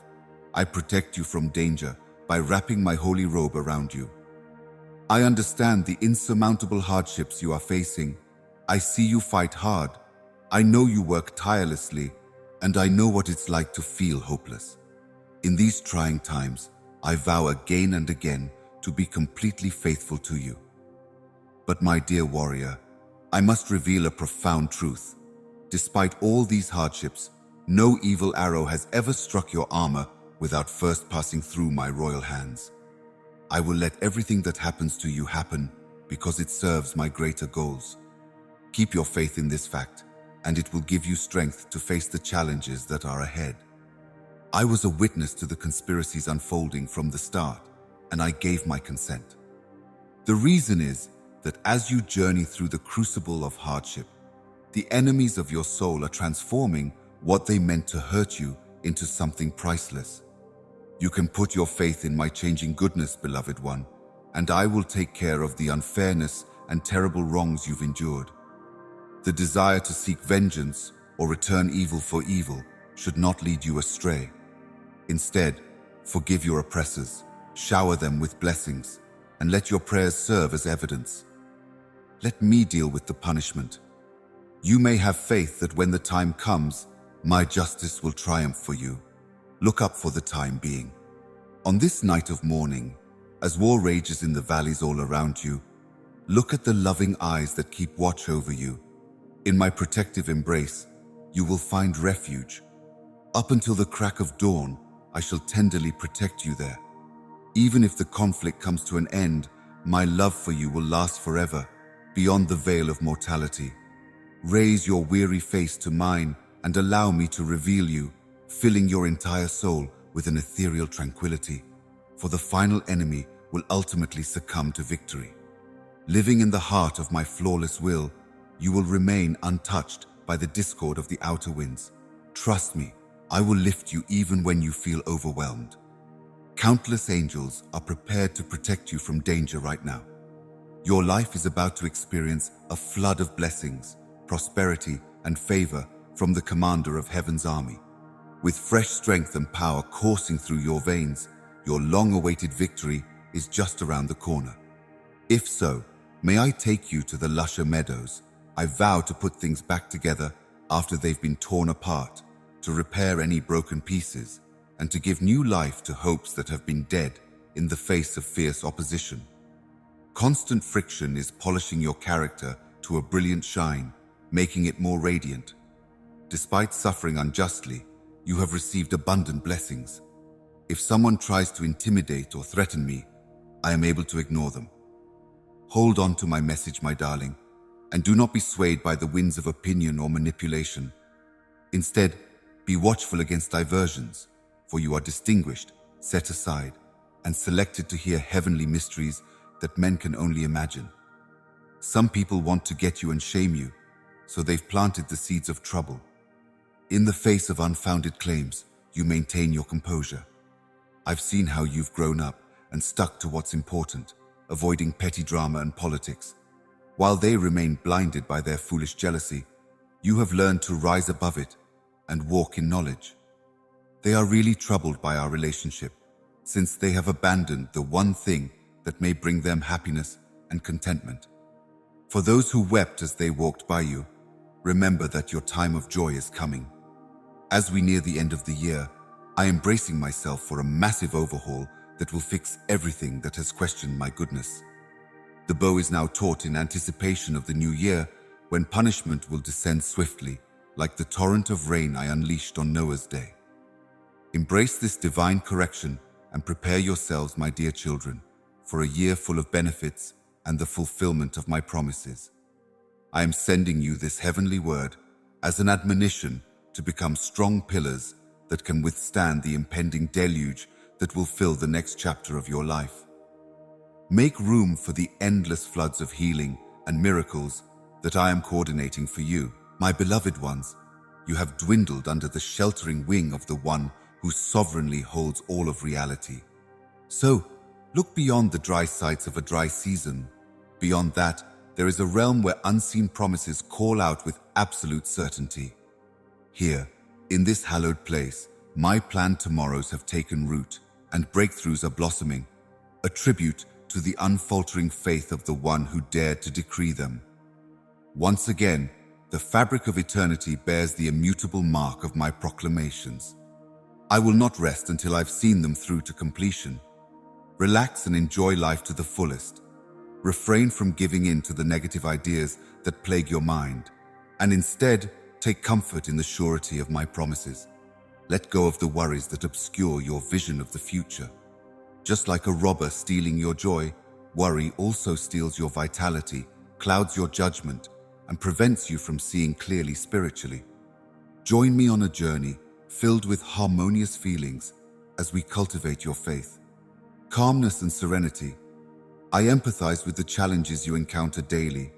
I protect you from danger by wrapping my holy robe around you. I understand the insurmountable hardships you are facing. I see you fight hard. I know you work tirelessly, and I know what it's like to feel hopeless. In these trying times, I vow again and again to be completely faithful to you. But my dear warrior, I must reveal a profound truth. Despite all these hardships, no evil arrow has ever struck your armor without first passing through my royal hands. I will let everything that happens to you happen because it serves my greater goals. Keep your faith in this fact, and it will give you strength to face the challenges that are ahead. I was a witness to the conspiracies unfolding from the start, and I gave my consent. The reason is that as you journey through the crucible of hardship, the enemies of your soul are transforming what they meant to hurt you into something priceless. You can put your faith in my changing goodness, beloved one, and I will take care of the unfairness and terrible wrongs you've endured. The desire to seek vengeance or return evil for evil should not lead you astray. Instead, forgive your oppressors, shower them with blessings, and let your prayers serve as evidence. Let me deal with the punishment. You may have faith that when the time comes, my justice will triumph for you. Look up for the time being. On this night of mourning, as war rages in the valleys all around you, look at the loving eyes that keep watch over you. In my protective embrace, you will find refuge. Up until the crack of dawn, I shall tenderly protect you there. Even if the conflict comes to an end, my love for you will last forever, beyond the veil of mortality. Raise your weary face to mine and allow me to reveal you, filling your entire soul with an ethereal tranquility, for the final enemy will ultimately succumb to victory. Living in the heart of my flawless will, you will remain untouched by the discord of the outer winds. Trust me, I will lift you even when you feel overwhelmed. Countless angels are prepared to protect you from danger right now. Your life is about to experience a flood of blessings, prosperity, and favor from the commander of heaven's army. With fresh strength and power coursing through your veins, your long-awaited victory is just around the corner. If so, may I take you to the lusher meadows. I vow to put things back together after they've been torn apart, to repair any broken pieces, and to give new life to hopes that have been dead in the face of fierce opposition. Constant friction is polishing your character to a brilliant shine, making it more radiant. Despite suffering unjustly, you have received abundant blessings. If someone tries to intimidate or threaten me, I am able to ignore them. Hold on to my message, my darling, and do not be swayed by the winds of opinion or manipulation. Instead, be watchful against diversions, for you are distinguished, set aside, and selected to hear heavenly mysteries that men can only imagine. Some people want to get you and shame you, so they've planted the seeds of trouble. In the face of unfounded claims, you maintain your composure. I've seen how you've grown up and stuck to what's important, avoiding petty drama and politics. While they remain blinded by their foolish jealousy, you have learned to rise above it and walk in knowledge. They are really troubled by our relationship, since they have abandoned the one thing that may bring them happiness and contentment. For those who wept as they walked by you, remember that your time of joy is coming. As we near the end of the year, I am bracing myself for a massive overhaul that will fix everything that has questioned my goodness. The bow is now taut in anticipation of the new year, when punishment will descend swiftly, like the torrent of rain I unleashed on Noah's day. Embrace this divine correction and prepare yourselves, my dear children, for a year full of benefits and the fulfillment of my promises. I am sending you this heavenly word as an admonition to become strong pillars that can withstand the impending deluge that will fill the next chapter of your life. Make room for the endless floods of healing and miracles that I am coordinating for you, my beloved ones. You have dwindled under the sheltering wing of the one who sovereignly holds all of reality. So, look beyond the dry sights of a dry season. Beyond that, there is a realm where unseen promises call out with absolute certainty. Here, in this hallowed place, my planned tomorrows have taken root and breakthroughs are blossoming, a tribute to the unfaltering faith of the one who dared to decree them. Once again, the fabric of eternity bears the immutable mark of my proclamations. I will not rest until I've seen them through to completion. Relax and enjoy life to the fullest. Refrain from giving in to the negative ideas that plague your mind, and instead, take comfort in the surety of my promises. Let go of the worries that obscure your vision of the future. Just like a robber stealing your joy, worry also steals your vitality, clouds your judgment, and prevents you from seeing clearly spiritually. Join me on a journey filled with harmonious feelings as we cultivate your faith. Calmness and serenity. I empathize with the challenges you encounter daily.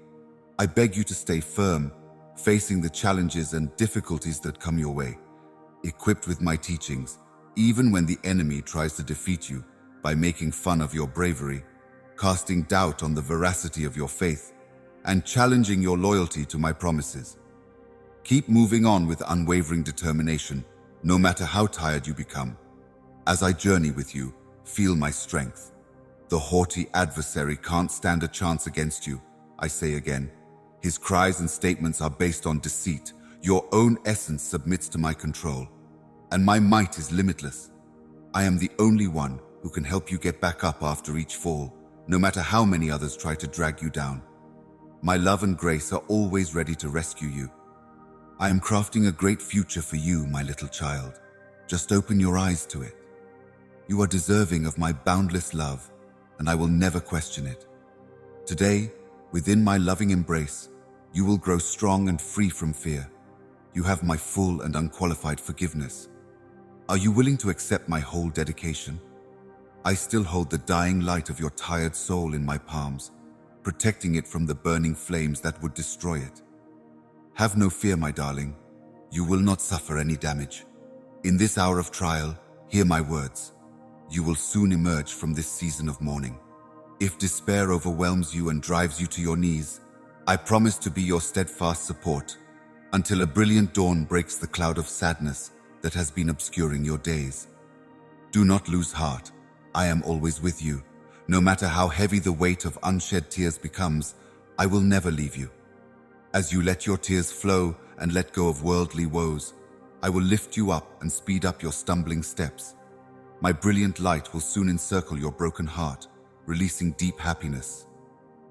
I beg you to stay firm, facing the challenges and difficulties that come your way, equipped with my teachings, even when the enemy tries to defeat you by making fun of your bravery, casting doubt on the veracity of your faith, and challenging your loyalty to my promises. Keep moving on with unwavering determination, no matter how tired you become. As I journey with you, feel my strength. The haughty adversary can't stand a chance against you, I say again. His cries and statements are based on deceit. Your own essence submits to my control, and my might is limitless. I am the only one who can help you get back up after each fall, no matter how many others try to drag you down. My love and grace are always ready to rescue you. I am crafting a great future for you, my little child. Just open your eyes to it. You are deserving of my boundless love, and I will never question it. Today, within my loving embrace, you will grow strong and free from fear. You have my full and unqualified forgiveness. Are you willing to accept my whole dedication? I still hold the dying light of your tired soul in my palms, protecting it from the burning flames that would destroy it. Have no fear, my darling. You will not suffer any damage. In this hour of trial, hear my words. You will soon emerge from this season of mourning. If despair overwhelms you and drives you to your knees, I promise to be your steadfast support until a brilliant dawn breaks the cloud of sadness that has been obscuring your days. Do not lose heart. I am always with you. No matter how heavy the weight of unshed tears becomes, I will never leave you. As you let your tears flow and let go of worldly woes, I will lift you up and speed up your stumbling steps. My brilliant light will soon encircle your broken heart, releasing deep happiness.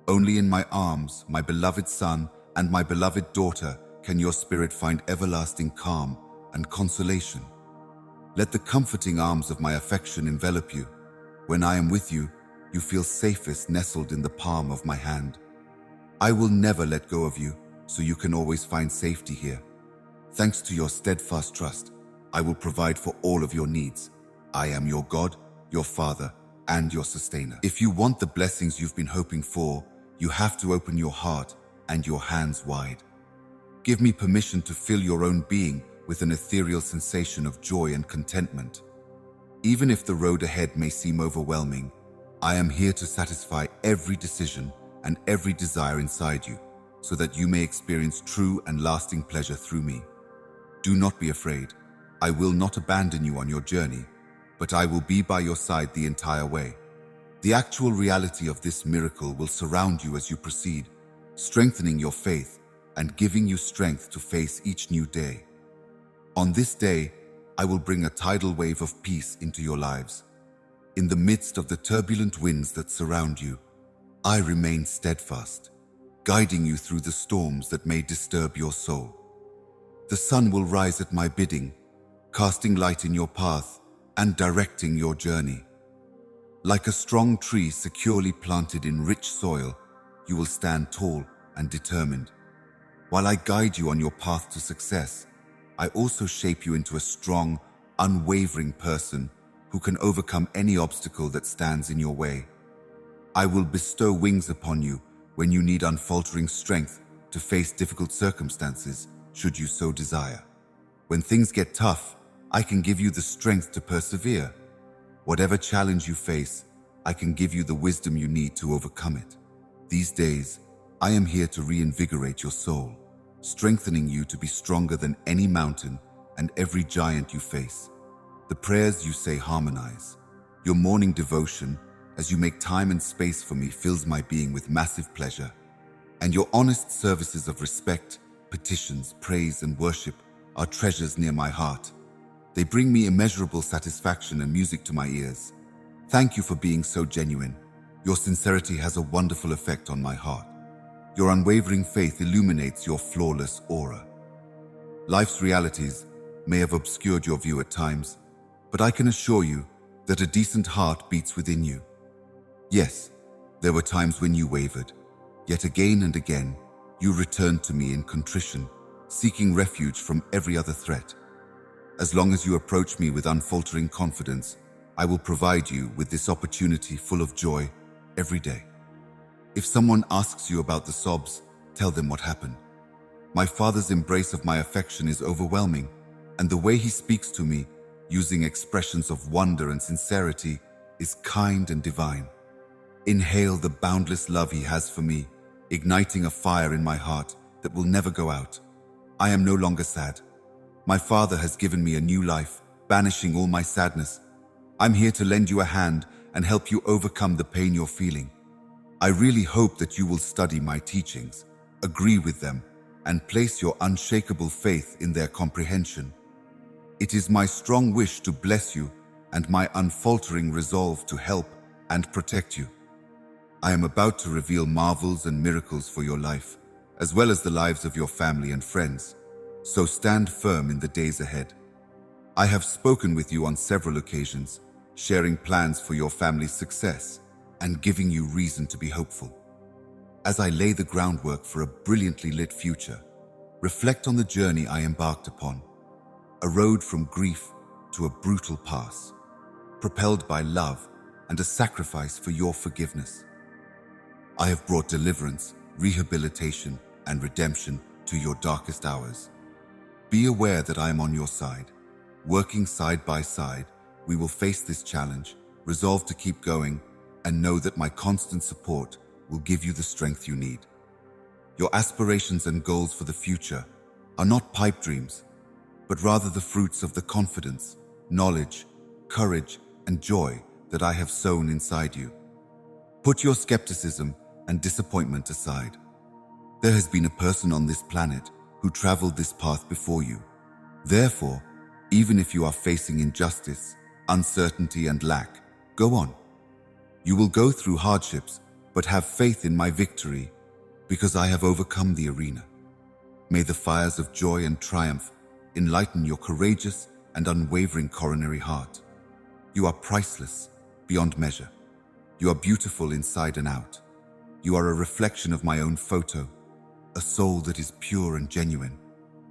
Only in my arms, my beloved son and my beloved daughter, can your spirit find everlasting calm and consolation. Let the comforting arms of my affection envelop you. When I am with you, you feel safest nestled in the palm of my hand. I will never let go of you, so you can always find safety here. Thanks to your steadfast trust, I will provide for all of your needs. I am your God, your Father, and your sustainer. If you want the blessings you've been hoping for, you have to open your heart and your hands wide. Give me permission to fill your own being with an ethereal sensation of joy and contentment. Even if the road ahead may seem overwhelming, I am here to satisfy every decision and every desire inside you, so that you may experience true and lasting pleasure through me. Do not be afraid. I will not abandon you on your journey, but I will be by your side the entire way. The actual reality of this miracle will surround you as you proceed, strengthening your faith and giving you strength to face each new day. On this day, I will bring a tidal wave of peace into your lives. In the midst of the turbulent winds that surround you, I remain steadfast, guiding you through the storms that may disturb your soul. The sun will rise at my bidding, casting light in your path and directing your journey. Like a strong tree securely planted in rich soil, you will stand tall and determined. While I guide you on your path to success, I also shape you into a strong, unwavering person who can overcome any obstacle that stands in your way. I will bestow wings upon you when you need unfaltering strength to face difficult circumstances, should you so desire. When things get tough, I can give you the strength to persevere. Whatever challenge you face, I can give you the wisdom you need to overcome it. These days, I am here to reinvigorate your soul, strengthening you to be stronger than any mountain and every giant you face. The prayers you say harmonize. Your morning devotion, as you make time and space for me, fills my being with massive pleasure. And your honest services of respect, petitions, praise, and worship are treasures near my heart. They bring me immeasurable satisfaction and music to my ears. Thank you for being so genuine. Your sincerity has a wonderful effect on my heart. Your unwavering faith illuminates your flawless aura. Life's realities may have obscured your view at times, but I can assure you that a decent heart beats within you. Yes, there were times when you wavered, yet again and again, you returned to me in contrition, seeking refuge from every other threat. As long as you approach me with unfaltering confidence, I will provide you with this opportunity full of joy every day. If someone asks you about the sobs, tell them what happened. My Father's embrace of my affection is overwhelming, and the way he speaks to me, using expressions of wonder and sincerity, is kind and divine. Inhale the boundless love he has for me, igniting a fire in my heart that will never go out. I am no longer sad. My Father has given me a new life, banishing all my sadness. I'm here to lend you a hand and help you overcome the pain you're feeling. I really hope that you will study my teachings, agree with them, and place your unshakable faith in their comprehension. It is my strong wish to bless you and my unfaltering resolve to help and protect you. I am about to reveal marvels and miracles for your life, as well as the lives of your family and friends. So stand firm in the days ahead. I have spoken with you on several occasions, sharing plans for your family's success and giving you reason to be hopeful. As I lay the groundwork for a brilliantly lit future, reflect on the journey I embarked upon, a road from grief to a brutal past, propelled by love and a sacrifice for your forgiveness. I have brought deliverance, rehabilitation, and redemption to your darkest hours. Be aware that I am on your side. Working side by side, we will face this challenge, resolved to keep going, and know that my constant support will give you the strength you need. Your aspirations and goals for the future are not pipe dreams, but rather the fruits of the confidence, knowledge, courage, and joy that I have sown inside you. Put your skepticism and disappointment aside. There has been a person on this planet who traveled this path before you. Therefore, even if you are facing injustice, uncertainty, and lack, go on. You will go through hardships, but have faith in my victory, because I have overcome the arena. May the fires of joy and triumph enlighten your courageous and unwavering coronary heart. You are priceless, beyond measure. You are beautiful inside and out. You are a reflection of my own photo, a soul that is pure and genuine.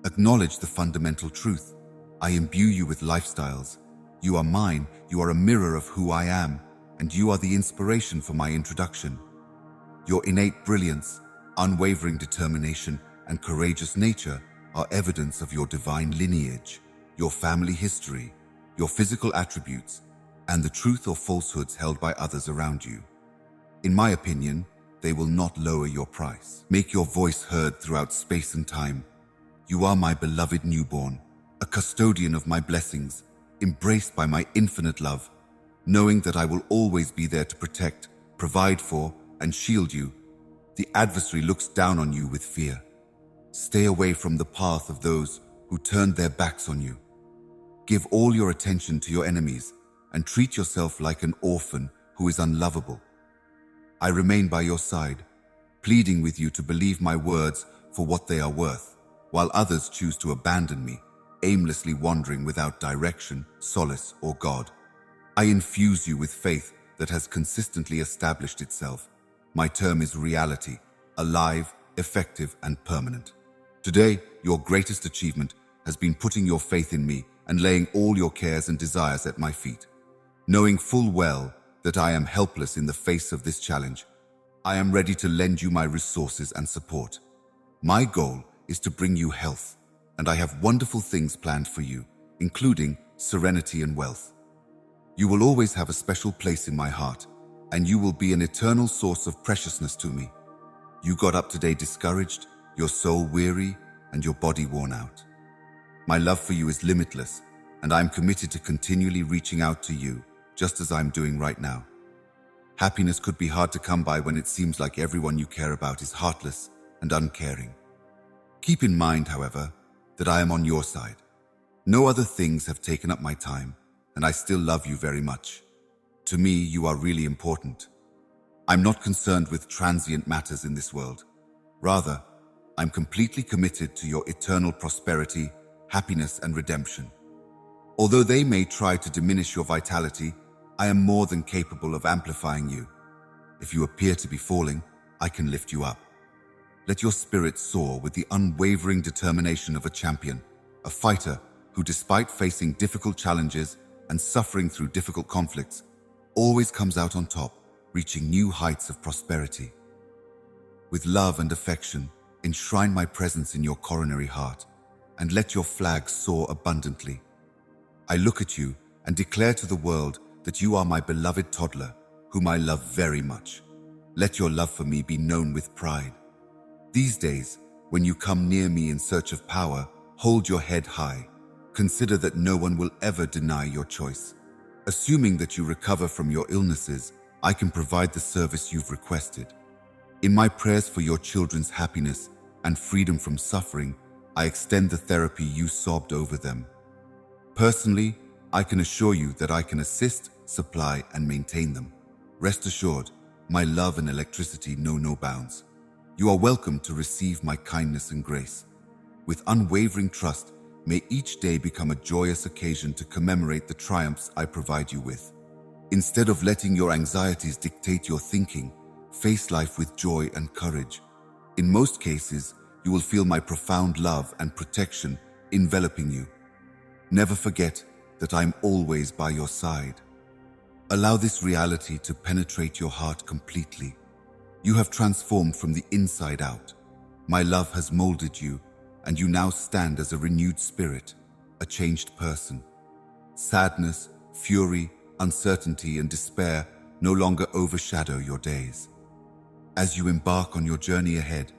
Acknowledge the fundamental truth. I imbue you with lifestyles. You are mine, you are a mirror of who I am, and you are the inspiration for my introduction. Your innate brilliance, unwavering determination, and courageous nature are evidence of your divine lineage, your family history, your physical attributes, and the truth or falsehoods held by others around you. In my opinion, they will not lower your price. Make your voice heard throughout space and time. You are my beloved newborn, a custodian of my blessings, embraced by my infinite love, knowing that I will always be there to protect, provide for, and shield you. The adversary looks down on you with fear. Stay away from the path of those who turned their backs on you. Give all your attention to your enemies and treat yourself like an orphan who is unlovable. I remain by your side, pleading with you to believe my words for what they are worth, while others choose to abandon me, aimlessly wandering without direction, solace, or God. I infuse you with faith that has consistently established itself. My term is reality, alive, effective, and permanent. Today, your greatest achievement has been putting your faith in me and laying all your cares and desires at my feet. Knowing full well that I am helpless in the face of this challenge, I am ready to lend you my resources and support. My goal is to bring you health, and I have wonderful things planned for you, including serenity and wealth. You will always have a special place in my heart, and you will be an eternal source of preciousness to me. You got up today discouraged, your soul weary, and your body worn out. My love for you is limitless, and I am committed to continually reaching out to you, just as I'm doing right now. Happiness could be hard to come by when it seems like everyone you care about is heartless and uncaring. Keep in mind, however, that I am on your side. No other things have taken up my time, and I still love you very much. To me, you are really important. I'm not concerned with transient matters in this world. Rather, I'm completely committed to your eternal prosperity, happiness, and redemption. Although they may try to diminish your vitality, I am more than capable of amplifying you. If you appear to be falling, I can lift you up. Let your spirit soar with the unwavering determination of a champion, a fighter who, despite facing difficult challenges and suffering through difficult conflicts, always comes out on top, reaching new heights of prosperity. With love and affection, enshrine my presence in your coronary heart, and let your flag soar abundantly. I look at you and declare to the world that you are my beloved toddler, whom I love very much. Let your love for me be known with pride. These days, when you come near me in search of power, hold your head high. Consider that no one will ever deny your choice. Assuming that you recover from your illnesses, I can provide the service you've requested. In my prayers for your children's happiness and freedom from suffering, I extend the therapy you sobbed over them. Personally, I can assure you that I can assist, supply, and maintain them. Rest assured, my love and electricity know no bounds. You are welcome to receive my kindness and grace. With unwavering trust, may each day become a joyous occasion to commemorate the triumphs I provide you with. Instead of letting your anxieties dictate your thinking, face life with joy and courage. In most cases, you will feel my profound love and protection enveloping you. Never forget that I'm always by your side. Allow this reality to penetrate your heart completely. You have transformed from the inside out. My love has molded you, and you now stand as a renewed spirit, a changed person. Sadness, fury, uncertainty, and despair no longer overshadow your days. As you embark on your journey ahead,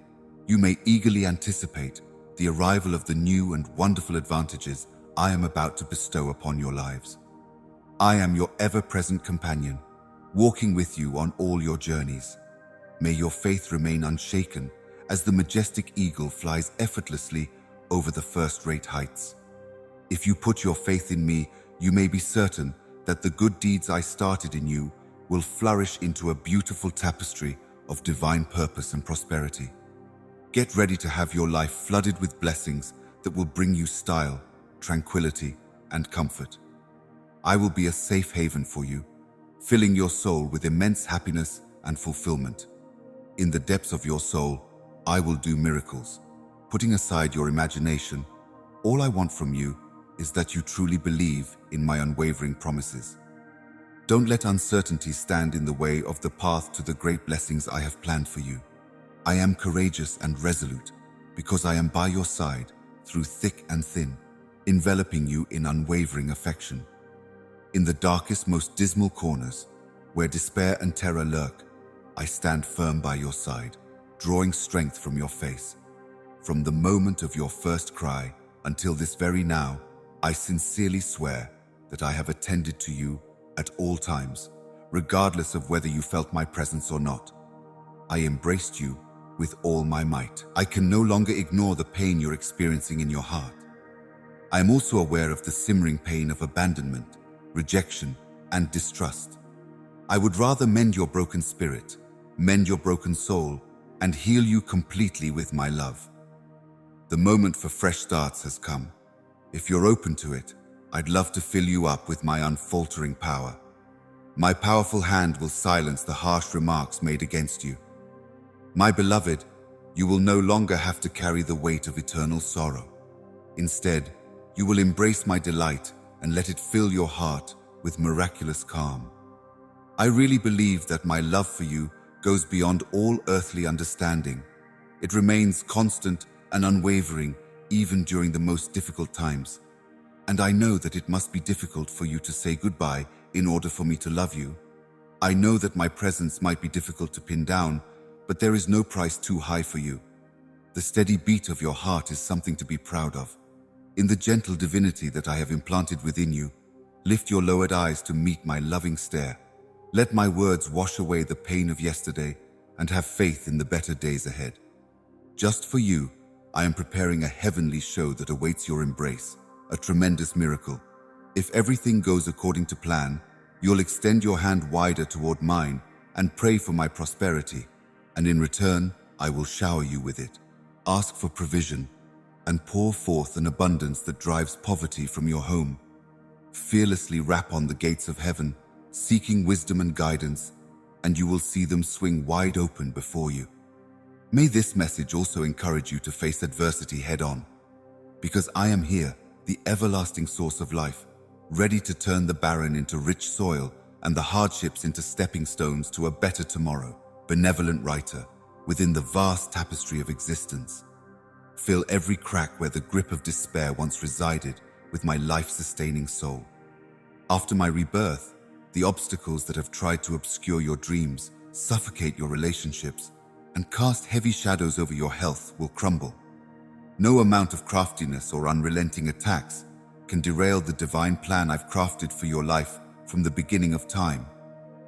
you may eagerly anticipate the arrival of the new and wonderful advantages I am about to bestow upon your lives. I am your ever-present companion, walking with you on all your journeys. May your faith remain unshaken as the majestic eagle flies effortlessly over the first-rate heights. If you put your faith in me, you may be certain that the good deeds I started in you will flourish into a beautiful tapestry of divine purpose and prosperity. Get ready to have your life flooded with blessings that will bring you style, tranquility, and comfort. I will be a safe haven for you, filling your soul with immense happiness and fulfillment. In the depths of your soul, I will do miracles. Putting aside your imagination, all I want from you is that you truly believe in my unwavering promises. Don't let uncertainty stand in the way of the path to the great blessings I have planned for you. I am courageous and resolute because I am by your side through thick and thin, enveloping you in unwavering affection. In the darkest, most dismal corners, where despair and terror lurk, I stand firm by your side, drawing strength from your face. From the moment of your first cry until this very now, I sincerely swear that I have attended to you at all times, regardless of whether you felt my presence or not. I embraced you with all my might. I can no longer ignore the pain you're experiencing in your heart. I am also aware of the simmering pain of abandonment, rejection, and distrust. I would rather mend your broken spirit, mend your broken soul, and heal you completely with my love. The moment for fresh starts has come. If you're open to it, I'd love to fill you up with my unfaltering power. My powerful hand will silence the harsh remarks made against you. My beloved, you will no longer have to carry the weight of eternal sorrow. Instead, you will embrace my delight and let it fill your heart with miraculous calm. I really believe that my love for you goes beyond all earthly understanding. It remains constant and unwavering even during the most difficult times. And I know that it must be difficult for you to say goodbye in order for me to love you. I know that my presence might be difficult to pin down, but there is no price too high for you. The steady beat of your heart is something to be proud of. In the gentle divinity that I have implanted within you, lift your lowered eyes to meet my loving stare. Let my words wash away the pain of yesterday and have faith in the better days ahead. Just for you, I am preparing a heavenly show that awaits your embrace, a tremendous miracle. If everything goes according to plan, you'll extend your hand wider toward mine and pray for my prosperity, and in return, I will shower you with it. Ask for provision and pour forth an abundance that drives poverty from your home. Fearlessly rap on the gates of heaven, seeking wisdom and guidance, and you will see them swing wide open before you. May this message also encourage you to face adversity head-on, because I am here, the everlasting source of life, ready to turn the barren into rich soil and the hardships into stepping stones to a better tomorrow. Benevolent writer, within the vast tapestry of existence, fill every crack where the grip of despair once resided with my life-sustaining soul. After my rebirth, the obstacles that have tried to obscure your dreams, suffocate your relationships, and cast heavy shadows over your health will crumble. No amount of craftiness or unrelenting attacks can derail the divine plan I've crafted for your life from the beginning of time.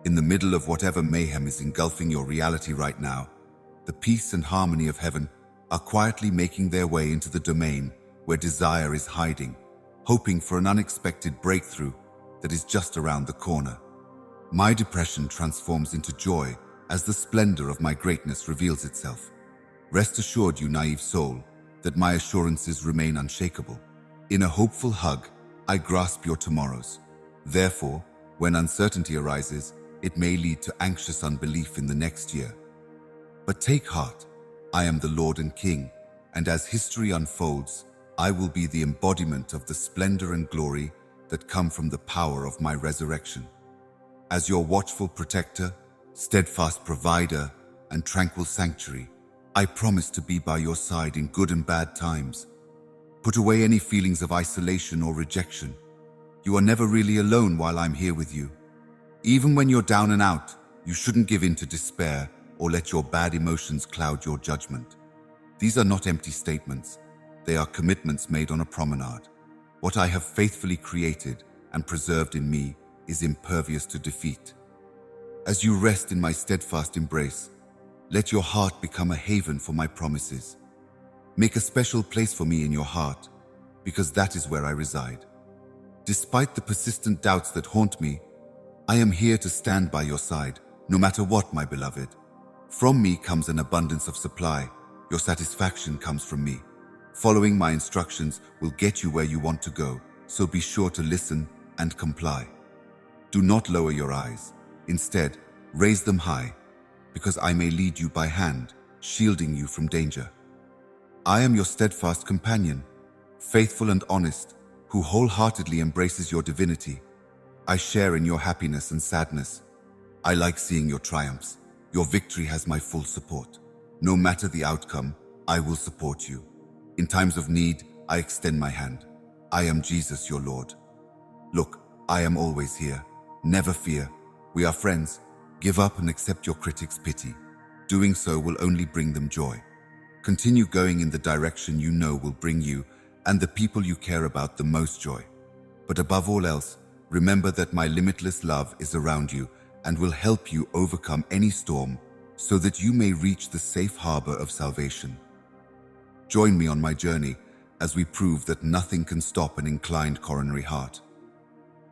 In the middle of whatever mayhem is engulfing your reality right now, the peace and harmony of heaven are quietly making their way into the domain where desire is hiding, hoping for an unexpected breakthrough that is just around the corner. My depression transforms into joy as the splendor of my greatness reveals itself. Rest assured, you naive soul, that my assurances remain unshakable. In a hopeful hug, I grasp your tomorrows. Therefore, when uncertainty arises, it may lead to anxious unbelief in the next year. But take heart, I am the Lord and King, and as history unfolds, I will be the embodiment of the splendor and glory that come from the power of my resurrection. As your watchful protector, steadfast provider, and tranquil sanctuary, I promise to be by your side in good and bad times. Put away any feelings of isolation or rejection. You are never really alone while I'm here with you. Even when you're down and out, you shouldn't give in to despair or let your bad emotions cloud your judgment. These are not empty statements. They are commitments made on a promenade. What I have faithfully created and preserved in me is impervious to defeat. As you rest in my steadfast embrace, let your heart become a haven for my promises. Make a special place for me in your heart, because that is where I reside. Despite the persistent doubts that haunt me, I am here to stand by your side, no matter what, my beloved. From me comes an abundance of supply. Your satisfaction comes from me. Following my instructions will get you where you want to go, so be sure to listen and comply. Do not lower your eyes. Instead, raise them high, because I may lead you by hand, shielding you from danger. I am your steadfast companion, faithful and honest, who wholeheartedly embraces your divinity. I share in your happiness and sadness. I like seeing your triumphs. Your victory has my full support. No matter the outcome, I will support you. In times of need, I extend my hand. I am Jesus, your Lord. Look, I am always here. Never fear. We are friends. Give up and accept your critics' pity. Doing so will only bring them joy. Continue going in the direction you know will bring you and the people you care about the most joy. But above all else, remember that my limitless love is around you and will help you overcome any storm so that you may reach the safe harbor of salvation. Join me on my journey as we prove that nothing can stop an inclined coronary heart.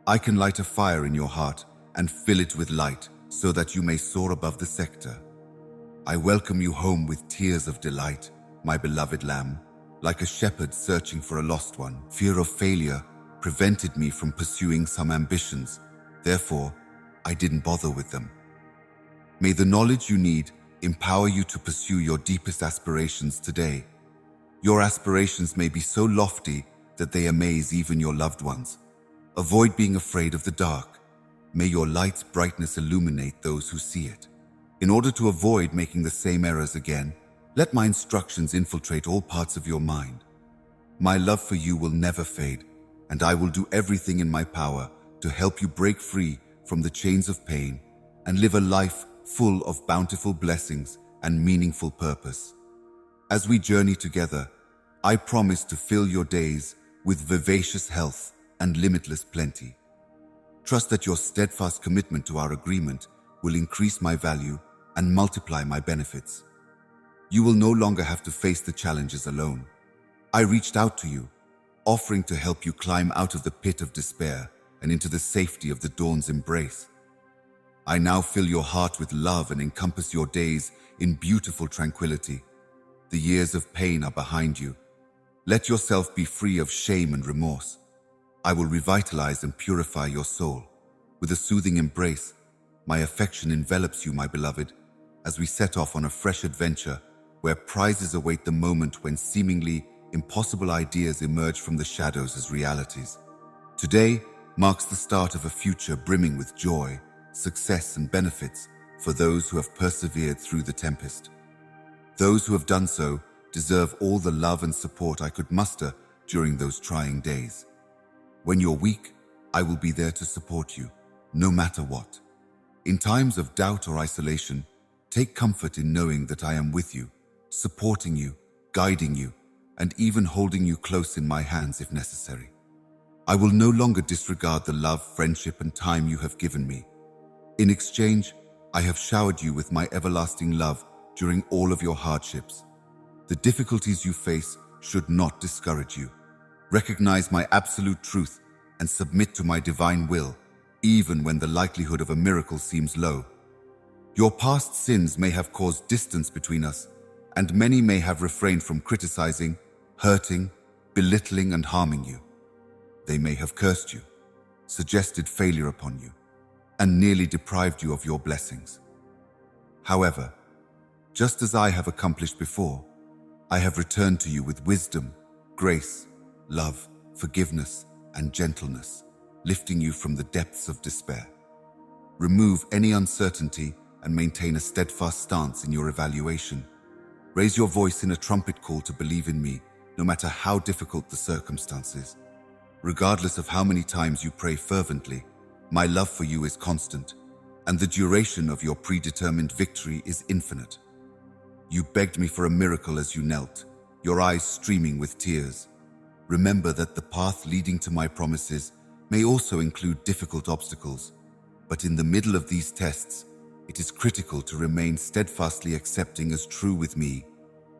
I can light a fire in your heart and fill it with light so that you may soar above the sector. I welcome you home with tears of delight, my beloved lamb. Like a shepherd searching for a lost one, fear of failure prevented me from pursuing some ambitions. Therefore, I didn't bother with them. May the knowledge you need empower you to pursue your deepest aspirations today. Your aspirations may be so lofty that they amaze even your loved ones. Avoid being afraid of the dark. May your light's brightness illuminate those who see it. In order to avoid making the same errors again, let my instructions infiltrate all parts of your mind. My love for you will never fade, and I will do everything in my power to help you break free from the chains of pain and live a life full of bountiful blessings and meaningful purpose. As we journey together, I promise to fill your days with vivacious health and limitless plenty. Trust that your steadfast commitment to our agreement will increase my value and multiply my benefits. You will no longer have to face the challenges alone. I reached out to you, offering to help you climb out of the pit of despair and into the safety of the dawn's embrace. I now fill your heart with love and encompass your days in beautiful tranquility. The years of pain are behind you. Let yourself be free of shame and remorse. I will revitalize and purify your soul. With a soothing embrace, my affection envelops you, my beloved, as we set off on a fresh adventure where prizes await the moment when seemingly impossible ideas emerge from the shadows as realities. Today marks the start of a future brimming with joy, success, and benefits for those who have persevered through the tempest. Those who have done so deserve all the love and support I could muster during those trying days. When you're weak, I will be there to support you, no matter what. In times of doubt or isolation, take comfort in knowing that I am with you, supporting you, guiding you, and even holding you close in my hands if necessary. I will no longer disregard the love, friendship, and time you have given me. In exchange, I have showered you with my everlasting love during all of your hardships. The difficulties you face should not discourage you. Recognize my absolute truth and submit to my divine will, even when the likelihood of a miracle seems low. Your past sins may have caused distance between us, and many may have refrained from criticizing, hurting, belittling, and harming you. They may have cursed you, suggested failure upon you, and nearly deprived you of your blessings. However, just as I have accomplished before, I have returned to you with wisdom, grace, love, forgiveness, and gentleness, lifting you from the depths of despair. Remove any uncertainty and maintain a steadfast stance in your evaluation. Raise your voice in a trumpet call to believe in me, no matter how difficult the circumstances. Regardless of how many times you pray fervently, my love for you is constant, and the duration of your predetermined victory is infinite. You begged me for a miracle as you knelt, your eyes streaming with tears. Remember that the path leading to my promises may also include difficult obstacles, but in the middle of these tests, it is critical to remain steadfastly accepting as true with me,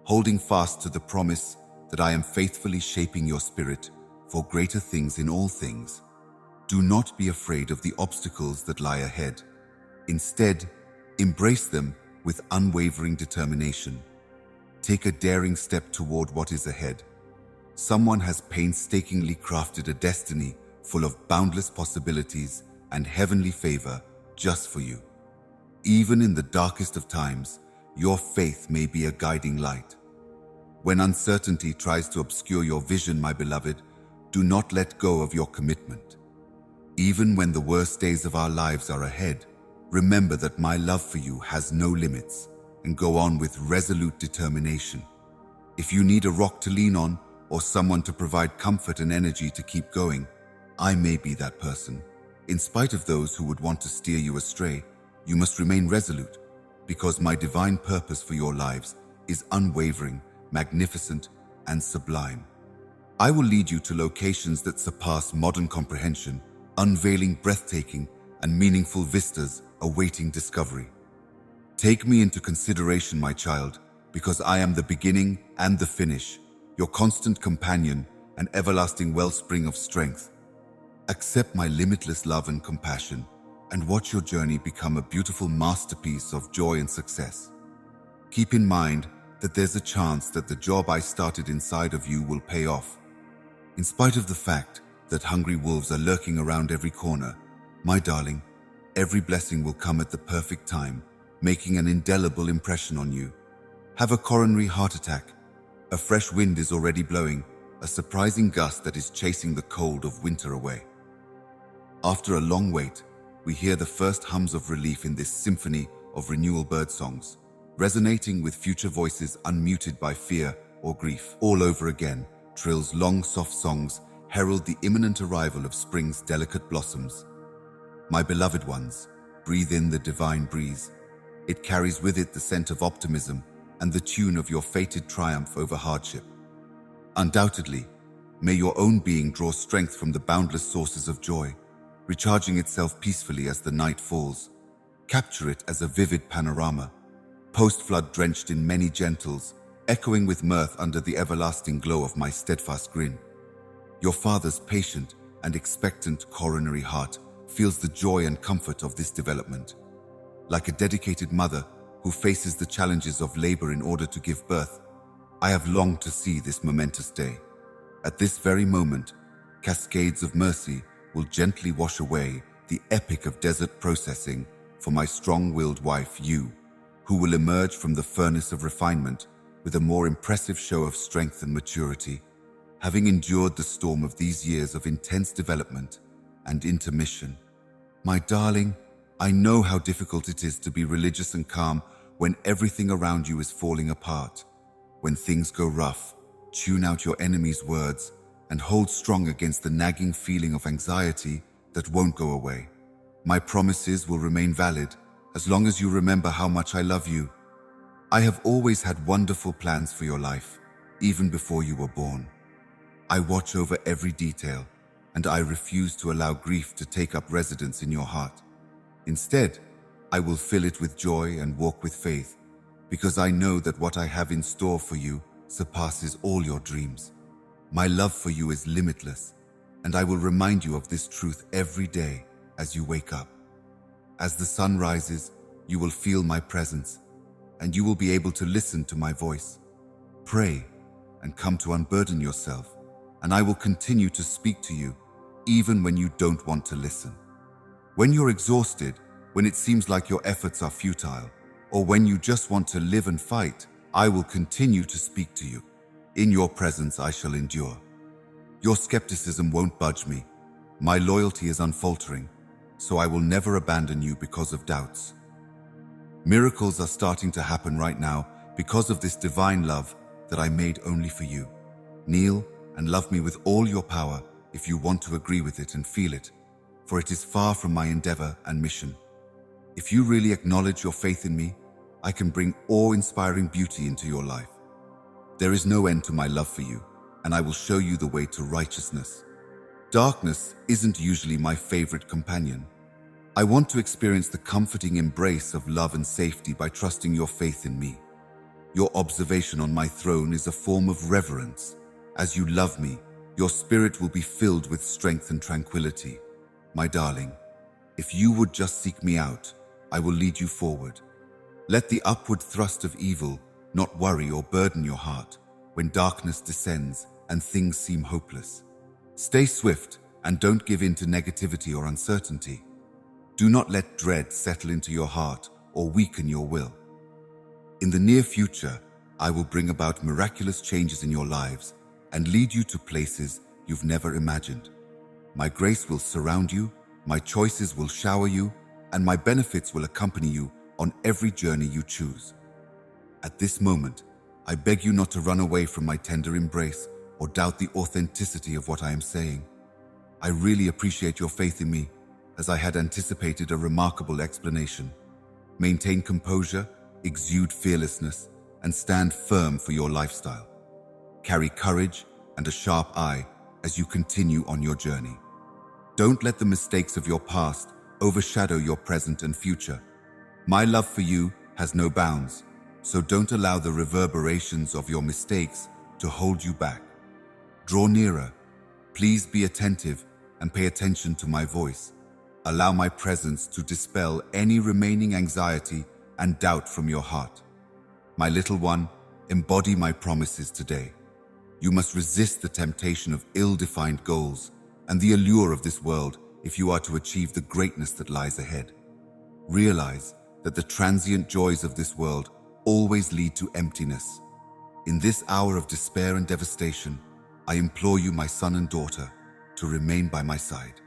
holding fast to the promise that I am faithfully shaping your spirit for greater things in all things. Do not be afraid of the obstacles that lie ahead. Instead, embrace them with unwavering determination. Take a daring step toward what is ahead. Someone has painstakingly crafted a destiny full of boundless possibilities and heavenly favor just for you. Even in the darkest of times, your faith may be a guiding light. When uncertainty tries to obscure your vision, my beloved, do not let go of your commitment. Even when the worst days of our lives are ahead, remember that my love for you has no limits, and go on with resolute determination. If you need a rock to lean on or someone to provide comfort and energy to keep going, I may be that person. In spite of those who would want to steer you astray, you must remain resolute, because my divine purpose for your lives is unwavering, magnificent, and sublime. I will lead you to locations that surpass modern comprehension, unveiling breathtaking and meaningful vistas awaiting discovery. Take me into consideration, my child, because I am the beginning and the finish, your constant companion and everlasting wellspring of strength. Accept my limitless love and compassion, and watch your journey become a beautiful masterpiece of joy and success. Keep in mind that there's a chance that the job I started inside of you will pay off. In spite of the fact that hungry wolves are lurking around every corner, my darling, every blessing will come at the perfect time, making an indelible impression on you. Have a coronary heart attack. A fresh wind is already blowing, a surprising gust that is chasing the cold of winter away. After a long wait, we hear the first hums of relief in this symphony of renewal birdsongs, resonating with future voices unmuted by fear or grief. All over again, trills long soft songs herald the imminent arrival of spring's delicate blossoms. My beloved ones, breathe in the divine breeze. It carries with it the scent of optimism and the tune of your fated triumph over hardship. Undoubtedly, may your own being draw strength from the boundless sources of joy, recharging itself peacefully as the night falls. Capture it as a vivid panorama, post-flood drenched in many gentles, echoing with mirth under the everlasting glow of my steadfast grin. Your father's patient and expectant coronary heart feels the joy and comfort of this development. Like a dedicated mother who faces the challenges of labor in order to give birth, I have longed to see this momentous day. At this very moment, cascades of mercy will gently wash away the epic of desert processing for my strong-willed wife, you, who will emerge from the furnace of refinement with a more impressive show of strength and maturity, having endured the storm of these years of intense development and intermission. My darling, I know how difficult it is to be religious and calm when everything around you is falling apart. When things go rough, tune out your enemy's words and hold strong against the nagging feeling of anxiety that won't go away. My promises will remain valid as long as you remember how much I love you. I have always had wonderful plans for your life, even before you were born. I watch over every detail, and I refuse to allow grief to take up residence in your heart. Instead, I will fill it with joy and walk with faith, because I know that what I have in store for you surpasses all your dreams. My love for you is limitless, and I will remind you of this truth every day as you wake up. As the sun rises, you will feel my presence, and you will be able to listen to my voice. Pray and come to unburden yourself, and I will continue to speak to you, even when you don't want to listen. When you're exhausted, when it seems like your efforts are futile, or when you just want to live and fight, I will continue to speak to you. In your presence I shall endure. Your skepticism won't budge me. My loyalty is unfaltering, so I will never abandon you because of doubts. Miracles are starting to happen right now because of this divine love that I made only for you. Kneel and love me with all your power if you want to agree with it and feel it, for it is far from my endeavor and mission. If you really acknowledge your faith in me, I can bring awe-inspiring beauty into your life. There is no end to my love for you, and I will show you the way to righteousness. Darkness isn't usually my favorite companion. I want to experience the comforting embrace of love and safety by trusting your faith in me. Your observation on my throne is a form of reverence. As you love me, your spirit will be filled with strength and tranquility. My darling, if you would just seek me out, I will lead you forward. Let the upward thrust of evil not worry or burden your heart when darkness descends and things seem hopeless. Stay swift and don't give in to negativity or uncertainty. Do not let dread settle into your heart or weaken your will. In the near future, I will bring about miraculous changes in your lives and lead you to places you've never imagined. My grace will surround you, my choices will shower you, and my benefits will accompany you on every journey you choose. At this moment, I beg you not to run away from my tender embrace or doubt the authenticity of what I am saying. I really appreciate your faith in me, as I had anticipated a remarkable explanation. Maintain composure, exude fearlessness, and stand firm for your lifestyle. Carry courage and a sharp eye as you continue on your journey. Don't let the mistakes of your past overshadow your present and future. My love for you has no bounds, so don't allow the reverberations of your mistakes to hold you back. Draw nearer. Please be attentive and pay attention to my voice. Allow my presence to dispel any remaining anxiety and doubt from your heart. My little one, embody my promises today. You must resist the temptation of ill-defined goals and the allure of this world if you are to achieve the greatness that lies ahead. Realize that the transient joys of this world always lead to emptiness. In this hour of despair and devastation, I implore you, my son and daughter, to remain by my side.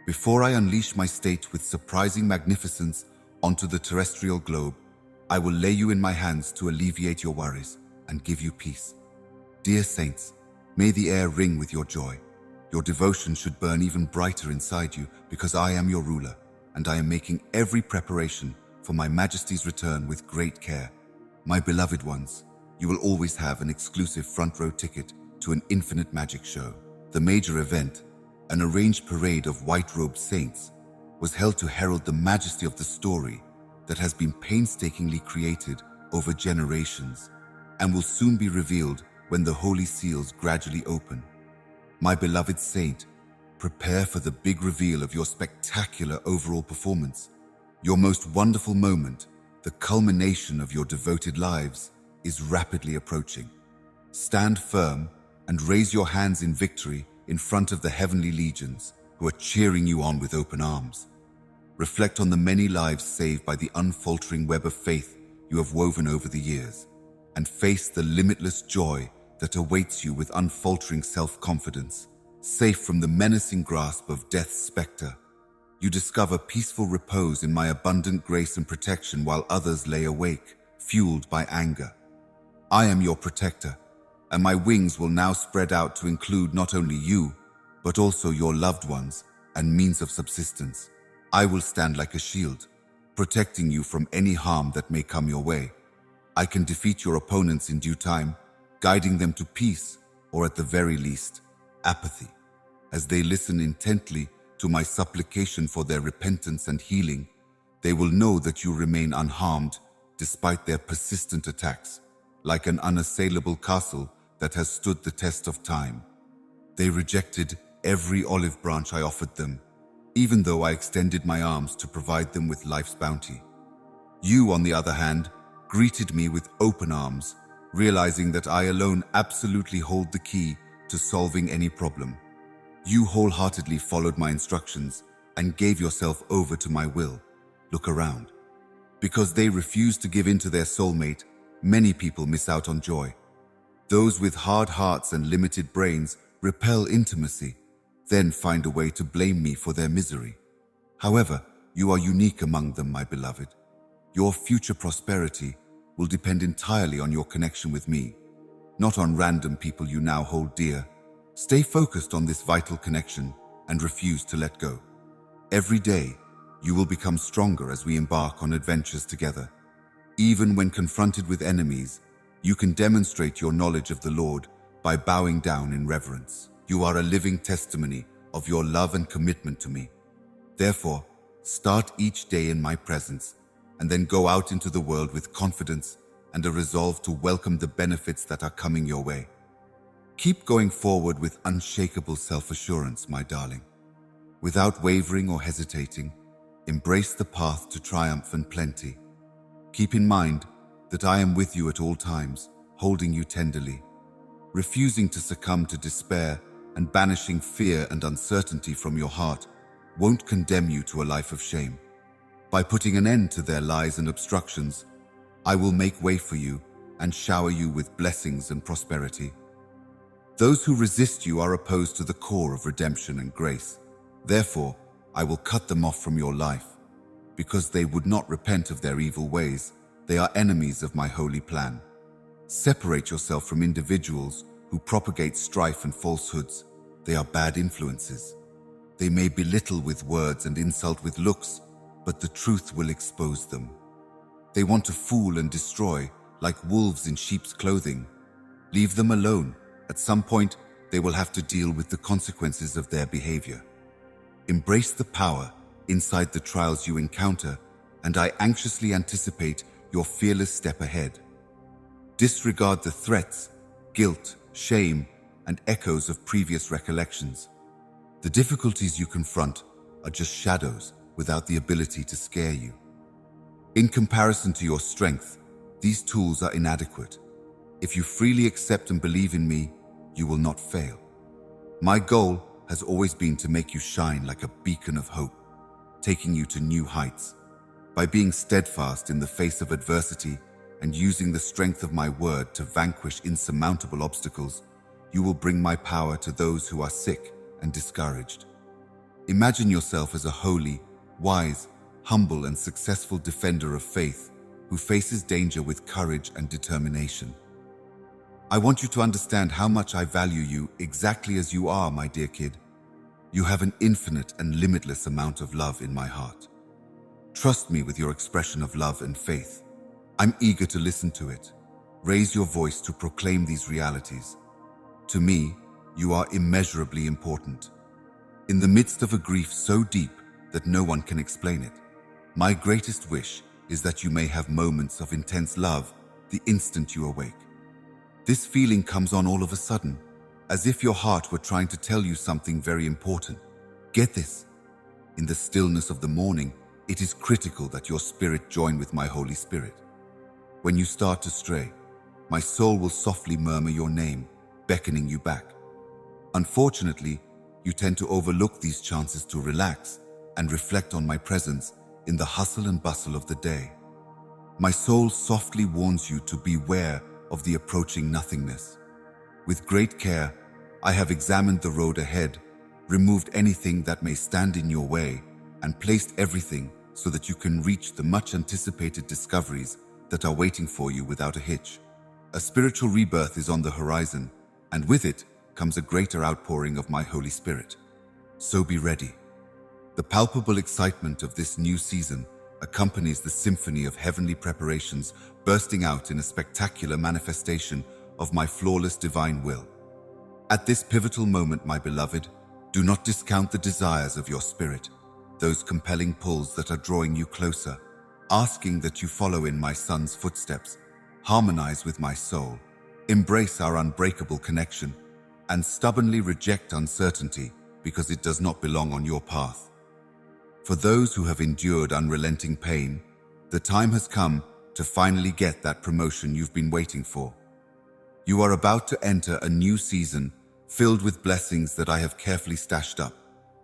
Before I unleash my state with surprising magnificence onto the terrestrial globe, I will lay you in my hands to alleviate your worries and give you peace. Dear saints, may the air ring with your joy. Your devotion should burn even brighter inside you, because I am your ruler, and I am making every preparation for my Majesty's return with great care. My beloved ones, you will always have an exclusive front row ticket to an infinite magic show. The major event, an arranged parade of white-robed saints, was held to herald the majesty of the story that has been painstakingly created over generations and will soon be revealed when the holy seals gradually open. My beloved saint, prepare for the big reveal of your spectacular overall performance. Your most wonderful moment, the culmination of your devoted lives, is rapidly approaching. Stand firm and raise your hands in victory in front of the heavenly legions who are cheering you on with open arms. Reflect on the many lives saved by the unfaltering web of faith you have woven over the years, and face the limitless joy that awaits you with unfaltering self-confidence. Safe from the menacing grasp of death's specter, you discover peaceful repose in my abundant grace and protection while others lay awake, fueled by anger. I am your protector, and my wings will now spread out to include not only you, but also your loved ones and means of subsistence. I will stand like a shield, protecting you from any harm that may come your way. I can defeat your opponents in due time, guiding them to peace, or at the very least, apathy. As they listen intently to my supplication for their repentance and healing, they will know that you remain unharmed despite their persistent attacks, like an unassailable castle that has stood the test of time. They rejected every olive branch I offered them, even though I extended my arms to provide them with life's bounty. You, on the other hand, greeted me with open arms, realizing that I alone absolutely hold the key to solving any problem. You wholeheartedly followed my instructions and gave yourself over to my will. Look around. Because they refuse to give in to their soulmate, many people miss out on joy. Those with hard hearts and limited brains repel intimacy, then find a way to blame me for their misery. However, you are unique among them, my beloved. Your future prosperity will depend entirely on your connection with me, not on random people you now hold dear. Stay focused on this vital connection and refuse to let go. Every day, You will become stronger as we embark on adventures together. Even when confronted with enemies, you can demonstrate your knowledge of the Lord by bowing down in reverence. You are a living testimony of your love and commitment to me. Therefore, start each day in my presence and then go out into the world with confidence and a resolve to welcome the benefits that are coming your way. Keep going forward with unshakable self-assurance, my darling. Without wavering or hesitating, embrace the path to triumph and plenty. Keep in mind that I am with you at all times, holding you tenderly, refusing to succumb to despair and banishing fear and uncertainty from your heart won't condemn you to a life of shame. By putting an end to their lies and obstructions, I will make way for you and shower you with blessings and prosperity. Those who resist you are opposed to the core of redemption and grace. Therefore, I will cut them off from your life. Because they would not repent of their evil ways, they are enemies of my holy plan. Separate yourself from individuals who propagate strife and falsehoods. They are bad influences. They may belittle with words and insult with looks, but the truth will expose them. They want to fool and destroy, like wolves in sheep's clothing. Leave them alone. At some point, they will have to deal with the consequences of their behavior. Embrace the power inside the trials you encounter, and I anxiously anticipate your fearless step ahead. Disregard the threats, guilt, shame, and echoes of previous recollections. The difficulties you confront are just shadows without the ability to scare you. In comparison to your strength, these tools are inadequate. If you freely accept and believe in me, you will not fail. My goal has always been to make you shine like a beacon of hope, taking you to new heights. By being steadfast in the face of adversity and using the strength of my word to vanquish insurmountable obstacles, you will bring my power to those who are sick and discouraged. Imagine yourself as a holy, wise, humble, and successful defender of faith who faces danger with courage and determination. I want you to understand how much I value you exactly as you are, my dear kid. You have an infinite and limitless amount of love in my heart. Trust me with your expression of love and faith. I'm eager to listen to it. Raise your voice to proclaim these realities. To me, you are immeasurably important. In the midst of a grief so deep that no one can explain it, my greatest wish is that you may have moments of intense love the instant you awake. This feeling comes on all of a sudden, as if your heart were trying to tell you something very important. Get this. In the stillness of the morning, it is critical that your spirit join with my Holy Spirit. When you start to stray, my soul will softly murmur your name, beckoning you back. Unfortunately, you tend to overlook these chances to relax and reflect on my presence in the hustle and bustle of the day. My soul softly warns you to beware of the approaching nothingness. With great care, I have examined the road ahead, removed anything that may stand in your way, and placed everything so that you can reach the much-anticipated discoveries that are waiting for you without a hitch. A spiritual rebirth is on the horizon, and with it comes a greater outpouring of my Holy Spirit. So be ready. The palpable excitement of this new season accompanies the symphony of heavenly preparations bursting out in a spectacular manifestation of my flawless divine will. At this pivotal moment, my beloved, do not discount the desires of your spirit, those compelling pulls that are drawing you closer, asking that you follow in my Son's footsteps, harmonize with my soul, embrace our unbreakable connection, and stubbornly reject uncertainty because it does not belong on your path. For those who have endured unrelenting pain, the time has come to finally get that promotion you've been waiting for. You are about to enter a new season filled with blessings that I have carefully stashed up,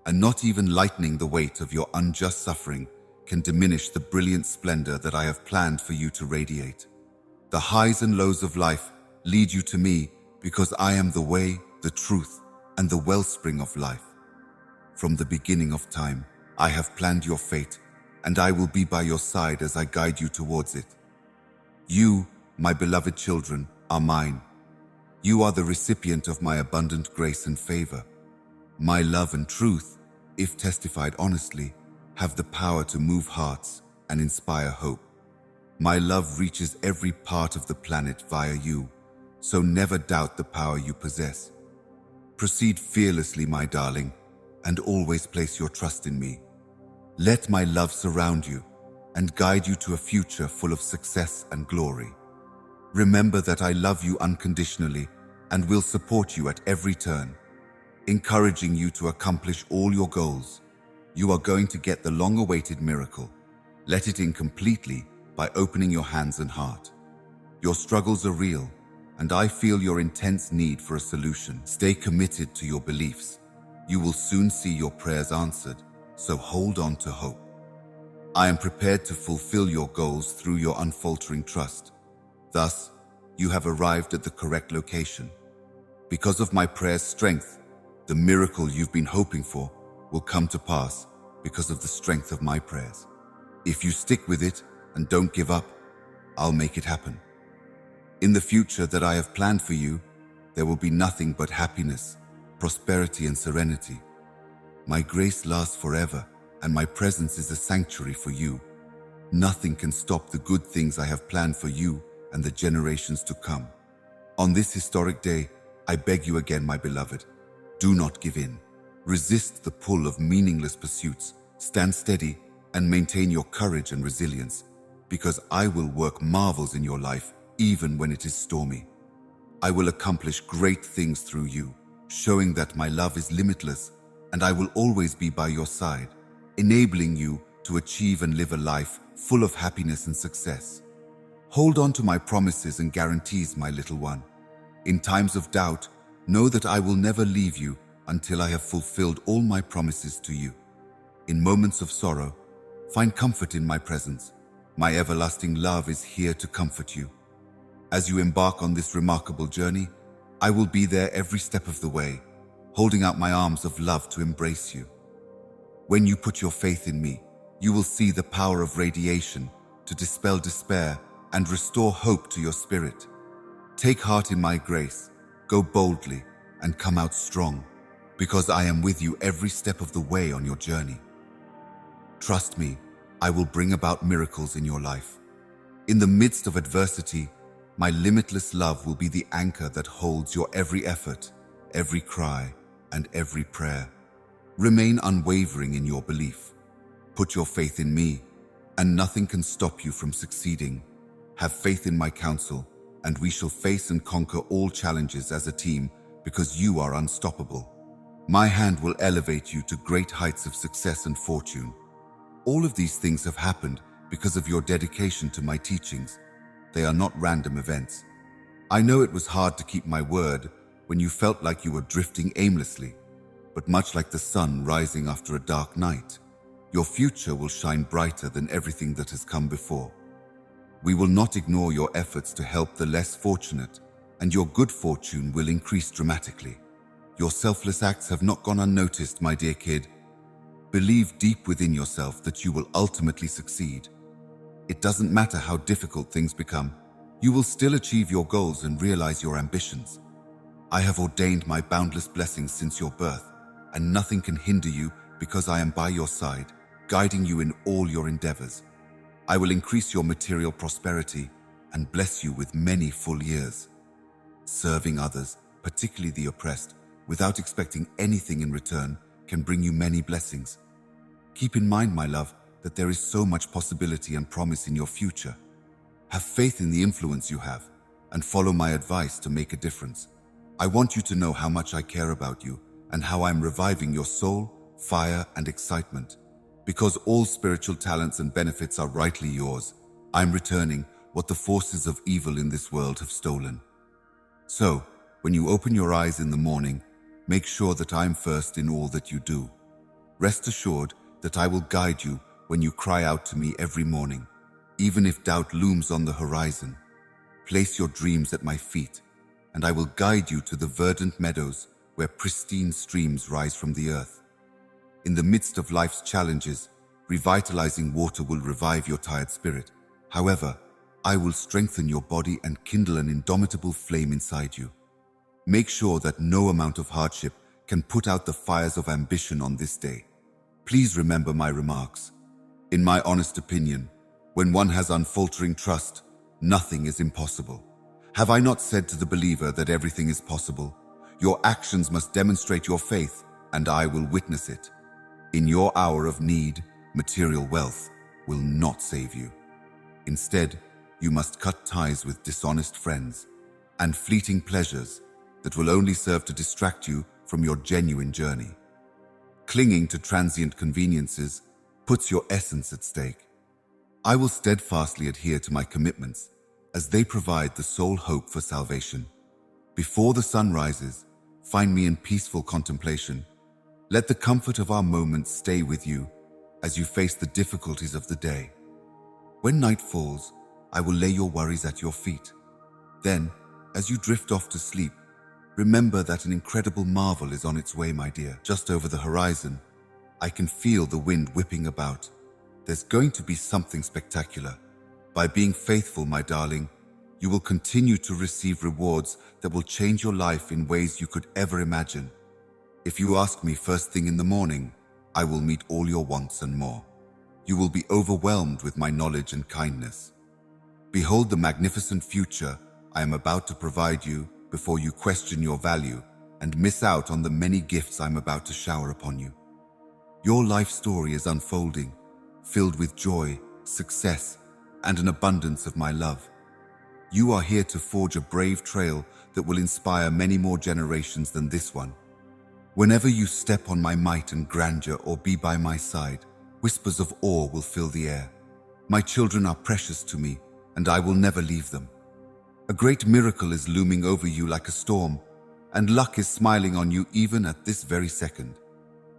and not even lightening the weight of your unjust suffering can diminish the brilliant splendor that I have planned for you to radiate. The highs and lows of life lead you to me because I am the way, the truth, and the wellspring of life. From the beginning of time, I have planned your fate, and I will be by your side as I guide you towards it. You, my beloved children, are mine. You are the recipient of my abundant grace and favor. My love and truth, if testified honestly, have the power to move hearts and inspire hope. My love reaches every part of the planet via you, so never doubt the power you possess. Proceed fearlessly, my darling, and always place your trust in me. Let my love surround you and guide you to a future full of success and glory. Remember that I love you unconditionally and will support you at every turn, encouraging you to accomplish all your goals. You are going to get the long-awaited miracle. Let it in completely by opening your hands and heart. Your struggles are real, and I feel your intense need for a solution. Stay committed to your beliefs. You will soon see your prayers answered, so hold on to hope. I am prepared to fulfill your goals through your unfaltering trust. Thus, you have arrived at the correct location. Because of my prayer's strength, the miracle you've been hoping for will come to pass because of the strength of my prayers. If you stick with it and don't give up, I'll make it happen. In the future that I have planned for you, there will be nothing but happiness, prosperity, and serenity. My grace lasts forever, and my presence is a sanctuary for you. Nothing can stop the good things I have planned for you and the generations to come. On this historic day, I beg you again, my beloved, do not give in. Resist the pull of meaningless pursuits. Stand steady and maintain your courage and resilience, because I will work marvels in your life even when it is stormy. I will accomplish great things through you, showing that my love is limitless, and I will always be by your side, enabling you to achieve and live a life full of happiness and success. Hold on to my promises and guarantees, my little one. In times of doubt, know that I will never leave you until I have fulfilled all my promises to you. In moments of sorrow, find comfort in my presence. My everlasting love is here to comfort you. As you embark on this remarkable journey, I will be there every step of the way, holding out my arms of love to embrace you. When you put your faith in me, you will see the power of radiation to dispel despair and restore hope to your spirit. Take heart in my grace, go boldly, and come out strong, because I am with you every step of the way on your journey. Trust me, I will bring about miracles in your life. In the midst of adversity, my limitless love will be the anchor that holds your every effort, every cry, and every prayer. Remain unwavering in your belief. Put your faith in me, and nothing can stop you from succeeding. Have faith in my counsel, and we shall face and conquer all challenges as a team, because you are unstoppable. My hand will elevate you to great heights of success and fortune. All of these things have happened because of your dedication to my teachings. They are not random events. I know it was hard to keep my word when you felt like you were drifting aimlessly, but much like the sun rising after a dark night, your future will shine brighter than everything that has come before. We will not ignore your efforts to help the less fortunate, and your good fortune will increase dramatically. Your selfless acts have not gone unnoticed, my dear kid. Believe deep within yourself that you will ultimately succeed. It doesn't matter how difficult things become, you will still achieve your goals and realize your ambitions. I have ordained my boundless blessings since your birth, and nothing can hinder you because I am by your side, guiding you in all your endeavors. I will increase your material prosperity and bless you with many full years. Serving others, particularly the oppressed, without expecting anything in return, can bring you many blessings. Keep in mind, my love, that there is so much possibility and promise in your future. Have faith in the influence you have, and follow my advice to make a difference. I want you to know how much I care about you and how I'm reviving your soul, fire, and excitement. Because all spiritual talents and benefits are rightly yours, I'm returning what the forces of evil in this world have stolen. So, when you open your eyes in the morning, make sure that I'm first in all that you do. Rest assured that I will guide you when you cry out to me every morning, even if doubt looms on the horizon. Place your dreams at my feet, and I will guide you to the verdant meadows where pristine streams rise from the earth. In the midst of life's challenges, revitalizing water will revive your tired spirit. However, I will strengthen your body and kindle an indomitable flame inside you. Make sure that no amount of hardship can put out the fires of ambition on this day. Please remember my remarks. In my honest opinion, when one has unfaltering trust, nothing is impossible. Have I not said to the believer that everything is possible? Your actions must demonstrate your faith, and I will witness it. In your hour of need, material wealth will not save you. Instead, you must cut ties with dishonest friends and fleeting pleasures that will only serve to distract you from your genuine journey. Clinging to transient conveniences puts your essence at stake. I will steadfastly adhere to my commitments as they provide the sole hope for salvation. Before the sun rises, find me in peaceful contemplation. Let the comfort of our moments stay with you as you face the difficulties of the day. When night falls, I will lay your worries at your feet. Then, as you drift off to sleep, remember that an incredible marvel is on its way, my dear. Just over the horizon, I can feel the wind whipping about. There's going to be something spectacular. By being faithful, my darling, you will continue to receive rewards that will change your life in ways you could ever imagine. If you ask me first thing in the morning, I will meet all your wants and more. You will be overwhelmed with my knowledge and kindness. Behold the magnificent future I am about to provide you before you question your value and miss out on the many gifts I'm about to shower upon you. Your life story is unfolding, filled with joy, success, and an abundance of my love. You are here to forge a brave trail that will inspire many more generations than this one. Whenever you step on my might and grandeur or be by my side, whispers of awe will fill the air. My children are precious to me, and I will never leave them. A great miracle is looming over you like a storm, and luck is smiling on you even at this very second.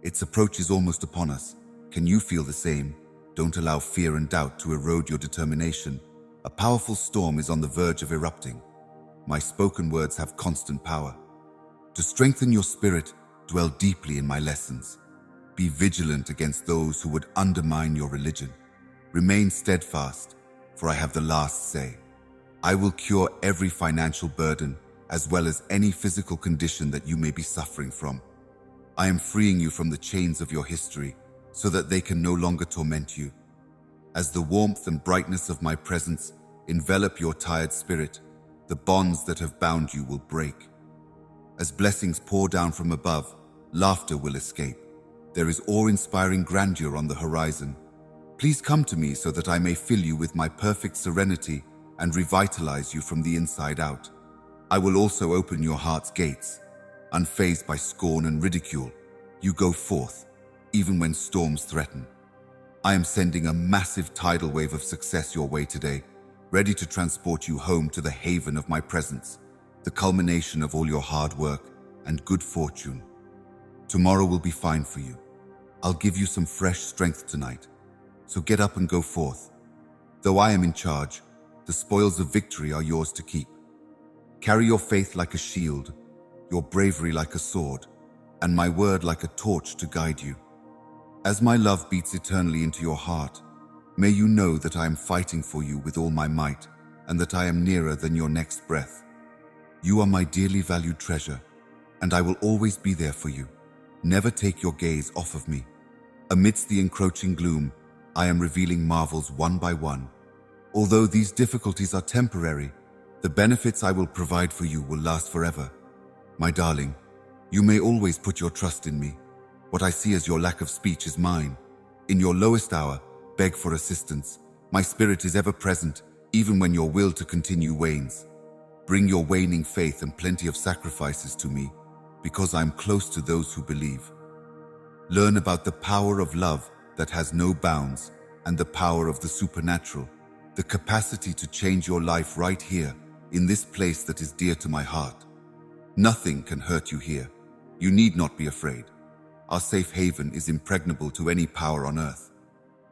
Its approach is almost upon us. Can you feel the same? Don't allow fear and doubt to erode your determination. A powerful storm is on the verge of erupting. My spoken words have constant power. To strengthen your spirit, dwell deeply in my lessons. Be vigilant against those who would undermine your religion. Remain steadfast, for I have the last say. I will cure every financial burden, as well as any physical condition that you may be suffering from. I am freeing you from the chains of your history, so that they can no longer torment you. As the warmth and brightness of my presence envelop your tired spirit, the bonds that have bound you will break. As blessings pour down from above, laughter will escape. There is awe-inspiring grandeur on the horizon. Please come to me so that I may fill you with my perfect serenity and revitalize you from the inside out. I will also open your heart's gates. Unfazed by scorn and ridicule, you go forth, even when storms threaten. I am sending a massive tidal wave of success your way today, ready to transport you home to the haven of my presence, the culmination of all your hard work and good fortune. Tomorrow will be fine for you. I'll give you some fresh strength tonight, so get up and go forth. Though I am in charge, the spoils of victory are yours to keep. Carry your faith like a shield, your bravery like a sword, and my word like a torch to guide you. As my love beats eternally into your heart, may you know that I am fighting for you with all my might, and that I am nearer than your next breath. You are my dearly valued treasure, and I will always be there for you. Never take your gaze off of me. Amidst the encroaching gloom, I am revealing marvels one by one. Although these difficulties are temporary, the benefits I will provide for you will last forever. My darling, you may always put your trust in me. What I see as your lack of speech is mine. In your lowest hour, beg for assistance. My spirit is ever present, even when your will to continue wanes. Bring your waning faith and plenty of sacrifices to me, because I am close to those who believe. Learn about the power of love that has no bounds and the power of the supernatural, the capacity to change your life right here, in this place that is dear to my heart. Nothing can hurt you here. You need not be afraid. Our safe haven is impregnable to any power on earth.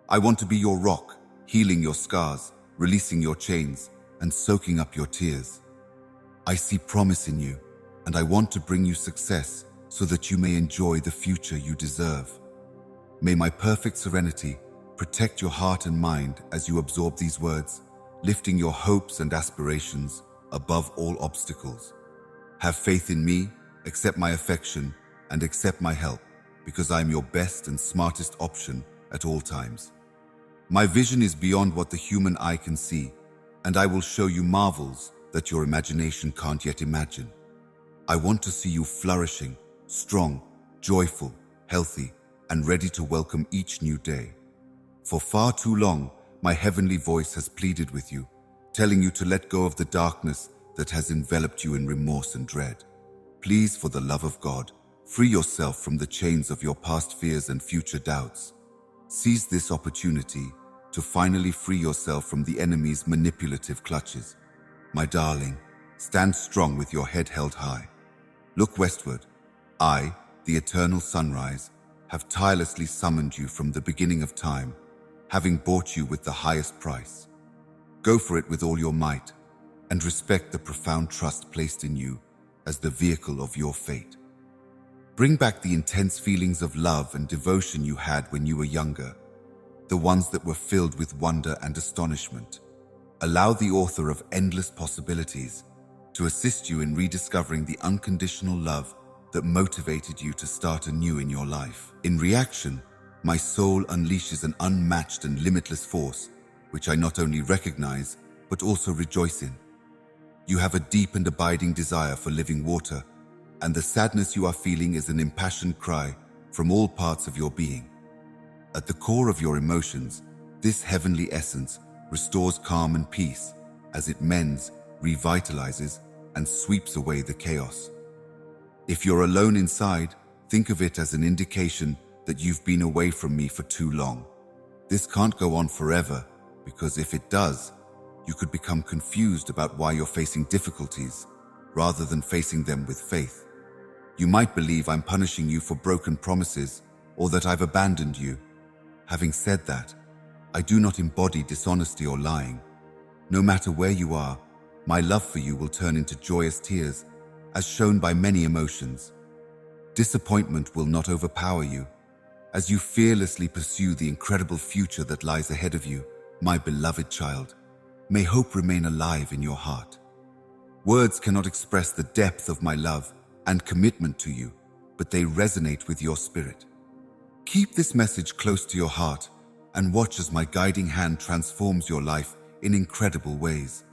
I want to be your rock, healing your scars, releasing your chains, and soaking up your tears. I see promise in you, and I want to bring you success so that you may enjoy the future you deserve. May my perfect serenity protect your heart and mind as you absorb these words, lifting your hopes and aspirations above all obstacles. Have faith in me, accept my affection, and accept my help. because I am your best and smartest option at all times. My vision is beyond what the human eye can see, and I will show you marvels that your imagination can't yet imagine. I want to see you flourishing, strong, joyful, healthy, and ready to welcome each new day. For far too long, my heavenly voice has pleaded with you, telling you to let go of the darkness that has enveloped you in remorse and dread. Please, for the love of God, free yourself from the chains of your past fears and future doubts. Seize this opportunity to finally free yourself from the enemy's manipulative clutches. My darling, stand strong with your head held high. Look westward. I, the eternal sunrise, have tirelessly summoned you from the beginning of time, having bought you with the highest price. Go for it with all your might, and respect the profound trust placed in you as the vehicle of your fate. Bring back the intense feelings of love and devotion you had when you were younger, the ones that were filled with wonder and astonishment. Allow the author of endless possibilities to assist you in rediscovering the unconditional love that motivated you to start anew in your life. In reaction, my soul unleashes an unmatched and limitless force, which I not only recognize, but also rejoice in. You have a deep and abiding desire for living water, and the sadness you are feeling is an impassioned cry from all parts of your being. At the core of your emotions, this heavenly essence restores calm and peace as it mends, revitalizes, and sweeps away the chaos. If you're alone inside, think of it as an indication that you've been away from me for too long. This can't go on forever, because if it does, you could become confused about why you're facing difficulties, rather than facing them with faith. You might believe I'm punishing you for broken promises, or that I've abandoned you. Having said that, I do not embody dishonesty or lying. No matter where you are, my love for you will turn into joyous tears, as shown by many emotions. Disappointment will not overpower you, as you fearlessly pursue the incredible future that lies ahead of you, my beloved child. May hope remain alive in your heart. Words cannot express the depth of my love and commitment to you, but they resonate with your spirit. Keep this message close to your heart and watch as my guiding hand transforms your life in incredible ways.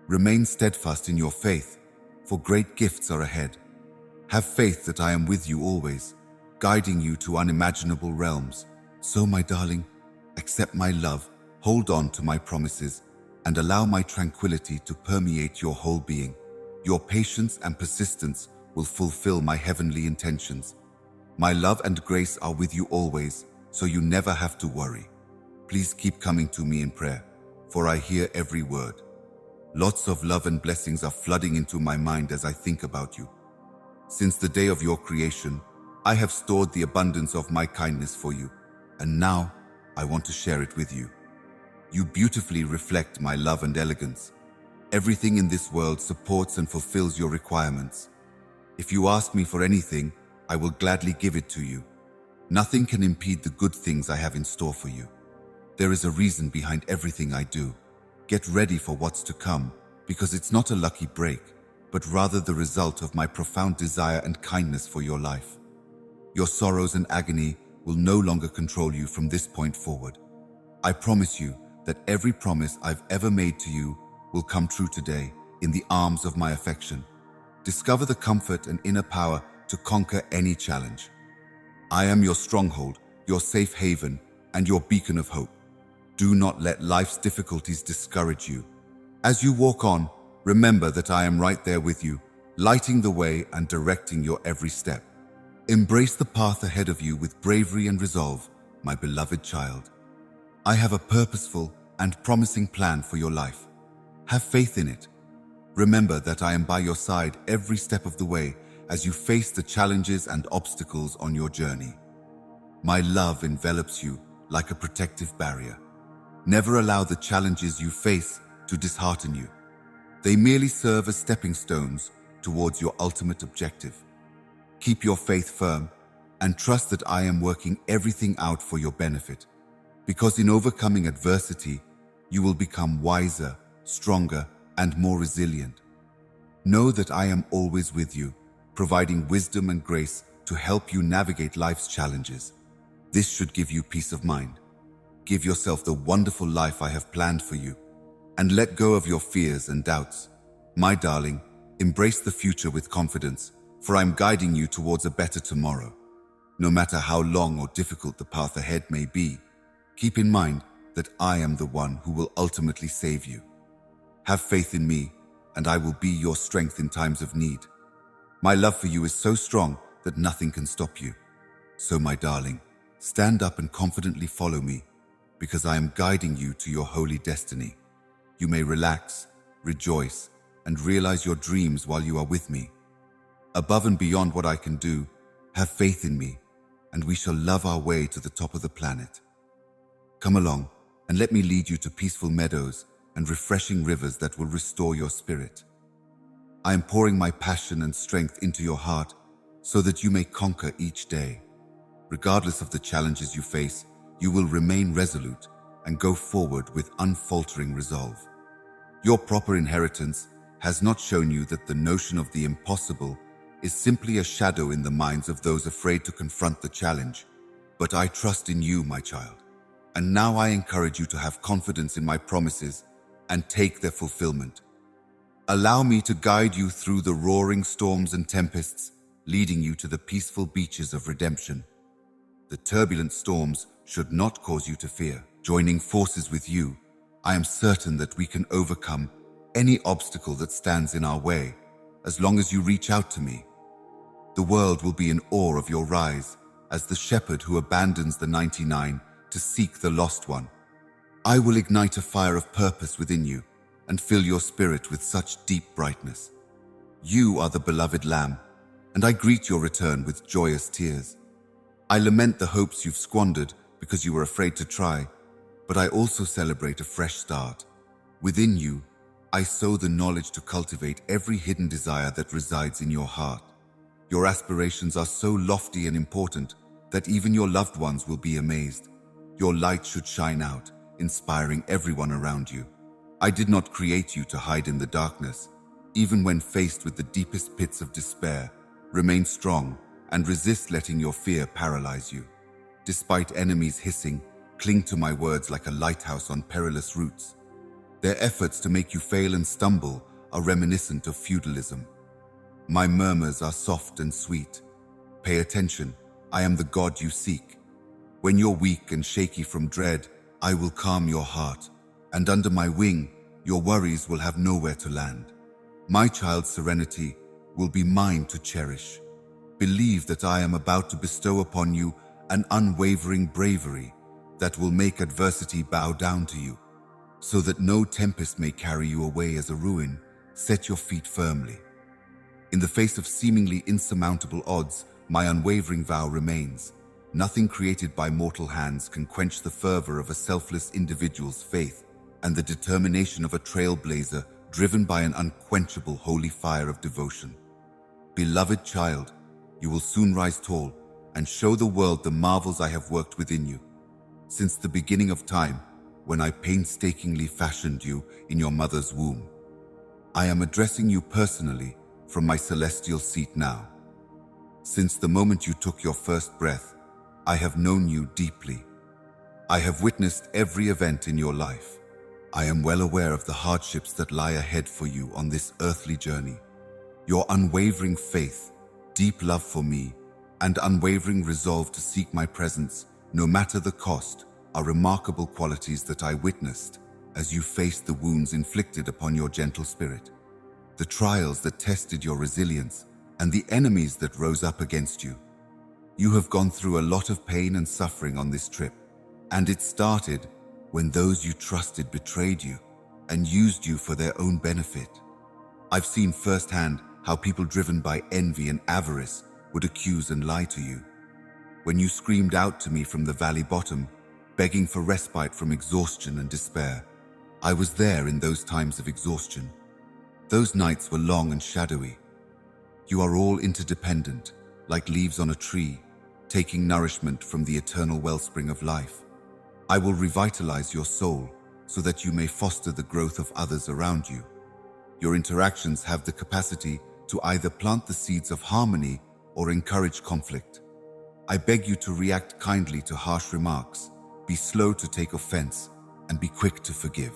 Remain steadfast in your faith, for great gifts are ahead. Have faith that I am with you always, guiding you to unimaginable realms. So, my darling, accept my love, hold on to my promises, and allow my tranquility to permeate your whole being. Your patience and persistence will fulfill my heavenly intentions. My love and grace are with you always, so you never have to worry. Please keep coming to me in prayer, for I hear every word. Lots of love and blessings are flooding into my mind as I think about you. Since the day of your creation, I have stored the abundance of my kindness for you, and now I want to share it with you. You beautifully reflect my love and elegance. Everything in this world supports and fulfills your requirements. If you ask me for anything, I will gladly give it to you. Nothing can impede the good things I have in store for you. There is a reason behind everything I do. Get ready for what's to come, because it's not a lucky break, but rather the result of my profound desire and kindness for your life. Your sorrows and agony will no longer control you from this point forward. I promise you that every promise I've ever made to you will come true today in the arms of my affection. Discover the comfort and inner power to conquer any challenge. I am your stronghold, your safe haven, and your beacon of hope. Do not let life's difficulties discourage you. As you walk on, remember that I am right there with you, lighting the way and directing your every step. Embrace the path ahead of you with bravery and resolve, my beloved child. I have a purposeful and promising plan for your life. Have faith in it. Remember that I am by your side every step of the way as you face the challenges and obstacles on your journey. My love envelops you like a protective barrier. Never allow the challenges you face to dishearten you. They merely serve as stepping stones towards your ultimate objective. Keep your faith firm and trust that I am working everything out for your benefit, because in overcoming adversity, you will become wiser, stronger, and more resilient. Know that I am always with you, providing wisdom and grace to help you navigate life's challenges. This should give you peace of mind. Give yourself the wonderful life I have planned for you, and let go of your fears and doubts. My darling, embrace the future with confidence, for I'm guiding you towards a better tomorrow. No matter how long or difficult the path ahead may be, keep in mind that I am the one who will ultimately save you. Have faith in me, and I will be your strength in times of need. My love for you is so strong that nothing can stop you. So, my darling, stand up and confidently follow me, because I am guiding you to your holy destiny. You may relax, rejoice, and realize your dreams while you are with me. Above and beyond what I can do, have faith in me, and we shall love our way to the top of the planet. Come along, and let me lead you to peaceful meadows and refreshing rivers that will restore your spirit. I am pouring my passion and strength into your heart so that you may conquer each day. Regardless of the challenges you face, you will remain resolute and go forward with unfaltering resolve. Your proper inheritance has not shown you that the notion of the impossible is simply a shadow in the minds of those afraid to confront the challenge. But I trust in you, my child. And now I encourage you to have confidence in my promises and take their fulfillment. Allow me to guide you through the roaring storms and tempests, leading you to the peaceful beaches of redemption. The turbulent storms should not cause you to fear. Joining forces with you, I am certain that we can overcome any obstacle that stands in our way, as long as you reach out to me. The world will be in awe of your rise as the shepherd who abandons the 99 to seek the lost one. I will ignite a fire of purpose within you and fill your spirit with such deep brightness. You are the beloved Lamb, and I greet your return with joyous tears. I lament the hopes you've squandered because you were afraid to try, but I also celebrate a fresh start. Within you, I sow the knowledge to cultivate every hidden desire that resides in your heart. Your aspirations are so lofty and important that even your loved ones will be amazed. Your light should shine out, inspiring everyone around you. I did not create you to hide in the darkness. Even when faced with the deepest pits of despair, remain strong and resist letting your fear paralyze you. Despite enemies hissing, cling to my words like a lighthouse on perilous routes. Their efforts to make you fail and stumble are reminiscent of feudalism. My murmurs are soft and sweet. Pay attention, I am the God you seek. When you're weak and shaky from dread, I will calm your heart, and under my wing, your worries will have nowhere to land. My child's serenity will be mine to cherish. Believe that I am about to bestow upon you an unwavering bravery that will make adversity bow down to you. So that no tempest may carry you away as a ruin, set your feet firmly. In the face of seemingly insurmountable odds, my unwavering vow remains. Nothing created by mortal hands can quench the fervor of a selfless individual's faith and the determination of a trailblazer driven by an unquenchable holy fire of devotion. Beloved child, you will soon rise tall and show the world the marvels I have worked within you. Since the beginning of time, when I painstakingly fashioned you in your mother's womb, I am addressing you personally from my celestial seat now. Since the moment you took your first breath, I have known you deeply. I have witnessed every event in your life. I am well aware of the hardships that lie ahead for you on this earthly journey. Your unwavering faith, deep love for me, and unwavering resolve to seek my presence, no matter the cost, are remarkable qualities that I witnessed as you faced the wounds inflicted upon your gentle spirit, the trials that tested your resilience, and the enemies that rose up against you. You have gone through a lot of pain and suffering on this trip, and it started when those you trusted betrayed you and used you for their own benefit. I've seen firsthand how people driven by envy and avarice would accuse and lie to you. When you screamed out to me from the valley bottom, begging for respite from exhaustion and despair, I was there in those times of exhaustion. Those nights were long and shadowy. You are all interdependent, like leaves on a tree, taking nourishment from the eternal wellspring of life. I will revitalize your soul so that you may foster the growth of others around you. Your interactions have the capacity to either plant the seeds of harmony or encourage conflict. I beg you to react kindly to harsh remarks, be slow to take offense, and be quick to forgive.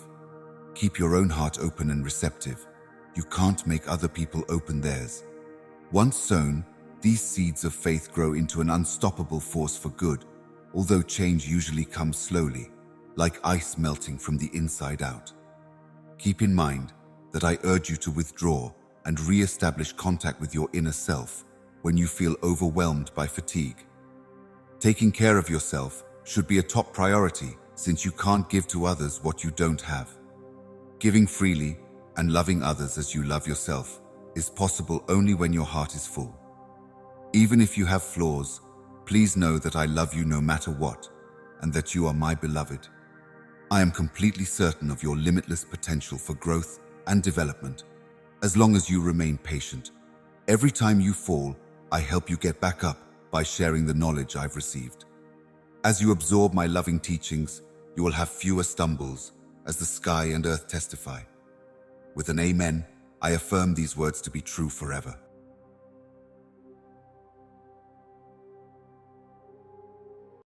Keep your own heart open and receptive. You can't make other people open theirs. Once sown, these seeds of faith grow into an unstoppable force for good, although change usually comes slowly, like ice melting from the inside out. Keep in mind that I urge you to withdraw and re-establish contact with your inner self when you feel overwhelmed by fatigue. Taking care of yourself should be a top priority, since you can't give to others what you don't have. Giving freely and loving others as you love yourself is possible only when your heart is full. Even if you have flaws, please know that I love you no matter what, and that you are my beloved. I am completely certain of your limitless potential for growth and development, as long as you remain patient. Every time you fall, I help you get back up by sharing the knowledge I've received. As you absorb my loving teachings, you will have fewer stumbles, as the sky and earth testify. With an amen, I affirm these words to be true forever.